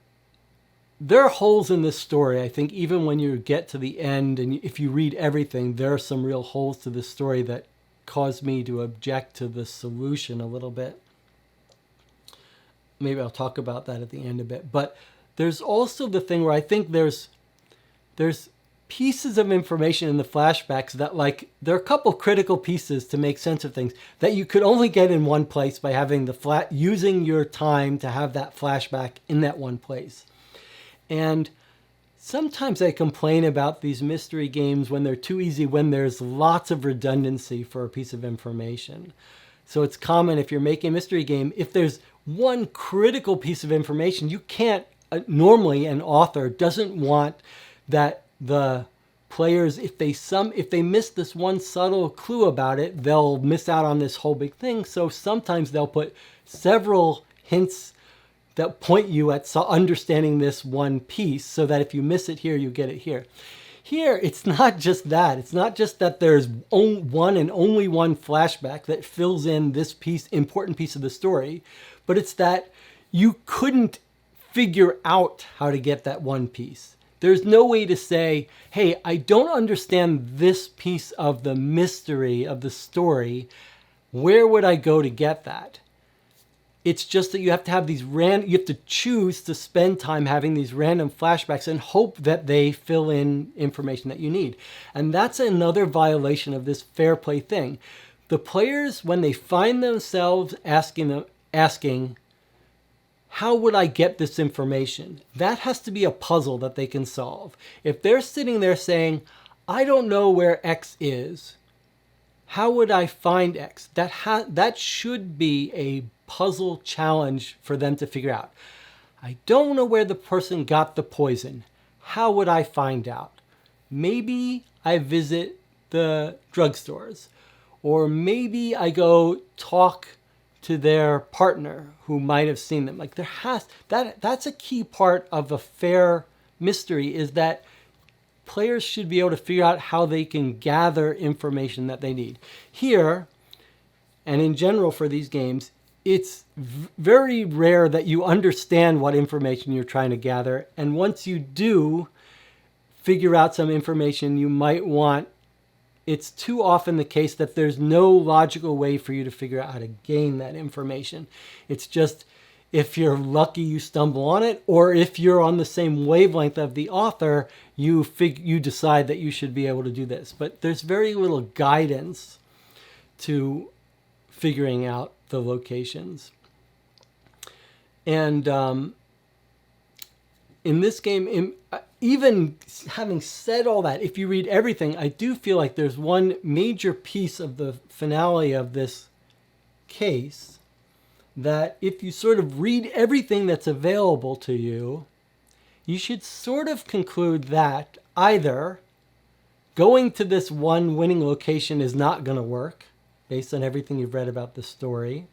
holes in this story. I think even when you get to the end and if you read everything, there are some real holes to this story that caused me to object to the solution a little bit. Maybe I'll talk about that at the end a bit. But there's also the thing where I think there's pieces of information in the flashbacks that, like, there are a couple critical pieces to make sense of things that you could only get in one place by having using your time to have that flashback in that one place. And sometimes I complain about these mystery games when they're too easy, when there's lots of redundancy for a piece of information. So it's common if you're making a mystery game, if there's one critical piece of information, you can't, normally an author doesn't want that the players, if they miss this one subtle clue about it, they'll miss out on this whole big thing. So sometimes they'll put several hints that point you at understanding this one piece, so that if you miss it here, you get it here. Here, it's not just that. It's not just that there's one and only one flashback that fills in this important piece of the story, but it's that you couldn't figure out how to get that one piece. There's no way to say, hey, I don't understand this piece of the mystery of the story. Where would I go to get that? It's just that you have to have you have to choose to spend time having these random flashbacks and hope that they fill in information that you need. And that's another violation of this fair play thing. The players, when they find themselves asking, how would I get this information? That has to be a puzzle that they can solve. If they're sitting there saying, I don't know where X is, how would I find X? That should be a puzzle challenge for them to figure out. I don't know where the person got the poison. How would I find out? Maybe I visit the drugstores, or maybe I go talk to their partner who might have seen them. Like that's a key part of a fair mystery, is that players should be able to figure out how they can gather information that they need. Here, and in general for these games, it's very rare that you understand what information you're trying to gather. And once you do figure out some information you might want, it's too often the case that there's no logical way for you to figure out how to gain that information. It's just, if you're lucky, you stumble on it, or if you're on the same wavelength of the author, you decide that you should be able to do this. But there's very little guidance to figuring out the locations. And in this game, even having said all that, if you read everything, I do feel like there's one major piece of the finale of this case that if you sort of read everything that's available to you, you should sort of conclude that either going to this one winning location is not going to work, based on everything you've read about the story,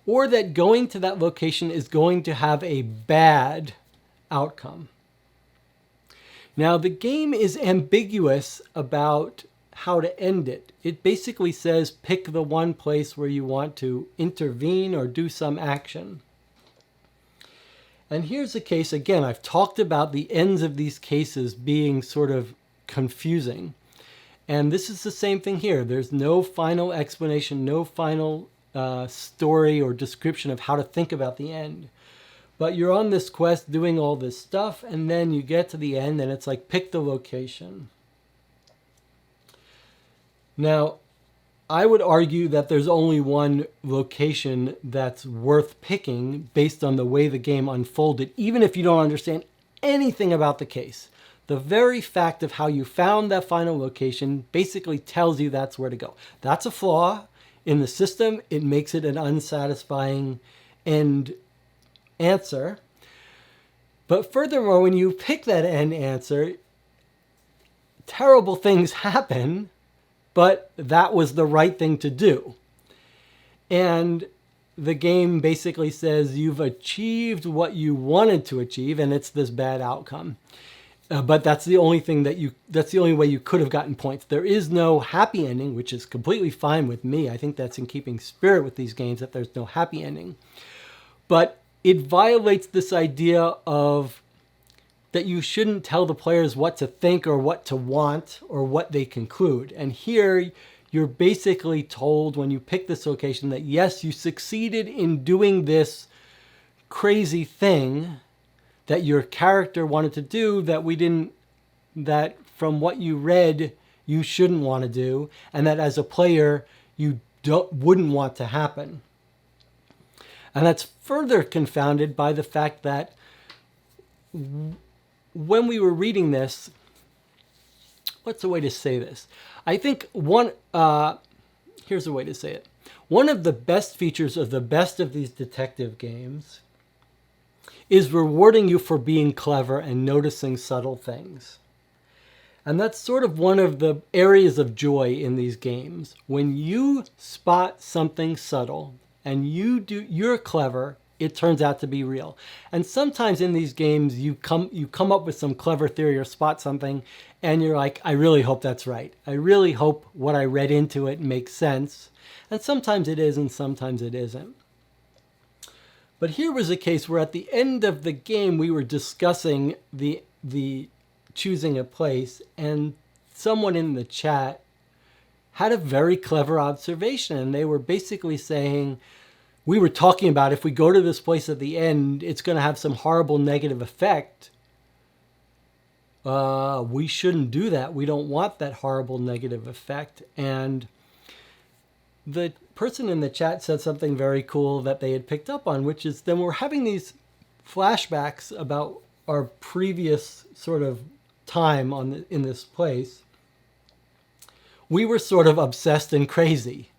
or that going to that location is going to have a bad outcome. Now, the game is ambiguous about how to end it. It basically says pick the one place where you want to intervene or do some action. And here's a case, again, I've talked about the ends of these cases being sort of confusing. And this is the same thing here. There's no final explanation, no final story or description of how to think about the end. But you're on this quest doing all this stuff, and then you get to the end and it's like, pick the location. Now, I would argue that there's only one location that's worth picking based on the way the game unfolded, even if you don't understand anything about the case. The very fact of how you found that final location basically tells you that's where to go. That's a flaw in the system. It makes it an unsatisfying end answer. But furthermore, when you pick that end answer, terrible things happen, but that was the right thing to do. And the game basically says you've achieved what you wanted to achieve, and it's this bad outcome. But that's the only thing that's the only way you could have gotten points. There is no happy ending, which is completely fine with me. I think that's in keeping spirit with these games, that there's no happy ending. But it violates this idea of that you shouldn't tell the players what to think or what to want or what they conclude. And here you're basically told when you pick this location that yes, you succeeded in doing this crazy thing that your character wanted to do that from what you read, you shouldn't want to do, and that as a player, you wouldn't want to happen. And that's further confounded by the fact that when we were reading this, what's the way to say this? I think here's a way to say it. One of the best features of the best of these detective games is rewarding you for being clever and noticing subtle things. And that's sort of one of the areas of joy in these games. When you spot something subtle and you're clever, it turns out to be real. And sometimes in these games, you come up with some clever theory or spot something, and you're like, I really hope that's right. I really hope what I read into it makes sense. And sometimes it is, and sometimes it isn't. But here was a case where at the end of the game, we were discussing the choosing a place, and someone in the chat had a very clever observation, and they were basically saying, we were talking about if we go to this place at the end, it's going to have some horrible negative effect. We shouldn't do that. We don't want that horrible negative effect. And the person in the chat said something very cool that they had picked up on, which is then we're having these flashbacks about our previous sort of time in this place. We were sort of obsessed and crazy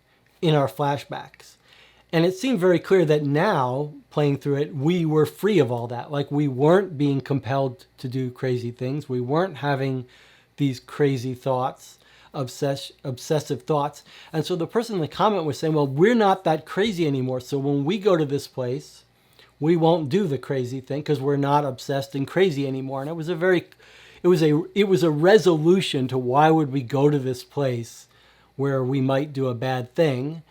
in our flashbacks. And it seemed very clear that now, playing through it, we were free of all that. Like, we weren't being compelled to do crazy things. We weren't having these crazy thoughts, obsessive thoughts. And so the person in the comment was saying, well, we're not that crazy anymore. So when we go to this place, we won't do the crazy thing because we're not obsessed and crazy anymore. And it was a resolution to why would we go to this place where we might do a bad thing.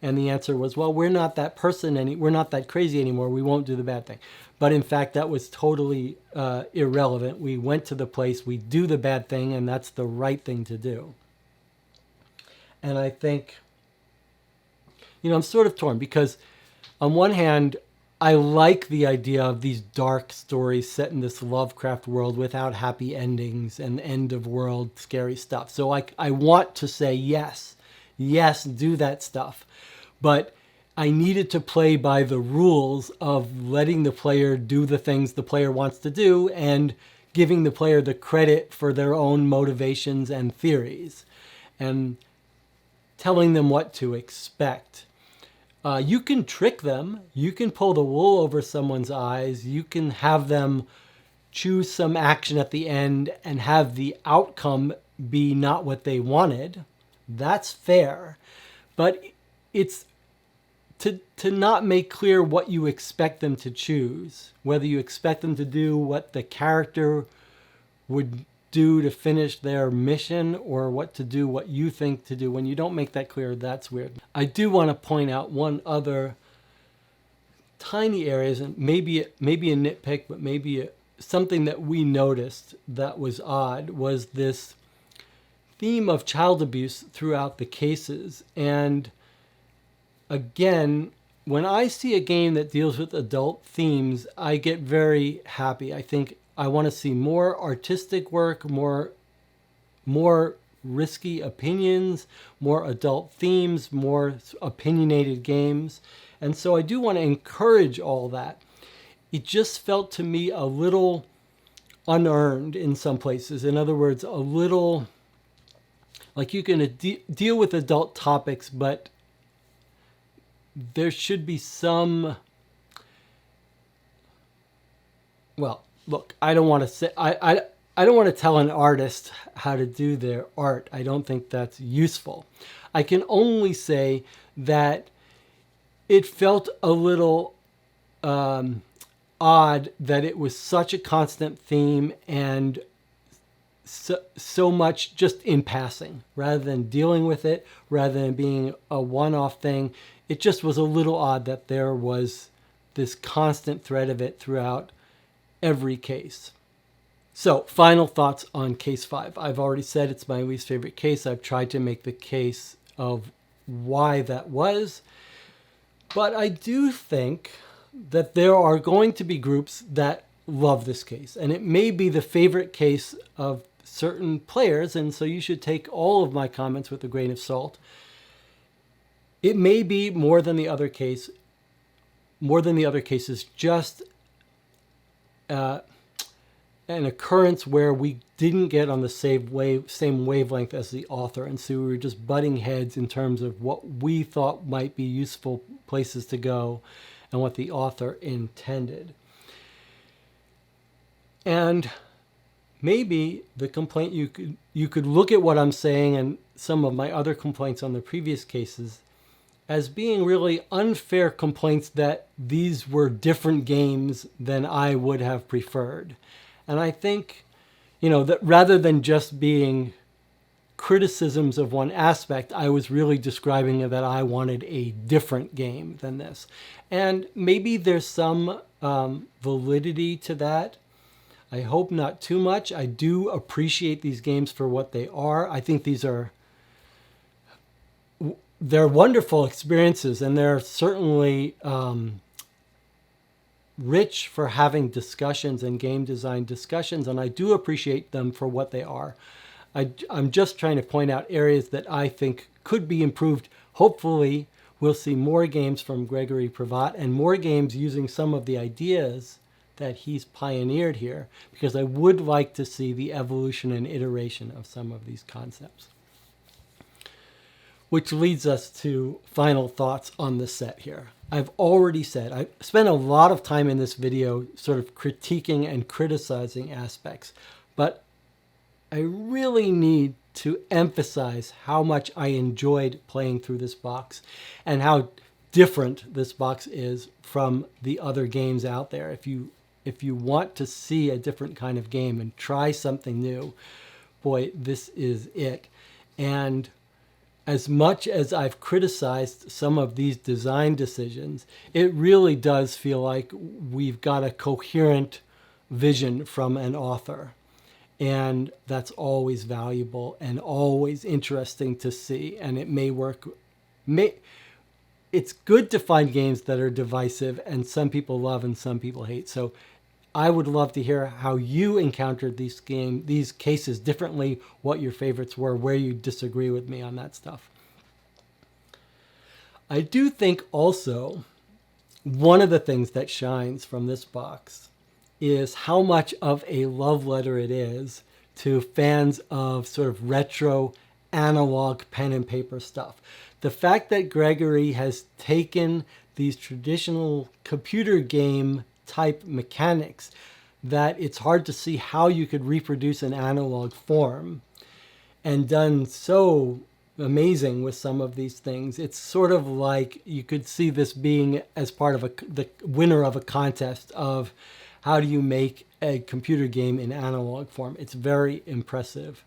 And the answer was, well, we're not that person we're not that crazy anymore. We won't do the bad thing. But in fact, that was totally irrelevant. We went to the place, we do the bad thing, and that's the right thing to do. And I think, I'm sort of torn because on one hand, I like the idea of these dark stories set in this Lovecraft world without happy endings and end of world scary stuff. So I want to say yes, do that stuff. But I needed to play by the rules of letting the player do the things the player wants to do and giving the player the credit for their own motivations and theories and telling them what to expect. You can trick them. You can pull the wool over someone's eyes. You can have them choose some action at the end and have the outcome be not what they wanted. That's fair. But it's to not make clear what you expect them to choose, whether you expect them to do what the character would do to finish their mission or what you think to do. When you don't make that clear, that's weird. I do want to point out one other tiny areas, and maybe a nitpick, but maybe something that we noticed that was odd was this theme of child abuse throughout the cases. And again, when I see a game that deals with adult themes, I get very happy. I think I want to see more artistic work, more risky opinions, more adult themes, more opinionated games. And so I do want to encourage all that. It just felt to me a little unearned in some places. In other words, a little like you can deal with adult topics, but there should be some, well, look, I don't want to say, I don't want to tell an artist how to do their art. I don't think that's useful. I can only say that it felt a little odd that it was such a constant theme and so much just in passing, rather than dealing with it, rather than being a one-off thing. It just was a little odd that there was this constant thread of it throughout every case. So, final thoughts on case 5. I've already said it's my least favorite case. I've tried to make the case of why that was. But I do think that there are going to be groups that love this case. And it may be the favorite case of certain players, and so you should take all of my comments with a grain of salt. It may be more than the other cases, just an occurrence where we didn't get on the same wavelength as the author, and so we were just butting heads in terms of what we thought might be useful places to go and what the author intended. And maybe the complaint, you could look at what I'm saying and some of my other complaints on the previous cases as being really unfair complaints that these were different games than I would have preferred. And I think, that rather than just being criticisms of one aspect, I was really describing that I wanted a different game than this. And maybe there's some validity to that. I hope not too much. I do appreciate these games for what they are. I think they're wonderful experiences, and they're certainly rich for having discussions and game design discussions, and I do appreciate them for what they are. I'm just trying to point out areas that I think could be improved. Hopefully, we'll see more games from Gregory Pravat and more games using some of the ideas that he's pioneered here, because I would like to see the evolution and iteration of some of these concepts. Which leads us to final thoughts on the set here. I've already said, I spent a lot of time in this video sort of critiquing and criticizing aspects, but I really need to emphasize how much I enjoyed playing through this box and how different this box is from the other games out there. If you want to see a different kind of game and try something new, boy, this is it. And as much as I've criticized some of these design decisions, it really does feel like we've got a coherent vision from an author. And that's always valuable and always interesting to see. And it may work. It's good to find games that are divisive and some people love and some people hate. So I would love to hear how you encountered these cases differently, what your favorites were, where you disagree with me on that stuff. I do think also one of the things that shines from this box is how much of a love letter it is to fans of sort of retro analog pen and paper stuff. The fact that Gregory has taken these traditional computer game type mechanics that it's hard to see how you could reproduce an analog form, and done so amazing with some of these things. It's sort of like you could see this being as part of the winner of a contest of how do you make a computer game in analog form. It's very impressive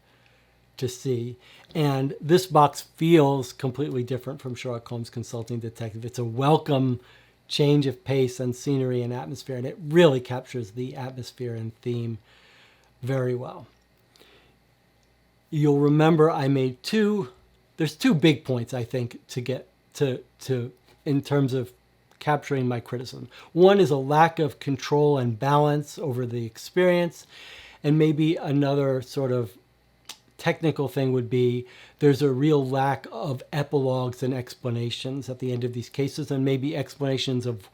to see. And this box feels completely different from Sherlock Holmes Consulting Detective. It's a welcome change of pace and scenery and atmosphere, and it really captures the atmosphere and theme very well. You'll remember I made there's two big points I think to get to in terms of capturing my criticism. One is a lack of control and balance over the experience, and maybe another sort of technical thing would be there's a real lack of epilogues and explanations at the end of these cases, and maybe explanations of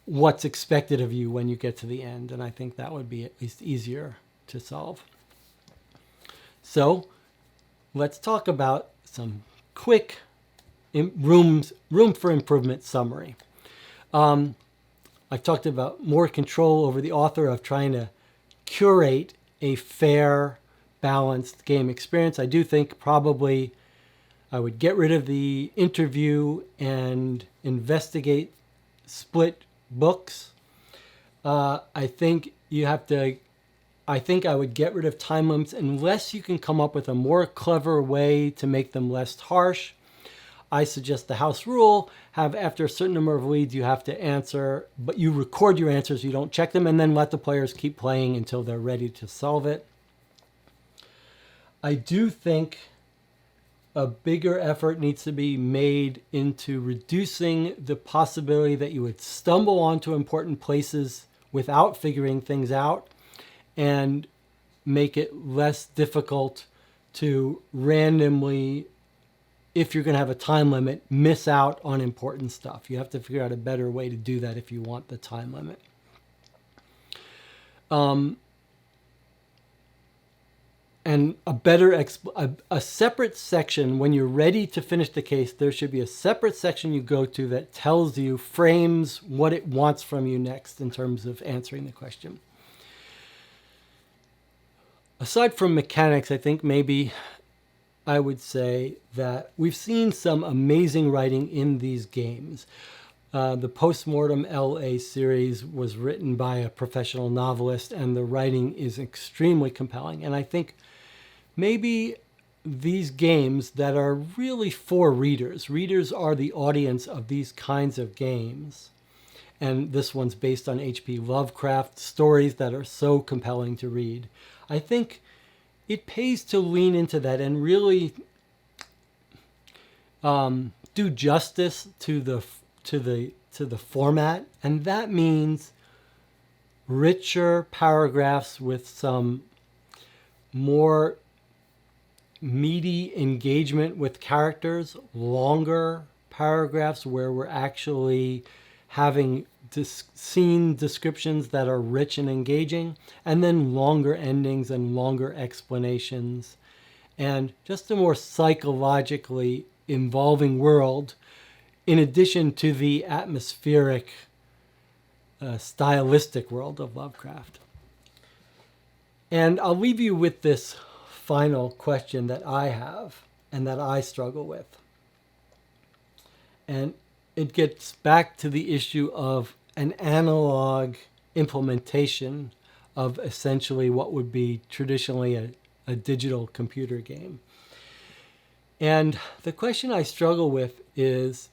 what's expected of you when you get to the end. And I think that would be at least easier to solve. So let's talk about some quick room for improvement summary. I've talked about more control over the author of trying to curate a fair, balanced game experience. I do think probably I would get rid of the interview and investigate split books. I think I would get rid of time limits unless you can come up with a more clever way to make them less harsh. I suggest the house rule, have after a certain number of leads you have to answer, but you record your answers, you don't check them, and then let the players keep playing until they're ready to solve it. I do think a bigger effort needs to be made into reducing the possibility that you would stumble onto important places without figuring things out, and make it less difficult to randomly, if you're going to have a time limit, miss out on important stuff. You have to figure out a better way to do that if you want the time limit. And a separate section, when you're ready to finish the case, there should be a separate section you go to that tells you, frames what it wants from you next in terms of answering the question. Aside from mechanics, I think maybe I would say that we've seen some amazing writing in these games. The Postmortem LA series was written by a professional novelist, and the writing is extremely compelling. And I think maybe these games that are really for readers are the audience of these kinds of games. And this one's based on H.P. Lovecraft, stories that are so compelling to read. I think it pays to lean into that and really do justice to the format, and that means richer paragraphs with some more meaty engagement with characters, longer paragraphs where we're actually having scene descriptions that are rich and engaging, and then longer endings and longer explanations, and just a more psychologically involving world, in addition to the atmospheric, stylistic world of Lovecraft. And I'll leave you with this final question that I have and that I struggle with. And it gets back to the issue of an analog implementation of essentially what would be traditionally a digital computer game. And the question I struggle with is,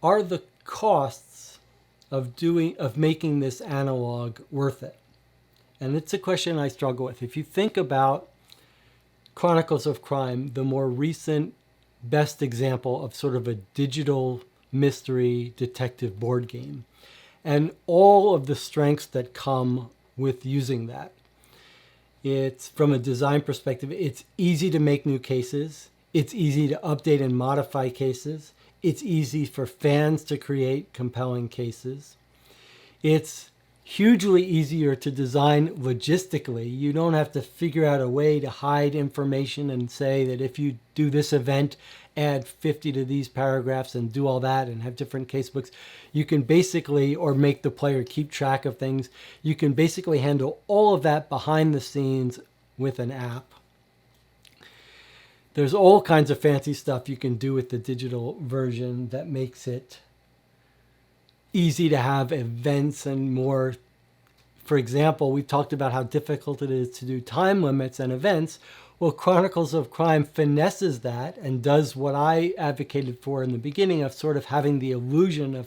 are the costs of making this analog worth it? And it's a question I struggle with. If you think about Chronicles of Crime, the more recent best example of sort of a digital mystery detective board game, and all of the strengths that come with using that. It's, from a design perspective, it's easy to make new cases. It's easy to update and modify cases. It's easy for fans to create compelling cases. It's hugely easier to design logistically. You don't have to figure out a way to hide information and say that if you do this event, add 50 to these paragraphs and do all that and have different casebooks. You can basically, or make the player keep track of things. You can basically handle all of that behind the scenes with an app. There's all kinds of fancy stuff you can do with the digital version that makes it easy to have events and more. For example, we've talked about how difficult it is to do time limits and events. Well, Chronicles of Crime finesses that and does what I advocated for in the beginning of sort of having the illusion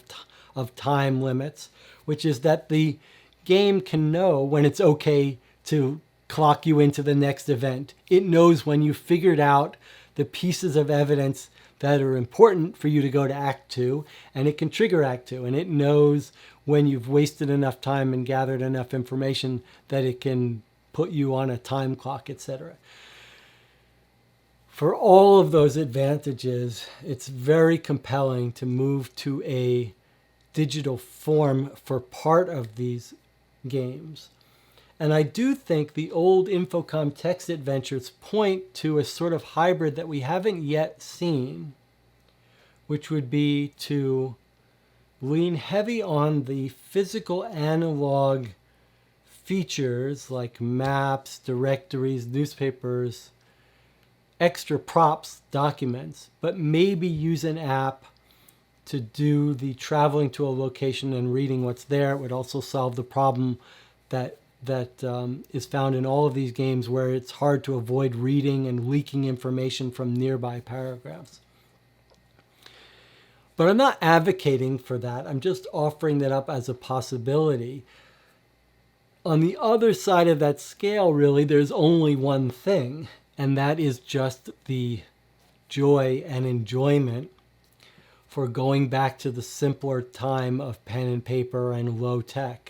of time limits, which is that the game can know when it's okay to clock you into the next event. It knows when you figured out the pieces of evidence that are important for you to go to Act 2, and it can trigger Act 2, and it knows when you've wasted enough time and gathered enough information that it can put you on a time clock, etc. For all of those advantages, it's very compelling to move to a digital form for part of these games. And I do think the old Infocom text adventures point to a sort of hybrid that we haven't yet seen, which would be to lean heavy on the physical analog features like maps, directories, newspapers, extra props, documents, but maybe use an app to do the traveling to a location and reading what's there. It would also solve the problem that is found in all of these games where it's hard to avoid reading and leaking information from nearby paragraphs. But I'm not advocating for that. I'm just offering that up as a possibility. On the other side of that scale, really, there's only one thing, and that is just the joy and enjoyment for going back to the simpler time of pen and paper and low tech.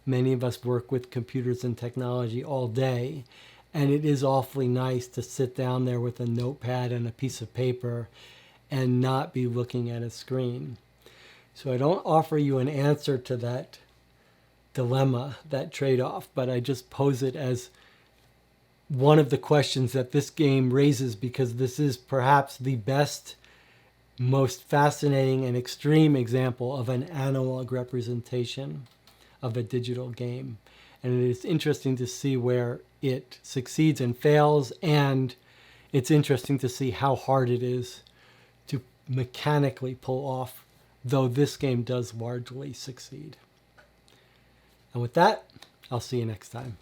Many of us work with computers and technology all day, and it is awfully nice to sit down there with a notepad and a piece of paper and not be looking at a screen. So I don't offer you an answer to that dilemma, that trade-off, but I just pose it as one of the questions that this game raises, because this is perhaps the best, most fascinating and extreme example of an analog representation of a digital game. And it is interesting to see where it succeeds and fails, and it's interesting to see how hard it is to mechanically pull off, though this game does largely succeed. And with that, I'll see you next time.